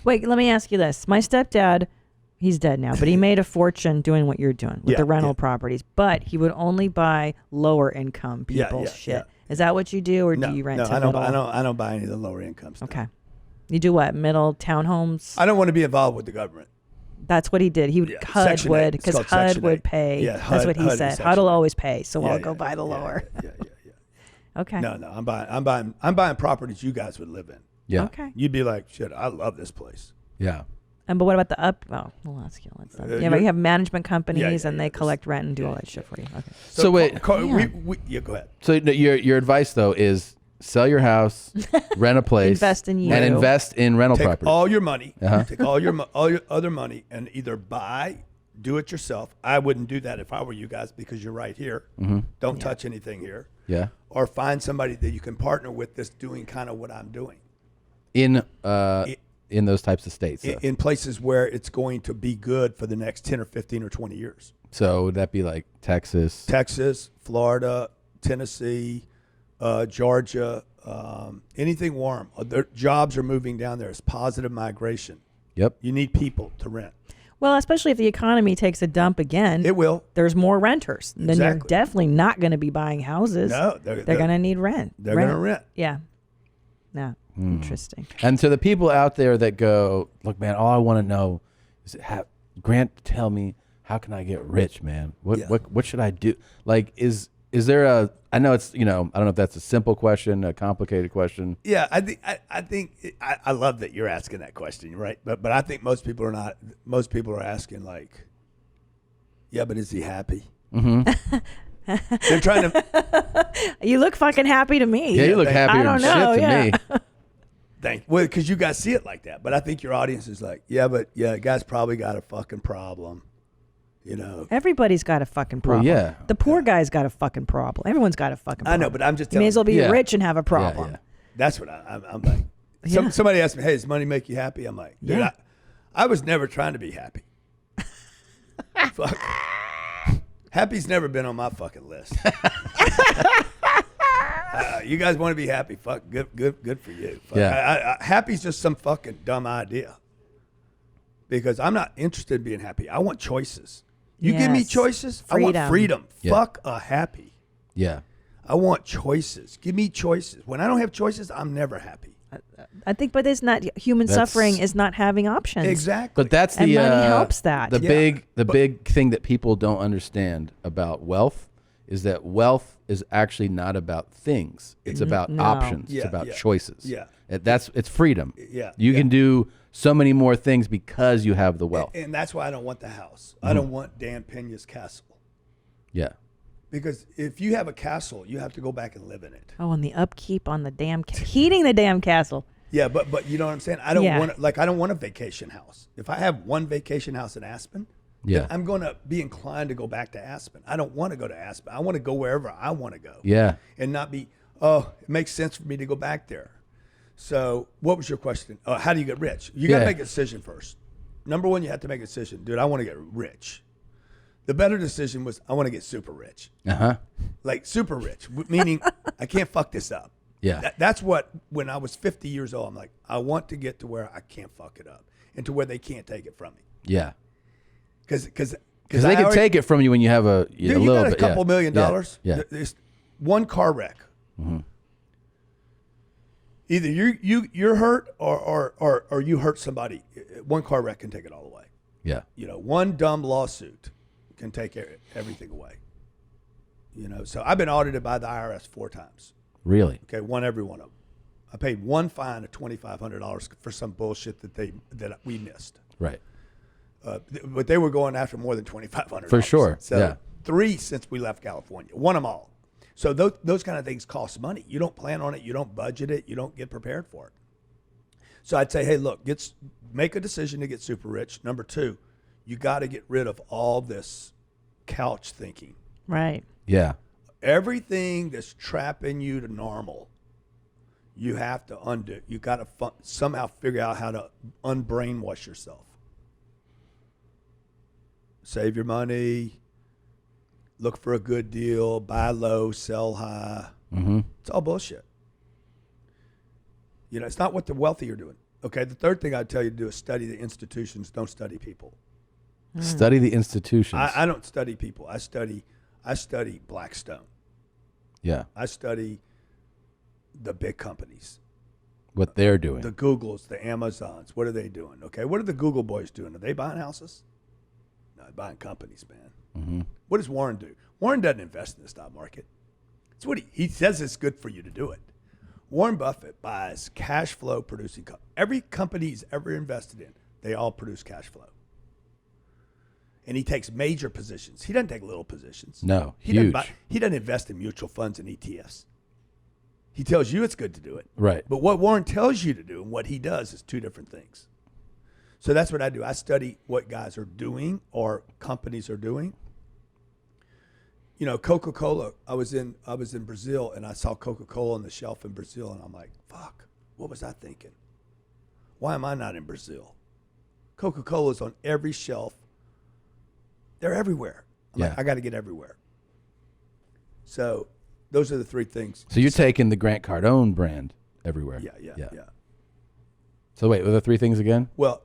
Wait, let me ask you this. My stepdad, he's dead now, but he made a fortune doing what you're doing with the rental properties, but he would only buy lower income people's shit. Yeah. Is that what you do, or No, do you rent no, to I don't. middle? I don't buy any of the lower income stuff. Okay. You do what? Middle townhomes? I don't want to be involved with the government. That's what he did. He would HUD Section 8. would, It's because called HUD Section would 8. pay. Yeah, That's what he HUD is said. Section HUD will 8. always pay, so Yeah, I'll go buy the lower. Yeah. Okay. No, I'm buying properties you guys would live in. Yeah. Okay. You'd be like, shit, I love this place. Yeah. But what about the up? Oh, we'll ask you. Let's not. Yeah, but you have management companies, and they collect rent and do all that shit for you. Okay. So wait. Go ahead. So your advice though is sell your house, rent a place, Invest in you. and invest in rental Take property. all your money, Uh-huh. take all your other money, and either do it yourself. I wouldn't do that if I were you guys because you're right here. Mm-hmm. Don't touch anything here. Yeah. Or find somebody that you can partner with that's doing kind of what I'm doing. In those types of states. In places where it's going to be good for the next 10 or 15 or 20 years. So would that be like Texas? Texas, Florida, Tennessee, Georgia, anything warm. Their jobs are moving down there. It's positive migration. Yep. You need people to rent. Well, especially if the economy takes a dump again. It will. There's more renters. Then you're Exactly. definitely not going to be buying houses. No, they're going to need rent. They're going to rent. Yeah. No. Interesting. And so the people out there that go, look, man, all I want to know is Grant, tell me, how can I get rich, man? What should I do? Like, is is there a? I know it's I don't know if that's a simple question, a complicated question. Yeah, I think I love that you're asking that question, right? But I think most people are not. Most people are asking like, yeah, but is he happy? Mm-hmm. They're trying to. You look fucking happy to me. Yeah, you look happier I don't than know, shit to me. Well, because you guys see it like that. But I think your audience is like, yeah, but the guy's probably got a fucking problem. Everybody's got a fucking problem. Well, yeah. The poor guy's got a fucking problem. Everyone's got a fucking problem. I know, but I'm just You may as well be telling rich and have a problem. Yeah. That's what I'm like. Somebody asked me, hey, does money make you happy? I'm like, dude, I was never trying to be happy. Fuck. Happy's never been on my fucking list. You guys want to be happy? Fuck, good for you. Fuck. Yeah. Happy's just some fucking dumb idea. Because I'm not interested in being happy. I want choices. You give me choices, I want freedom. Yeah. Fuck a happy. Yeah. I want choices. Give me choices. When I don't have choices, I'm never happy. I think, but it's not human suffering is not having options. Exactly. But that's and the money helps that. The big thing that people don't understand about wealth is that wealth is actually not about things. It's about options. It's about choices. Yeah. It's freedom. Yeah. You can do so many more things because you have the wealth. And that's why I don't want the house. I don't want Dan Pena's castle. Yeah. Because if you have a castle, you have to go back and live in it. Oh, and the upkeep on the damn heating the damn castle. Yeah, but you know what I'm saying? I don't want a vacation house. If I have one vacation house in Aspen, then I'm going to be inclined to go back to Aspen. I don't want to go to Aspen. I want to go wherever I want to go. Yeah. And not be, it makes sense for me to go back there. So what was your question? How do you get rich? You got to make a decision first. Number one, you have to make a decision. Dude, I want to get rich. The better decision was I want to get super rich. Uh-huh. Like super rich, meaning I can't fuck this up. Yeah. That's what, when I was 50 years old, I'm like, I want to get to where I can't fuck it up and to where they can't take it from me. Yeah. Because they can take it from you when you have a you little got a bit. couple $1 million. Yeah. There's one car wreck. Mm-hmm. Either you're hurt or you hurt somebody. One car wreck can take it all away. Yeah. One dumb lawsuit can take everything away. So I've been audited by the IRS 4 times. Really? Okay, won every one of them. I paid one fine of $2,500 for some bullshit that we missed. Right. But they were going after more than $2,500. For sure. So 3 since we left California. Won them all. So those kind of things cost money. You don't plan on it. You don't budget it. You don't get prepared for it. So I'd say, hey, look, make a decision to get super rich. Number 2, you got to get rid of all this couch thinking. Right. Yeah. Everything that's trapping you to normal, you have to undo. You got to somehow figure out how to unbrainwash yourself. Save your money. Look for a good deal. Buy low, sell high. Mm-hmm. It's all bullshit. It's not what the wealthy are doing. Okay, the third thing I'd tell you to do is study the institutions. Don't study people. Study the institutions. I don't study people. I study Blackstone. Yeah. I study the big companies. What they're doing. The Googles, the Amazons. What are they doing? Okay, what are the Google boys doing? Are they buying houses? No, they're buying companies, man. Mm-hmm. What does Warren do? Warren doesn't invest in the stock market. It's what he says it's good for you to do it. Warren Buffett buys cash flow producing companies. Every company he's ever invested in, they all produce cash flow. And he takes major positions. He doesn't take little positions. No, he huge. He doesn't invest in mutual funds and ETFs. He tells you it's good to do it. Right. But what Warren tells you to do and what he does is 2 different things. So that's what I do. I study what guys are doing or companies are doing. Coca-Cola, I was in Brazil and I saw Coca-Cola on the shelf in Brazil and I'm like, fuck, what was I thinking? Why am I not in Brazil? Coca-Cola's on every shelf. They're everywhere. I'm like, I got to get everywhere. So those are the 3 things. So you're taking the Grant Cardone brand everywhere. Yeah. So wait, what are the 3 things again? Well,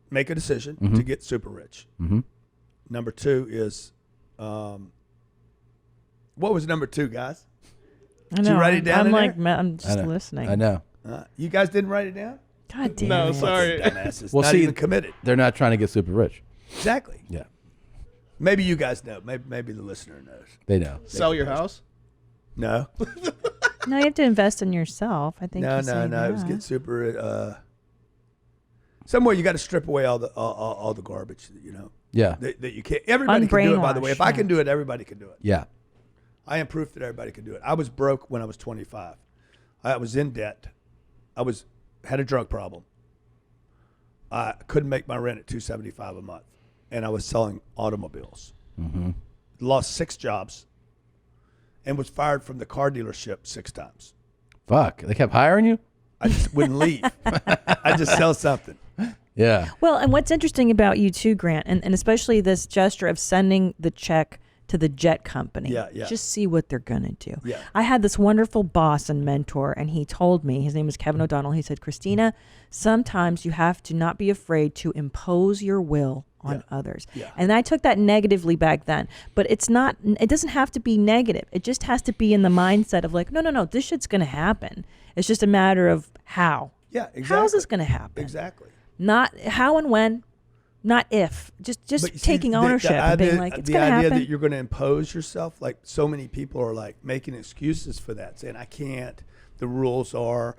make a decision to get super rich. Mm-hmm. Number 2 is, what was number 2, guys? Did you write it down? I'm just listening. I know. You guys didn't write it down? God damn No, it. sorry. Dumbasses. Well, Not see, even committed. They're not trying to get super rich. Exactly. Yeah. Maybe you guys know. Maybe the listener knows. They know. Sell your house? No. No, you have to invest in yourself. I think. No. That. It was get super. Somewhere you got to strip away all the garbage. Yeah. That you can't. Everybody can do it. By the way, if I Unbrainwash, can do it, everybody can do it. Yeah. I am proof that everybody can do it. I was broke when I was 25. I was in debt. Had a drug problem. I couldn't make my rent at $275 a month, and I was selling automobiles. Mm-hmm. Lost 6 jobs, and was fired from the car dealership 6 times. Fuck. They kept hiring you? I just wouldn't leave. I just sell something. Yeah. Well, and what's interesting about you too, Grant, and especially this gesture of sending the check to the jet company. Yeah. Just see what they're going to do. Yeah. I had this wonderful boss and mentor, and he told me, his name was Kevin O'Donnell, he said, Christina, sometimes you have to not be afraid to impose your will on others. Yeah. And I took that negatively back then, but it doesn't have to be negative. It just has to be in the mindset of like, no, this shit's going to happen. It's just a matter of how. Yeah, exactly. How's this going to happen? Exactly. Not how and when, not if. Just But you see, taking ownership and being like, it's the going to idea happen. that you're going to impose yourself, like so many people are like making excuses for that, saying I can't. The rules are.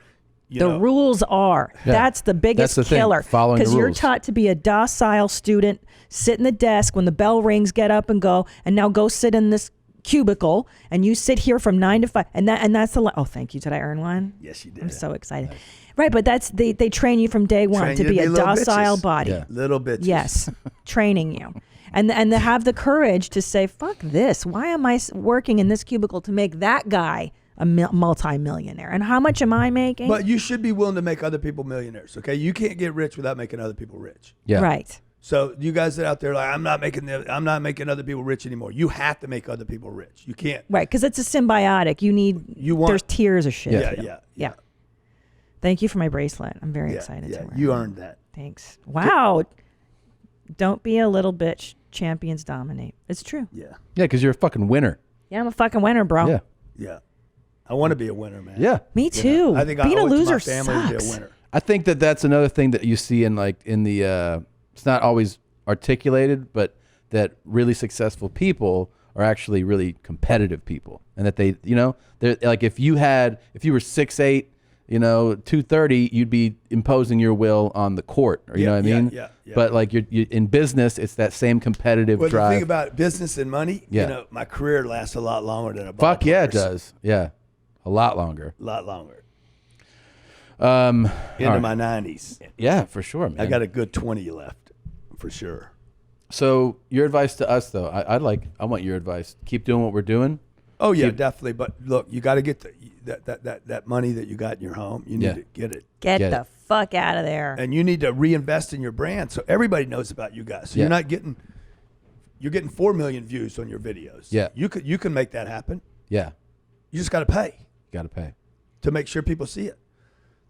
Rules are. Yeah. That's the biggest That's the thing, killer. following the Because you're rules. taught to be a docile student, sit in the desk when the bell rings, get up and go, and now go sit in this cubicle, and you sit here from 9 to 5, and that's the. Oh, thank you. Did I earn one? Yes, you did. I'm so excited. Right, but that's they train you from day one Train to you to be a be little docile bitches. body. Yeah. Little bitches. Yes, training you. And to have the courage to say, fuck this. Why am I working in this cubicle to make that guy a multi-millionaire? And how much am I making? But you should be willing to make other people millionaires, okay? You can't get rich without making other people rich. Yeah. Right. So you guys that out there like I'm not making other people rich anymore. You have to make other people rich. You can't. Right, because it's a symbiotic. There's tiers of shit. Yeah. Thank you for my bracelet. I'm very excited to wear it. You earned that. Thanks. Wow. Don't be a little bitch. Champions dominate. It's true. Yeah. Yeah, because you're a fucking winner. Yeah, I'm a fucking winner, bro. Yeah. Yeah. I want to be a winner, man. Yeah. Me too. I think Being I owe a it to loser my family to be sucks. a winner. I think that's another thing that you see in the it's not always articulated, but that really successful people are actually really competitive people, and that they're like if you were 6'8", 230, you'd be imposing your will on the court, or you know what I mean? Yeah. But like you in business, it's that same competitive Well, drive. the thing about business and money, Yeah. my career lasts a lot longer than a ball Fuck yeah, it player's. does. Yeah, a lot longer. A lot longer. Into Into my 90s. Yeah, for sure, man. I got a good 20 left, for sure. So your advice to us, though, I want your advice. Keep doing what we're doing. Oh yeah, definitely. But look, you got to get that money that you got in your home. You need to get it. Get the fuck out of there. And you need to reinvest in your brand so everybody knows about you guys. So you're getting 4 million views on your videos. Yeah. You can make that happen. Yeah. You just got to pay. Got to pay to make sure people see it.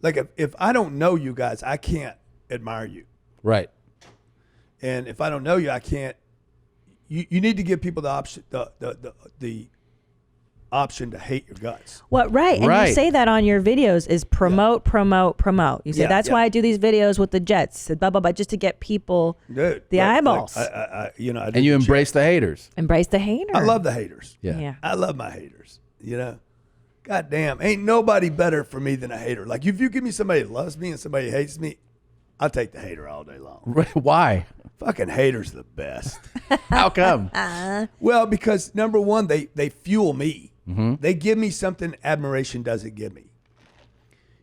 Like if I don't know you guys, I can't admire you. Right. And if I don't know you, I can't. You need to give people the option, the option to hate your guts. What right? And you say that on your videos is promote. You say that's why I do these videos with the Jets, blah blah blah, just to get people the eyeballs. I and you embrace the haters. Embrace the haters. I love the haters. Yeah. I love my haters. God damn, ain't nobody better for me than a hater. Like if you give me somebody that loves me and somebody that hates me, I'll take the hater all day long. Why? Fucking haters the best. How come? Well, because number one, they fuel me. Mm-hmm. They give me something admiration doesn't give me.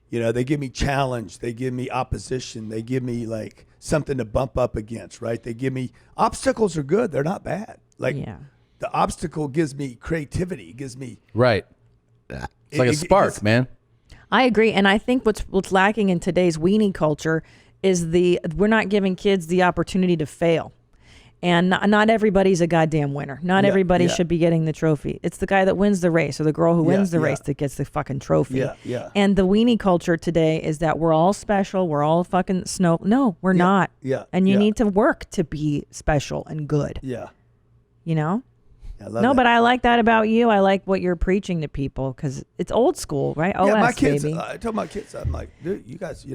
They give me challenge. They give me opposition. They give me like something to bump up against, right? They give me obstacles are good. They're not bad. Like the obstacle gives me creativity. It gives me right. It's like a spark, man. I agree, and I think what's lacking in today's weenie culture is we're not giving kids the opportunity to fail. And not everybody's a goddamn winner. Not everybody should be getting the trophy. It's the guy that wins the race or the girl who wins the race that gets the fucking trophy. Yeah. And the weenie culture today is that we're all special. We're all fucking snow. No, we're not. Yeah. And you need to work to be special and good. Yeah. I love that. But I like that about you. I like what you're preaching to people because it's old school, right? Yeah, my OS, kids. baby. I tell my kids, I'm like, dude, you guys,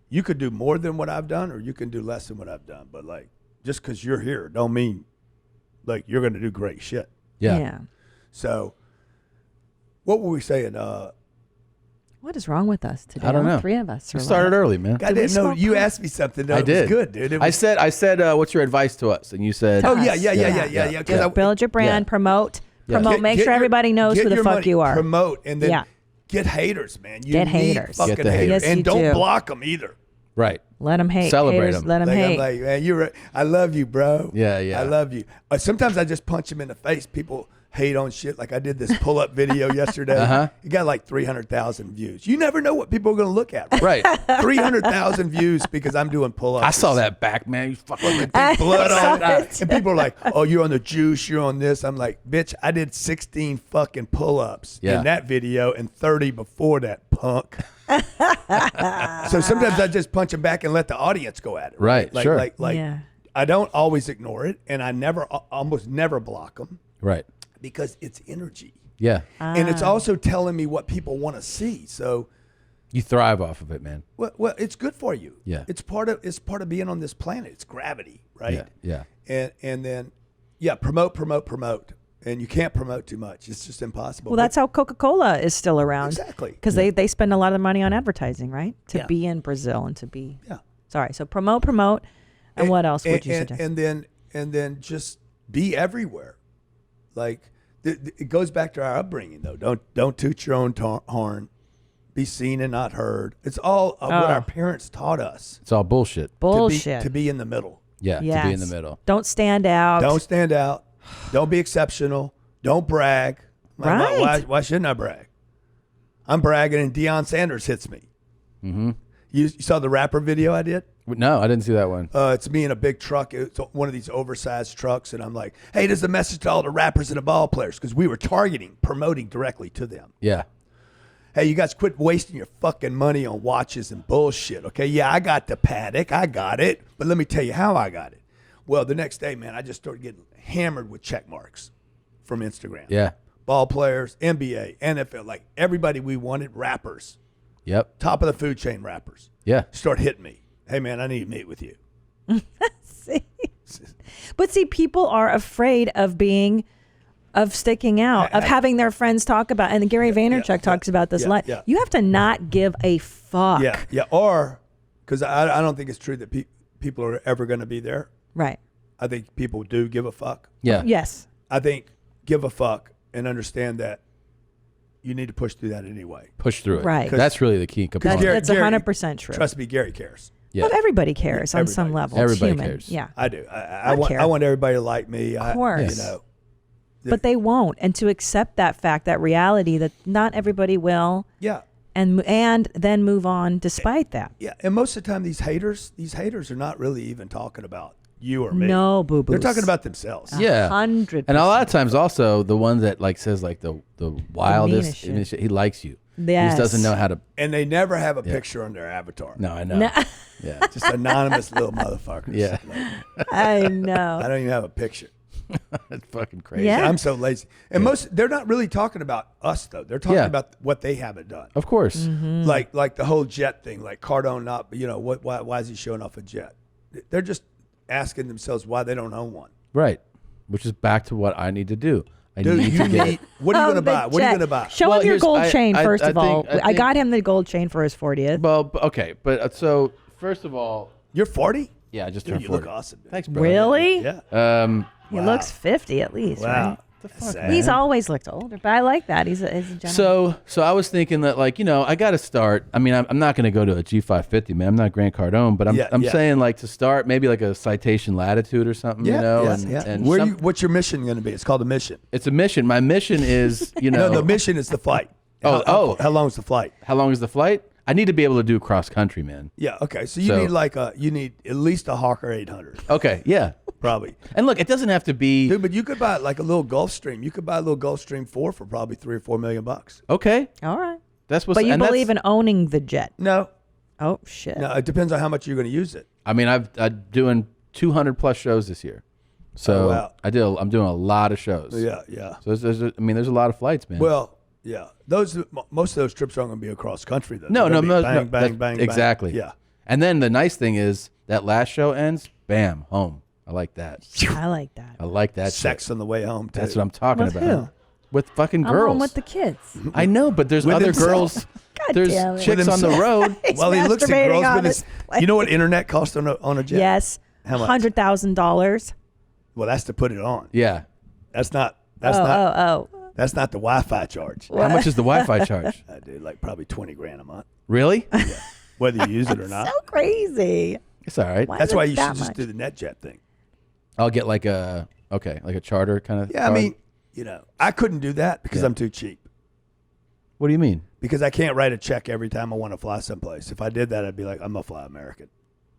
you could do more than what I've done, or you can do less than what I've done. But like, just because you're here, don't mean like you're going to do great shit. Yeah. So, what were we saying? What is wrong with us today? I don't All know. three of us. We started early, man. I didn't know. You asked me something. Though. I It did. was good, dude. It I was, said, what's your advice to us? And you said, oh yeah. 'Cause I- Build your brand, promote, Get- make get sure your- everybody knows get who the your fuck money, you are. Promote and then get haters, man. You Get need haters. fucking Get the haters. Yes, and you don't do. block them either. right. Let them hate. Celebrate Haters, 'em. Let them Like, hate. I'm like, man, you're right. I love you, bro. Yeah, yeah. I love you. Sometimes I just punch them in the face. People hate on shit. Like I did this pull-up video yesterday. Uh-huh. It got like 300,000 views. You never know what people are going to look at. Right. 300,000 views because I'm doing pull-ups. I saw that back, man. You fucking Big blood on it. And people are like, oh, you're on the juice. You're on this. I'm like, bitch, I did 16 fucking pull-ups Yeah. in that video and 30 before that, punk. So sometimes I just punch them back and let the audience go at it. Right, Like, sure. Like, Yeah. I don't always ignore it, and I almost never block them Right. because it's energy. Yeah. And it's also telling me what people want to see. So, You thrive off of it, man. well, it's good for you. Yeah. It's part of being on this planet. It's gravity, right? Yeah. And then, promote. And you can't promote too much. It's just impossible. Well, that's how Coca-Cola is still around. Exactly. Because they spend a lot of money on advertising, right? To be in Brazil and to be. Yeah. Sorry. So promote. And what else would you suggest? And then just be everywhere. Like it goes back to our upbringing, though. Don't toot your own horn. Be seen and not heard. It's all of what our parents taught us. It's all bullshit. Bullshit. To be in the middle. Yeah. Yes. To be in the middle. Don't stand out. Don't stand out. Don't be exceptional. Don't brag. Right. Why shouldn't I brag? I'm bragging and Deion Sanders hits me. Mm-hmm. You saw the rapper video I did? No, I didn't see that one. It's me in a big truck. It's one of these oversized trucks. And I'm like, hey, this is a message to all the rappers and the ball players because we were promoting directly to them. Yeah. Hey, you guys quit wasting your fucking money on watches and bullshit, okay? Yeah, I got the Paddock. I got it. But let me tell you how I got it. Well, the next day, man, I just started getting hammered with check marks from Instagram. Yeah. Ball players, NBA, NFL, like everybody we wanted, rappers. Yep. Top of the food chain rappers. Yeah. Start hitting me. Hey, man, I need to meet with you. But see, people are afraid of sticking out, of having their friends talk about. And Gary Vaynerchuk talks about this a lot. Yeah. You have to not give a fuck. Yeah. Or, because I don't think it's true that people are ever going to be there. Right. I think people do give a fuck. Yeah. Yes. I think give a fuck and understand that you need to push through that anyway. Push through it. Right. That's really the key component. That's 100% true. Trust me, Gary cares. Yeah. Well, everybody cares on some level. It's Everybody human. cares. Yeah. I do. I want everybody to like me. Of course. You know. But they won't. And to accept that fact, that reality that not everybody will. Yeah. And then move on despite that. Yeah. And most of the time, these haters are not really even talking about you or me. No, boo-boos. They're talking about themselves. Yeah. 100%. And a lot of times also the one that like says like the wildest, meanest shit. he likes you. Yes. He just doesn't know how to. And they never have a picture on their avatar. No, I know. No. Yeah. Just anonymous little motherfuckers. Yeah. I know. I don't even have a picture. That's fucking crazy. Yeah. I'm so lazy. And they're not really talking about us though. They're talking about what they haven't done. Of course. Mm-hmm. Like the whole jet thing, like Cardone not, why is he showing off a jet? They're just asking themselves why they don't own one. Right. Which is back to what I need to do. I Dude, need you to get. need, what are you going to the buy? What are you jet. going to buy? Show Well, him your here's- gold chain, first I of all. think- I got him the gold chain for his 40th. Well, okay, but so first of all, You're 40? yeah, I just Dude, turned you 40. look awesome. Man. Thanks, bro. Really? Yeah. He looks 50 at least, Wow. right? The fuck, Sad. He's always looked older, but I like that. He's a gentleman. So I was thinking that I got to start. I mean, I'm not going to go to a G550, man. I'm not Grant Cardone, but I'm saying like to start maybe like a Citation Latitude or something, Yeah, you know. yeah. And What's your mission going to be? It's called a mission. it's a mission. My mission is, No, the mission is the flight. How long is the flight? How long is the flight? I need to be able to do cross country, man. Yeah. Okay. So you need at least a Hawker 800. Okay. Yeah. Probably. And look, it doesn't have to be. Dude, but you could buy like a little Gulfstream. You could buy a little Gulfstream 4 for probably $3 or $4 million. Okay. All right. That's what's. But you and that's- believe in owning the jet? No. Oh, shit. No, it depends on how much you're going to use it. I mean, I'm doing 200 plus shows this year, so Oh, wow. I'm doing a lot of shows. Yeah, yeah. So there's a lot of flights, man. Well, yeah. Most of those trips aren't going to be across country though. no, They're no, gonna be no, bang, bang, bang, exactly. bang. Yeah. And then the nice thing is that last show ends, bam, home. I like that. I like that. I like that. Sex shit. on the way home. That's too. what I'm talking With about. who? With fucking I'm girls. home with the kids. I know, but there's With other himself. girls. God There's damn it. chicks on the road. Well, he looks at masturbating girls on with his. his plane. You know what internet costs on a jet? Yes. How much? $100,000. Well, that's to put it on. Yeah. That's not. That's That's not the Wi-Fi charge. How much is the Wi-Fi charge? I do like probably $20,000 a month. Really? Yeah. Whether you use it or not. So crazy. It's all right. That's is why it you that should just much? do the NetJet thing. I'll get like a charter kind of. Yeah, I mean, I couldn't do that because I'm too cheap. What do you mean? Because I can't write a check every time I want to fly someplace. If I did that, I'd be like, I'm gonna fly American.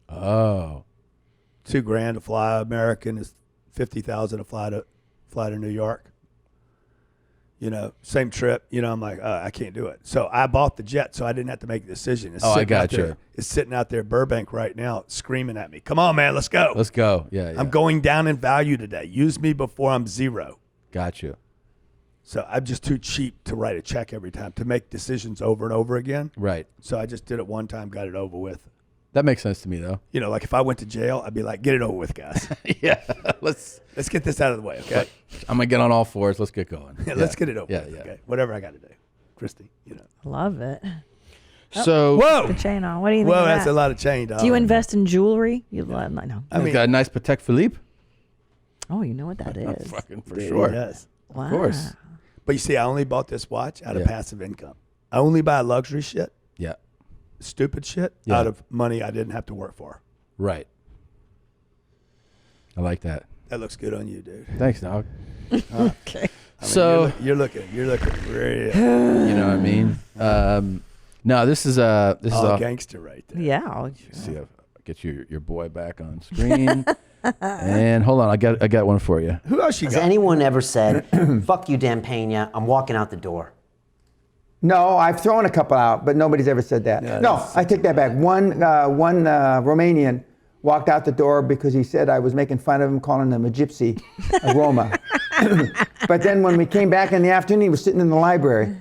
Oh. $2,000 to fly American is $50,000 to fly to New York. Same trip. I'm like, I can't do it. So I bought the jet, so I didn't have to make a decision. It's I sitting out got there- you. It's sitting out there, Burbank, right now, screaming at me. Come on, man, let's go. Let's go. Yeah. I'm going down in value today. Use me before I'm zero. Got you. So I'm just too cheap to write a check every time, to make decisions over and over again. Right. So I just did it one time, got it over with. That makes sense to me, though. Like if I went to jail, I'd be like, get it over with, guys. Yeah. Let's get this out of the way, okay? I'm gonna get on all fours. Let's get going. Let's get it over Yeah, with, yeah. okay? Whatever I got to do. Christy, Love it. So whoa, The chain on. What do you think? Whoa, of that's that? a lot of chain, dog. Do you invest in jewelry? You let no. I mean, got a nice Patek Philippe. Oh, you know what that is. Fucking for Yeah, sure. he does. Wow. Of course. But you see, I only bought this watch out of Yeah. passive income. I only buy luxury shit, Yeah. stupid shit, Yeah. out of money I didn't have to work for. Right. I like that. That looks good on you, dude. Thanks, dog. Okay. I mean, So you're looking real. you know what I mean? No, this is all gangster right there. Yeah. I'll- See, I'll get your boy back on screen. And hold on, I got one for you. Who else you Has got? anyone ever said, fuck you, Dan Pena, I'm walking out the door? No, I've thrown a couple out, but nobody's ever said that. Yeah, no, that's- I take that back. One Romanian walked out the door because he said I was making fun of him, calling him a gypsy, a Roma. But then when we came back in the afternoon, he was sitting in the library.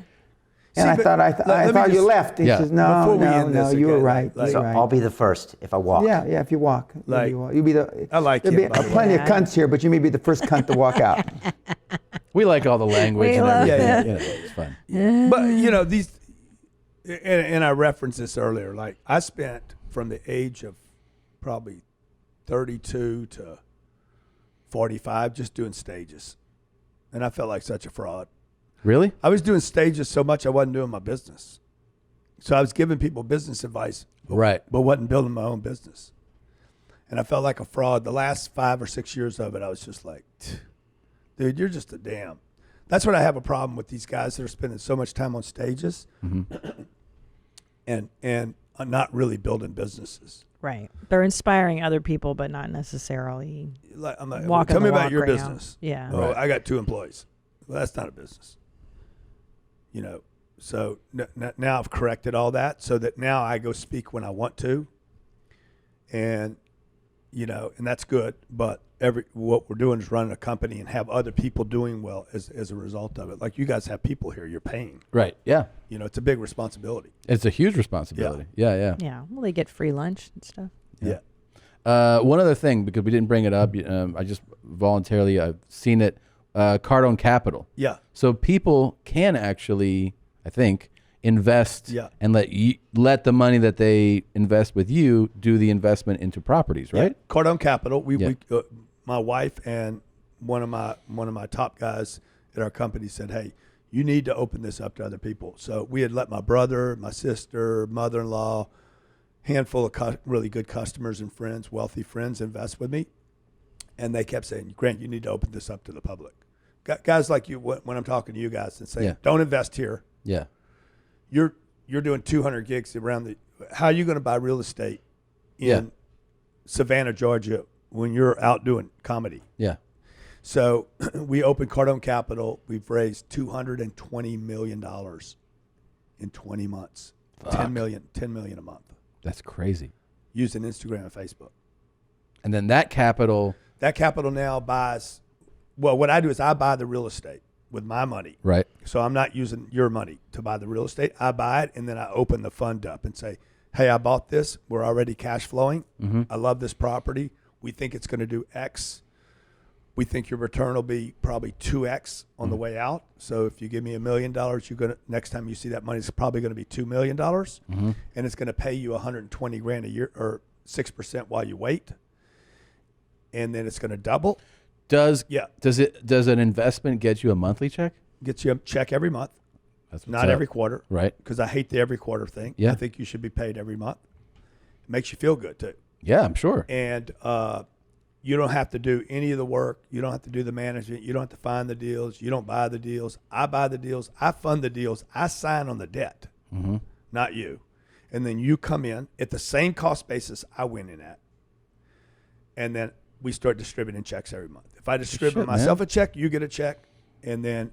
And See, I but thought let me you just- left. He Yeah. says, no, Before we end no, this, you were okay, right. like- You're So right. I'll be the first if I walk. Yeah, if you walk. Like, you'll be the. I like There'll him, be by the plenty way. of cunts here, but you may be the first cunt to walk out. We like all the language We and love everything. it. Yeah, it's fun. But these, and I referenced this earlier. Like I spent from the age of probably 32 to 45 just doing stages, and I felt like such a fraud. Really? I was doing stages so much I wasn't doing my business. So I was giving people business advice, Right. but wasn't building my own business. And I felt like a fraud. The last 5 or 6 years of it, I was just like, dude, you're just a damn. That's what I have a problem with these guys that are spending so much time on stages and are not really building businesses. Right. They're inspiring other people, but not necessarily. I'm like, Walking tell me the about walk your right now. business. Yeah. Oh, Right. I got 2 employees. Well, that's not a business. So now I've corrected all that so that now I go speak when I want to. And, and that's good. But what we're doing is running a company and have other people doing well as a result of it. Like you guys have people here you're paying. Right. Yeah. It's a big responsibility. It's a huge responsibility. Yeah. Yeah. Well, they get free lunch and stuff. Yeah. One other thing, because we didn't bring it up, I just voluntarily, I've seen it, Cardone Capital. Yeah. So people can actually, I think, invest and let the money that they invest with you do the investment into properties, right? Yeah. Cardone Capital. We my wife and one of my top guys at our company said, "Hey, you need to open this up to other people." So we had let my brother, my sister, mother-in-law, handful of really good customers and friends, wealthy friends, invest with me, and they kept saying, "Grant, you need to open this up to the public." Guys like you, when I'm talking to you guys and saying, "Don't invest here." Yeah. You're doing 200 gigs around how are you going to buy real estate in Savannah, Georgia when you're out doing comedy? Yeah. So we opened Cardone Capital. We've raised $220 million in 20 months. Fuck. 10 million a month. That's crazy. Using Instagram and Facebook. And then that capital now buys, what I do is I buy the real estate with my money. Right. So I'm not using your money to buy the real estate. I buy it, and then I open the fund up and say, hey, I bought this. We're already cash flowing. Mm-hmm. I love this property. We think it's going to do X. We think your return will be probably 2X on the way out. So if you give me $1 million, next time you see that money, it's probably going to be $2 million, and it's going to pay you $120,000 a year or 6% while you wait, and then it's going to double. Does an investment get you a monthly check? Gets you a check every month. That's what's not up. every quarter, right? Because I hate the every quarter thing. Yeah. I think you should be paid every month. It makes you feel good too. Yeah, I'm sure. And you don't have to do any of the work. You don't have to do the management. You don't have to find the deals. You don't buy the deals. I buy the deals. I fund the deals. I sign on the debt, not you. And then you come in at the same cost basis I went in at. And then we start distributing checks every month. If I distribute myself a check, you get a check. And then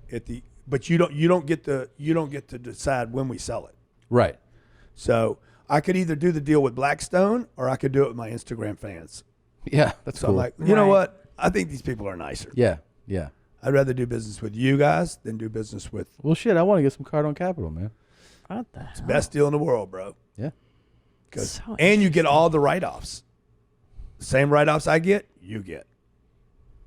but you don't get to decide when we sell it. Right. So I could either do the deal with Blackstone or I could do it with my Instagram fans. Yeah, that's so cool. I'm like, you know what? I think these people are nicer. Yeah, yeah. I'd rather do business with you guys than do business with. Well, shit, I want to get some Cardone Capital, man. What the It's the best deal in the world, bro. Yeah. And you get all the write-offs. The same write-offs I get, you get.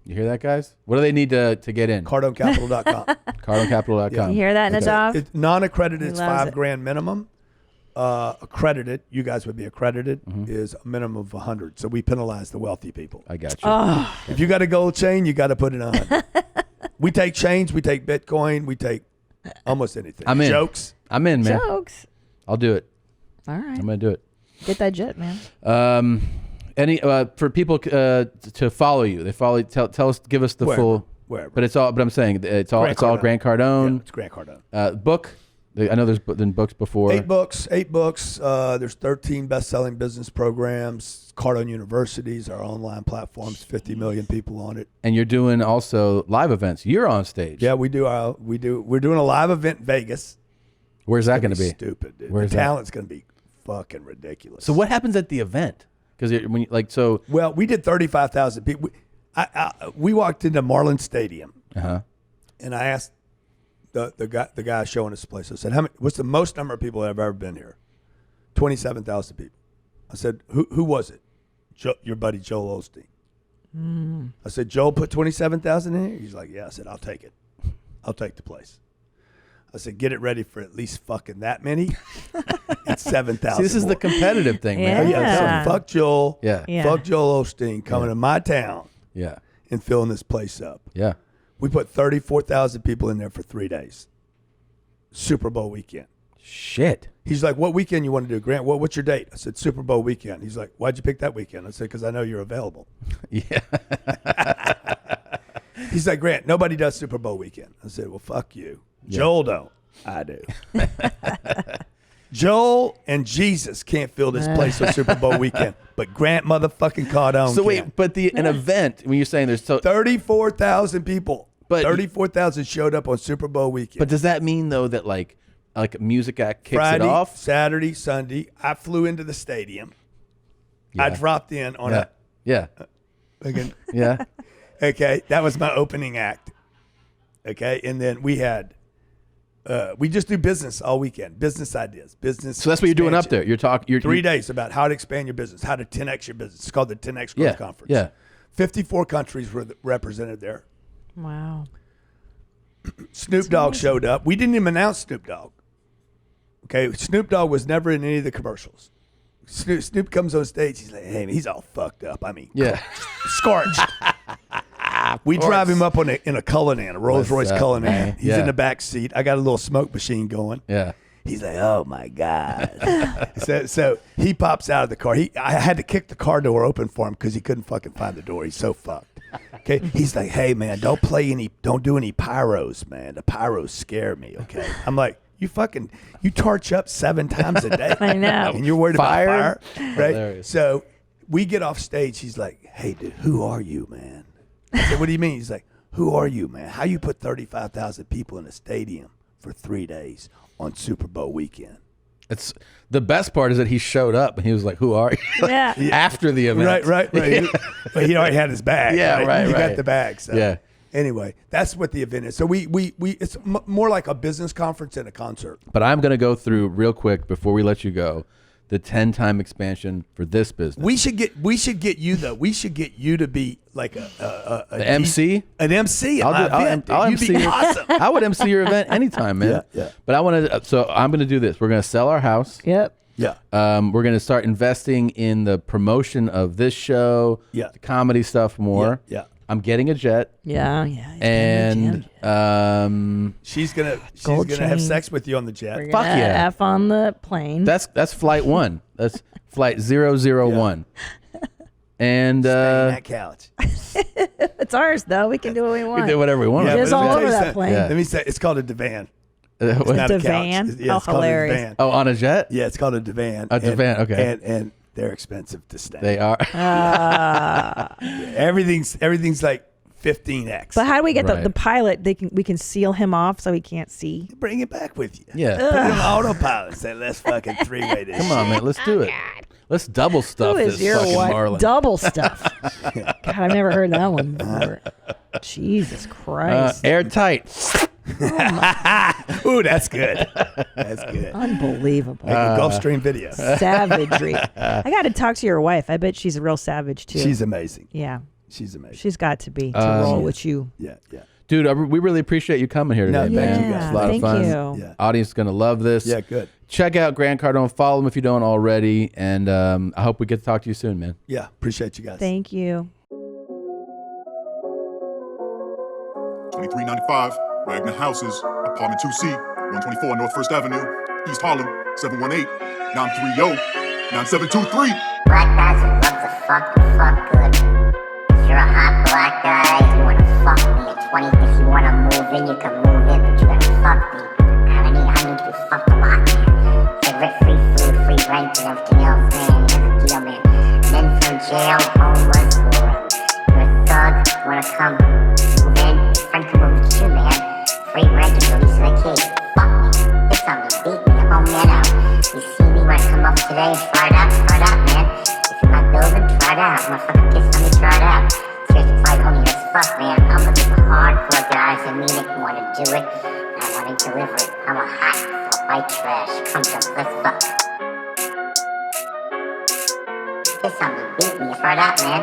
You hear that, guys? What do they need to get in? CardoneCapital.com. CardoneCapital.com. You hear that, Najaf? It's non-accredited, He it's loves $5,000 minimum. Accredited, you guys would be accredited, is a minimum of 100. So we penalize the wealthy people. I got you. Oh. If you got a gold chain, you got to put it on. We take chains, we take Bitcoin, we take almost anything. I'm in. Jokes. I'm in, man. Jokes. I'll do it. All right. I'm going to do it. Get that jet, man. For people to follow you, they follow. Tell us, give us the full. Wherever. But it's all. But I'm saying it's all. It's all Grant Cardone. Yeah, it's Grant Cardone. Book. I know there's been books before. 8 books. There's 13 best-selling business programs. Cardone Universities, our online platforms, 50 million people on it. And you're doing also live events. You're on stage. Yeah, we're doing a live event in Vegas. Where's that going to be? Stupid, dude. Where's the that? talent's going to be fucking ridiculous. So what happens at the event? Because when you, like so. Well, we did 35,000 people. We walked into Marlin Stadium, and I asked the guy showing us the place. I said, what's the most number of people that have ever been here? 27,000 people. I said, who was it? Your buddy Joel Osteen. I said, Joel put 27,000 in here? He's like, yeah. I said, I'll take it. I'll take the place. I said, get it ready for at least fucking that many. It's 7,000. See, this is the competitive thing, man. Yeah. So fuck Joel. Yeah. Fuck Joel Osteen coming to my town. Yeah. And filling this place up. Yeah. We put 34,000 people in there for 3 days. Super Bowl weekend. Shit. He's like, what weekend you want to do, Grant? What's your date? I said, Super Bowl weekend. He's like, why'd you pick that weekend? I said, because I know you're available. Yeah. He's like, Grant, nobody does Super Bowl weekend. I said, well, fuck you. Yeah. Joel don't. I do. Joel and Jesus can't fill this place on Super Bowl weekend, but Grant motherfucking Cardone So can. wait, but an event, when you're saying there's 34,000 people. But 34,000 showed up on Super Bowl weekend. But does that mean though that like a music act kicks Friday, it off? Saturday, Sunday, I flew into the stadium. I dropped in on again. Yeah. Okay, that was my opening act. Okay, and then we had we just do business all weekend, business ideas, business. So that's what you're doing up there. You're talking. 3 days about how to expand your business, how to 10x your business. It's called the 10x Growth Conference. Yeah. 54 countries were represented there. Wow. Snoop Dogg showed up. We didn't even announce Snoop Dogg. Okay, Snoop Dogg was never in any of the commercials. Snoop comes on stage. He's like, hey, man, he's all fucked up. I mean, scorched. We drive him up in a Cullinan, a Rolls Royce Cullinan. He's in the back seat. I got a little smoke machine going. Yeah. He's like, oh my God. so he pops out of the car. I had to kick the car door open for him because he couldn't fucking find the door. He's so fucked. Okay. He's like, hey man, don't do any pyros, man. The pyros scare me. Okay. I'm like, you torch up 7 times a day. I know. And you're worried about fire. Right. Hilarious. So we get off stage. He's like, hey dude, who are you, man? I said, what do you mean? He's like, who are you, man? How you put 35,000 people in a stadium for 3 days on Super Bowl weekend? It's the best part is that he showed up and he was like, "Who are you?" After the event, Right. But he already had his bag. Yeah, right. He got the bag. So. Yeah. Anyway, that's what the event is. So we it's more like a business conference than a concert. But I'm going to go through real quick before we let you go the 10-time expansion for this business. We should get you though. We should get you to be like a MC? An MC. I'll You'd MC be awesome. I would MC your event anytime, man. Yeah. But I want to. So I'm going to do this. We're going to sell our house. Yep. Yeah. We're going to start investing in the promotion of this show. Yeah. The comedy stuff more. Yeah. I'm getting a jet. Yeah. And she's gonna Gold have chain. sex with you on the jet. We're Fuck gonna yeah. F on the plane. that's flight 1. That's flight 001. And that couch. It's ours though. We can do what we want. we do whatever we want. Yeah, It is but let all me tell over you that something. plane. Yeah. Let me say, it's called a divan. It's What? not a Divan? couch. Yeah, Oh, it's called hilarious. a divan. Oh, on a jet? Yeah, it's called a divan. A divan, okay. And they're expensive to stay. They are. Everything's like 15x. But how do we get Right. the pilot? We can seal him off so he can't see. Bring it back with you. Yeah. Put it on autopilot. Say, let's fucking three-way this. Come on, shit. man. Let's do it. Let's double stuff Who is this your fucking what? Marlin. Double stuff. God, I've never heard that one before. Jesus Christ. Airtight. Ooh, that's good. That's good. Unbelievable. Like a Gulfstream video. Savagery. I got to talk to your wife. I bet she's a real savage too. She's amazing. Yeah. She's amazing. She's got to be to roll with you. Yeah. Dude, we really appreciate you coming here today, No, man. thank you guys. It's a lot Thank of fun. you. Yeah. Audience is going to love this. Yeah, good. Check out Grant Cardone. Follow him if you don't already. And I hope we get to talk to you soon, man. Yeah, appreciate you guys. Thank you. 2395 Wagner Houses, Apartment 2C, 124 North First Avenue, East Harlem, 718-930-9723. Black guys who love to fuck good. If you're a hot black guy, you wanna fuck me at 20. If you wanna move in, you can move in, but you gotta fuck me. I need to be fucked a lot, man. Favorite free food, free rent, and everything else, man. Here's the deal, man. Men from jail, homeless, or you're a thug, you wanna come move in, your friend can move with you, man. Free rent and release the kid. Fuck me. Piss on me, beat me, I'm home man out. You see me when I come over today and try it out, man. If you're in my building, try it out. Motherfucker piss on me, try it out. Seriously, fight homie, let's fuck, man. I'm looking for hardcore guys that mean it, wanna do it, and I wanna deliver it. I'm a hot, white trash. Come to, let's fuck. Piss on me, beat me, try it out, man.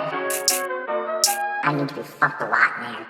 I need to be fucked a lot, man.